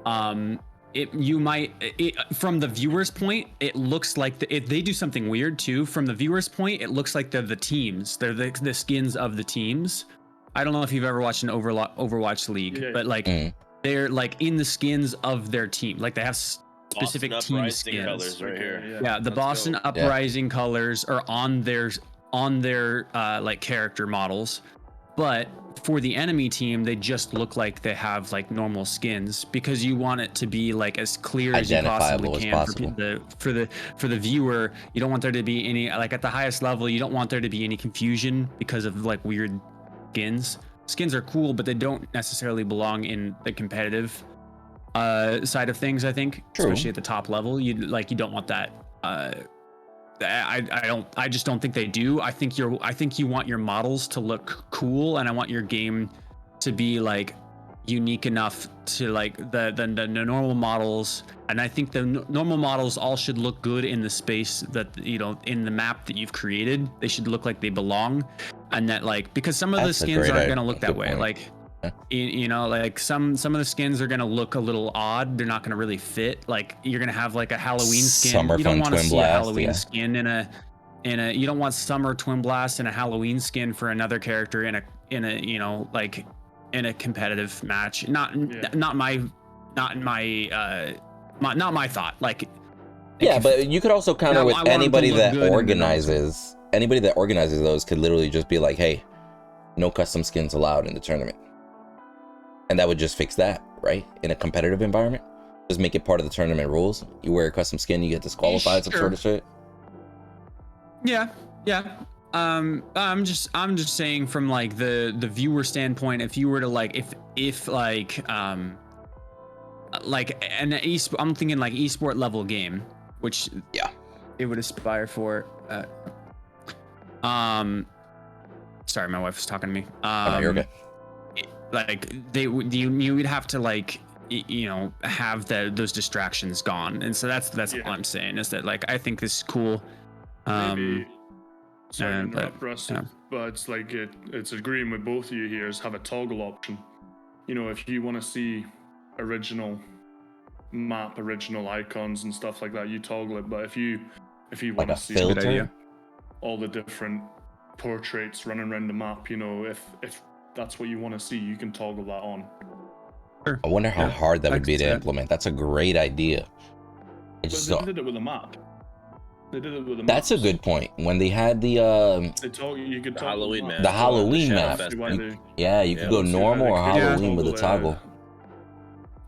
From the viewer's point, it looks like they do something weird too. From the viewer's point, it looks like they're the teams. They're the skins of the teams. I don't know if you've ever watched an Overwatch League, but like they're like in the skins of their team. Like they have specific team skins. Colors right here. Yeah, the Boston Uprising colors are on their like character models, but for the enemy team, they just look like they have like normal skins, because you want it to be like as clear as you possibly can for the viewer. You don't want there to be any, like at the highest level, you don't want there to be any confusion because of like weird skins. Skins are cool, but they don't necessarily belong in the competitive side of things. I think, especially at the top level, you don't want that. I just don't think they do. I think you want your models to look cool, and I want your game to be like unique enough to like the normal models. And I think the normal models all should look good in the space that, you know, in the map that you've created. They should look like they belong, and that like, because some of the skins aren't going to look that way. Like, you know, like some of the skins are going to look a little odd. They're not going to really fit. Like you're going to have like a Halloween skin. You don't want to see a Halloween skin in a you don't want Summer Twin Blast and a Halloween skin for another character in a you know, like in a competitive match. Not my thought. Like, yeah, but you could also counter with anybody that organizes those could literally just be like, hey, no custom skins allowed in the tournament. And that would just fix that, right? In a competitive environment, just make it part of the tournament rules. You wear a custom skin, you get disqualified, some sort of shit. Yeah. I'm just saying from like the viewer standpoint, if you were to like, if like an I'm thinking like esport level game, which it would aspire for. Sorry, my wife was talking to me. You're okay. Like you would have to like, you know, have those distractions gone, and so that's all I'm saying, is that like I think this is cool. Maybe, sorry to interrupt, Russ, but it's like it's agreeing with both of you here, is have a toggle option. You know, if you want to see original map, original icons and stuff like that, you toggle it. But if you want to see filter, all the different portraits running around the map, you know, if that's what you want to see, you can toggle that on. Sure. I wonder how hard that would be to implement. That's a great idea. They did it with a map. That's a good point. When they had the Halloween map. The Halloween map. You could go normal or Halloween with a toggle.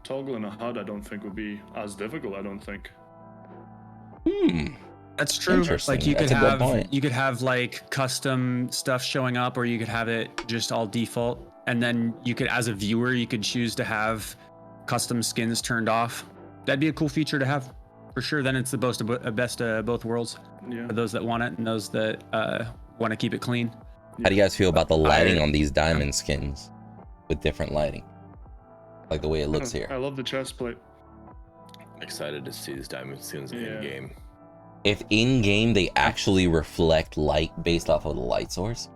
Toggling a HUD, I don't think would be as difficult. I don't think. That's true. Like you could have like custom stuff showing up, or you could have it just all default, and then you could, as a viewer, you could choose to have custom skins turned off. That'd be a cool feature to have, for sure. Then it's the best of both worlds, for those that want it and those that want to keep it clean. How do you guys feel about the lighting on these diamond skins with different lighting, like the way it looks here? I love the chest plate. excited to see these diamond skins in game. If in game they actually reflect light based off of the light source,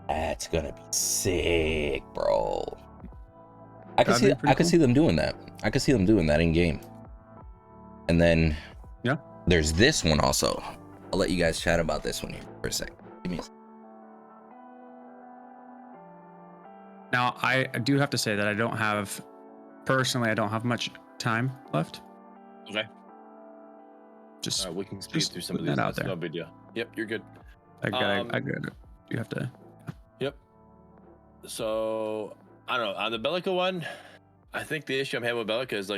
that's gonna be sick, bro. I could see them doing that. I could see them doing that in game. And then there's this one also. I'll let you guys chat about this one here for a sec. Give me a sec. Now, I do have to say that I don't have much time left. Okay. Just we can speed through some of these. That out there. No big deal. Yep, you're good. I got it. You have to. Yep. So I don't know on the Bellica one. I think the issue I'm having with Bellica is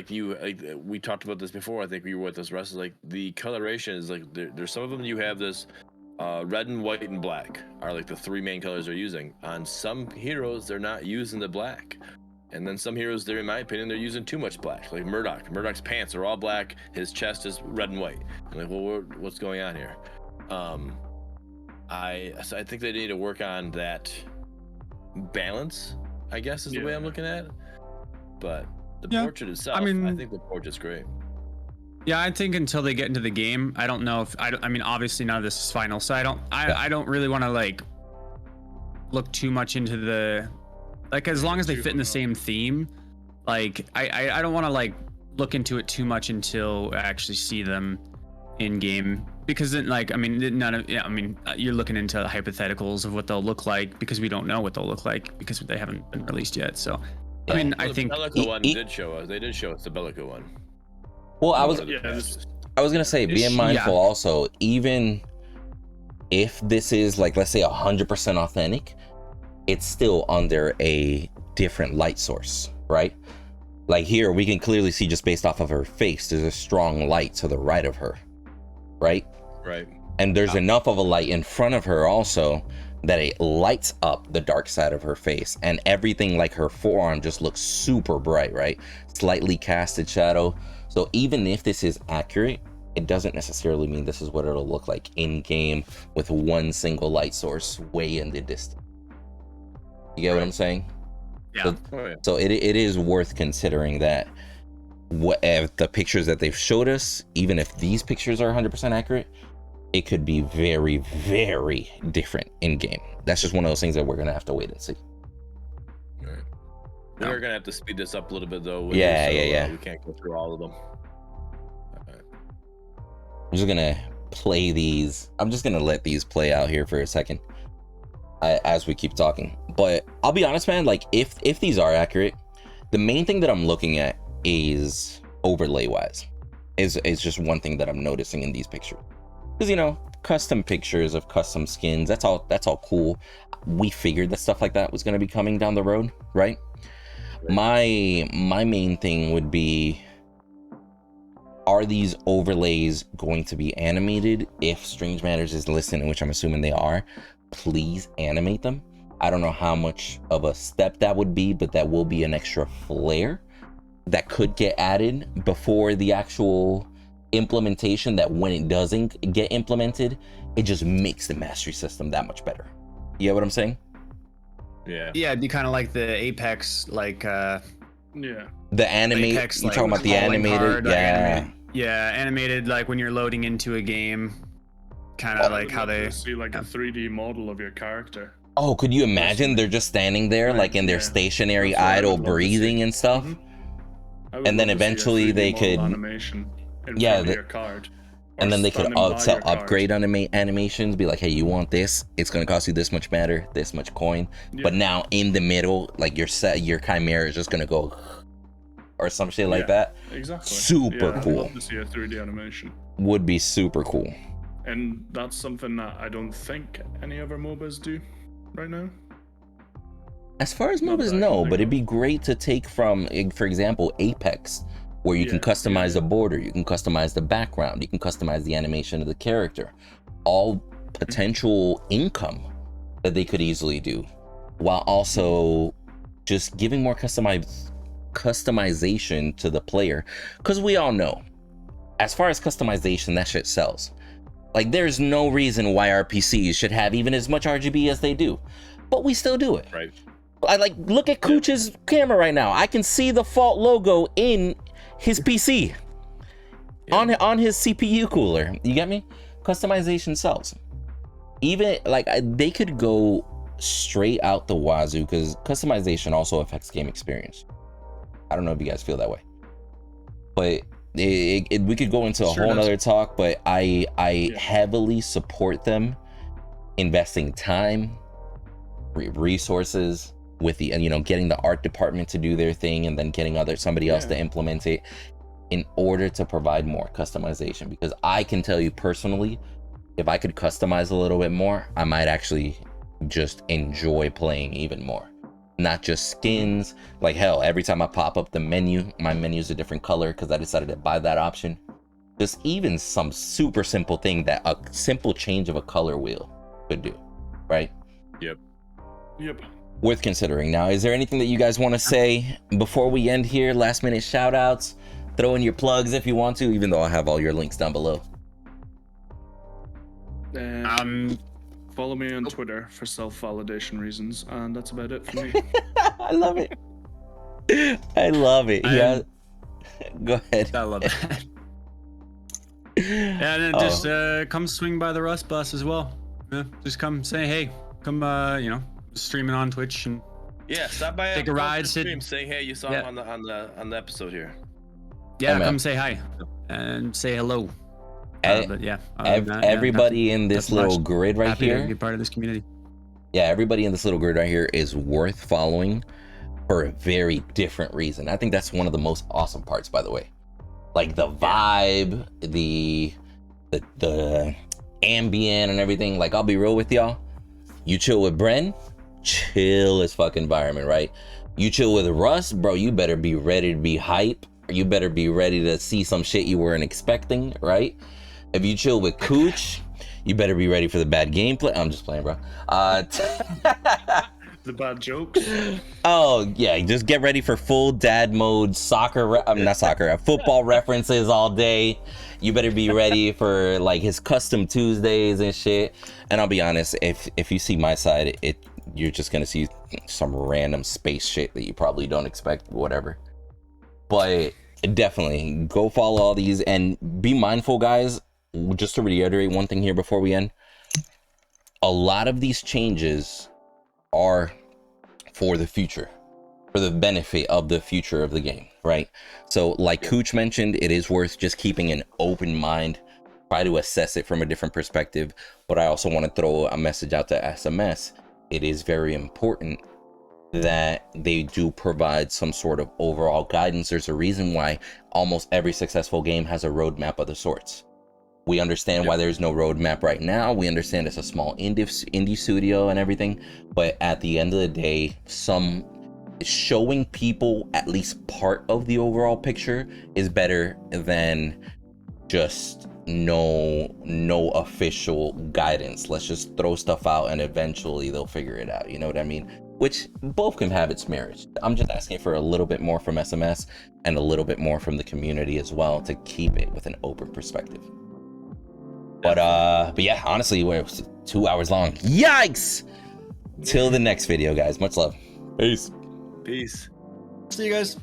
we talked about this before. I think you were with us, Russ. Is like the coloration is like there's some of them you have this red and white and black are like the three main colors they're using. On some heroes, they're not using the black. And then some heroes, in my opinion, they're using too much black. Like Murdock. Murdock's pants are all black. His chest is red and white. I'm like, well, what's going on here? I think they need to work on that balance, I guess is the way I'm looking at it. But the portrait itself, I think the portrait's great. Yeah, I think until they get into the game, I don't know if I mean, obviously none of this is final, so I don't really want to like look too much into the as long as they fit in the same theme, like I don't want to like look into it too much until I actually see them in game, because then you're looking into hypotheticals of what they'll look like, because we don't know what they'll look like because they haven't been released yet. So I mean, I think the Bellica one did show us. They did show us the Bellica one. Well, I was gonna say, being mindful also, even if this is like, let's say 100% authentic, it's still under a different light source, right? Like here, we can clearly see just based off of her face, there's a strong light to the right of her, right? Right. And there's enough of a light in front of her also that it lights up the dark side of her face, and everything like her forearm just looks super bright, right? Slightly casted shadow. So even if this is accurate, it doesn't necessarily mean this is what it'll look like in game with one single light source way in the distance. You get what I'm saying? Yeah. So it is worth considering that if the pictures that they've showed us, even if these pictures are 100% accurate, it could be very, very different in game. That's just one of those things that we're gonna have to wait and see. All right. We're gonna have to speed this up a little bit though. Yeah. We can't go through all of them. I'm just gonna play these. I'm just gonna let these play out here for a second as we keep talking. But I'll be honest, man, like if these are accurate, the main thing that I'm looking at is overlay wise is just one thing that I'm noticing in these pictures. Because custom pictures of custom skins, that's all cool. We figured that stuff like that was going to be coming down the road, right? My main thing would be, are these overlays going to be animated? If Strange Matters is listening, which I'm assuming they are, please animate them. I don't know how much of a step that would be, but that will be an extra flair that could get added before the actual implementation, that when it doesn't get implemented, it just makes the mastery system that much better. You get what I'm saying? Yeah, it'd be kind of like the Apex, the animate. Apex, you're talking about the animated, animated, like when you're loading into a game, kind of like how they see like a 3D model of your character. Oh, could you imagine they're just standing there like in their stationary idle breathing and stuff? And then eventually they could animation in front of your card. And then they could sell upgrade animations, be like, hey, you want this? It's going to cost you this much matter, this much coin. Yeah. But now in the middle, like your chimera is just going to go or some shit like that. Exactly. Super cool. I'd love to see a 3D animation. Would be super cool. And that's something that I don't think any other MOBAs do right now. As far as MOBAs, no, but it'd be great to take from, for example, Apex, where you can customize the border, you can customize the background, you can customize the animation of the character. All potential income that they could easily do, while also just giving more customization to the player. Because we all know, as far as customization, that shit sells. Like, there's no reason why RPCs should have even as much RGB as they do, but we still do it. Right. I look at Cooch's camera right now. I can see the Fault logo in his PC. on his CPU cooler. You get me? Customization sells. Even like they could go straight out the wazoo, because customization also affects game experience. I don't know if you guys feel that way, but we could go into a whole nother talk. But I heavily support them investing time, resources with the, and getting the art department to do their thing, and then getting somebody else to implement it in order to provide more customization. Because I can tell you personally, if I could customize a little bit more, I might actually just enjoy playing even more. Not just skins. Like hell, every time I pop up the menu, my menu's a different color because I decided to buy that option. Just even some super simple thing that a simple change of a color wheel could do, right? Yep. Worth considering. Now, is there anything that you guys want to say before we end here? Last minute shout outs, throw in your plugs if you want to, even though I have all your links down below. Follow me on Twitter for self-validation reasons, and that's about it for me. I love it. I love it. Yeah. Go ahead. I love that. Yeah, and then just come swing by the Rust Bus as well. Yeah, just come say hey. Come, streaming on Twitch and stop by. Take a ride. Stream. Say hey. You saw him on the episode here. Yeah, come say hi and say hello. But yeah, everybody in this little grid right happy here, to be part of this community. Yeah, everybody in this little grid right here is worth following for a very different reason. I think that's one of the most awesome parts, by the way. Like the vibe, the ambient and everything. Like, I'll be real with y'all. You chill with Bren, chill as fuck environment, right? You chill with Russ, bro, you better be ready to be hype. You better be ready to see some shit you weren't expecting, right? If you chill with Cooch, you better be ready for the bad gameplay. I'm just playing, bro. The bad jokes. Oh yeah, just get ready for full dad mode football references all day. You better be ready for like his custom Tuesdays and shit. And I'll be honest, if you see my side, you're just gonna see some random space shit that you probably don't expect, whatever. But definitely go follow all these and be mindful, guys. Just to reiterate one thing here before we end, a lot of these changes are for the future, for the benefit of the future of the game, right? So like Cooch mentioned, it is worth just keeping an open mind, try to assess it from a different perspective. But I also want to throw a message out to SMS. It is very important that they do provide some sort of overall guidance. There's a reason why almost every successful game has a roadmap of the sorts. We understand why there's no roadmap right now. We understand it's a small indie studio and everything, but at the end of the day, showing people at least part of the overall picture is better than just no official guidance. Let's just throw stuff out and eventually they'll figure it out. You know what I mean? Which both can have its merits. I'm just asking for a little bit more from SMS and a little bit more from the community as well to keep it with an open perspective. But yeah, honestly, we're 2 hours long. Yikes! Till the next video, guys. Much love. Peace. Peace. See you guys.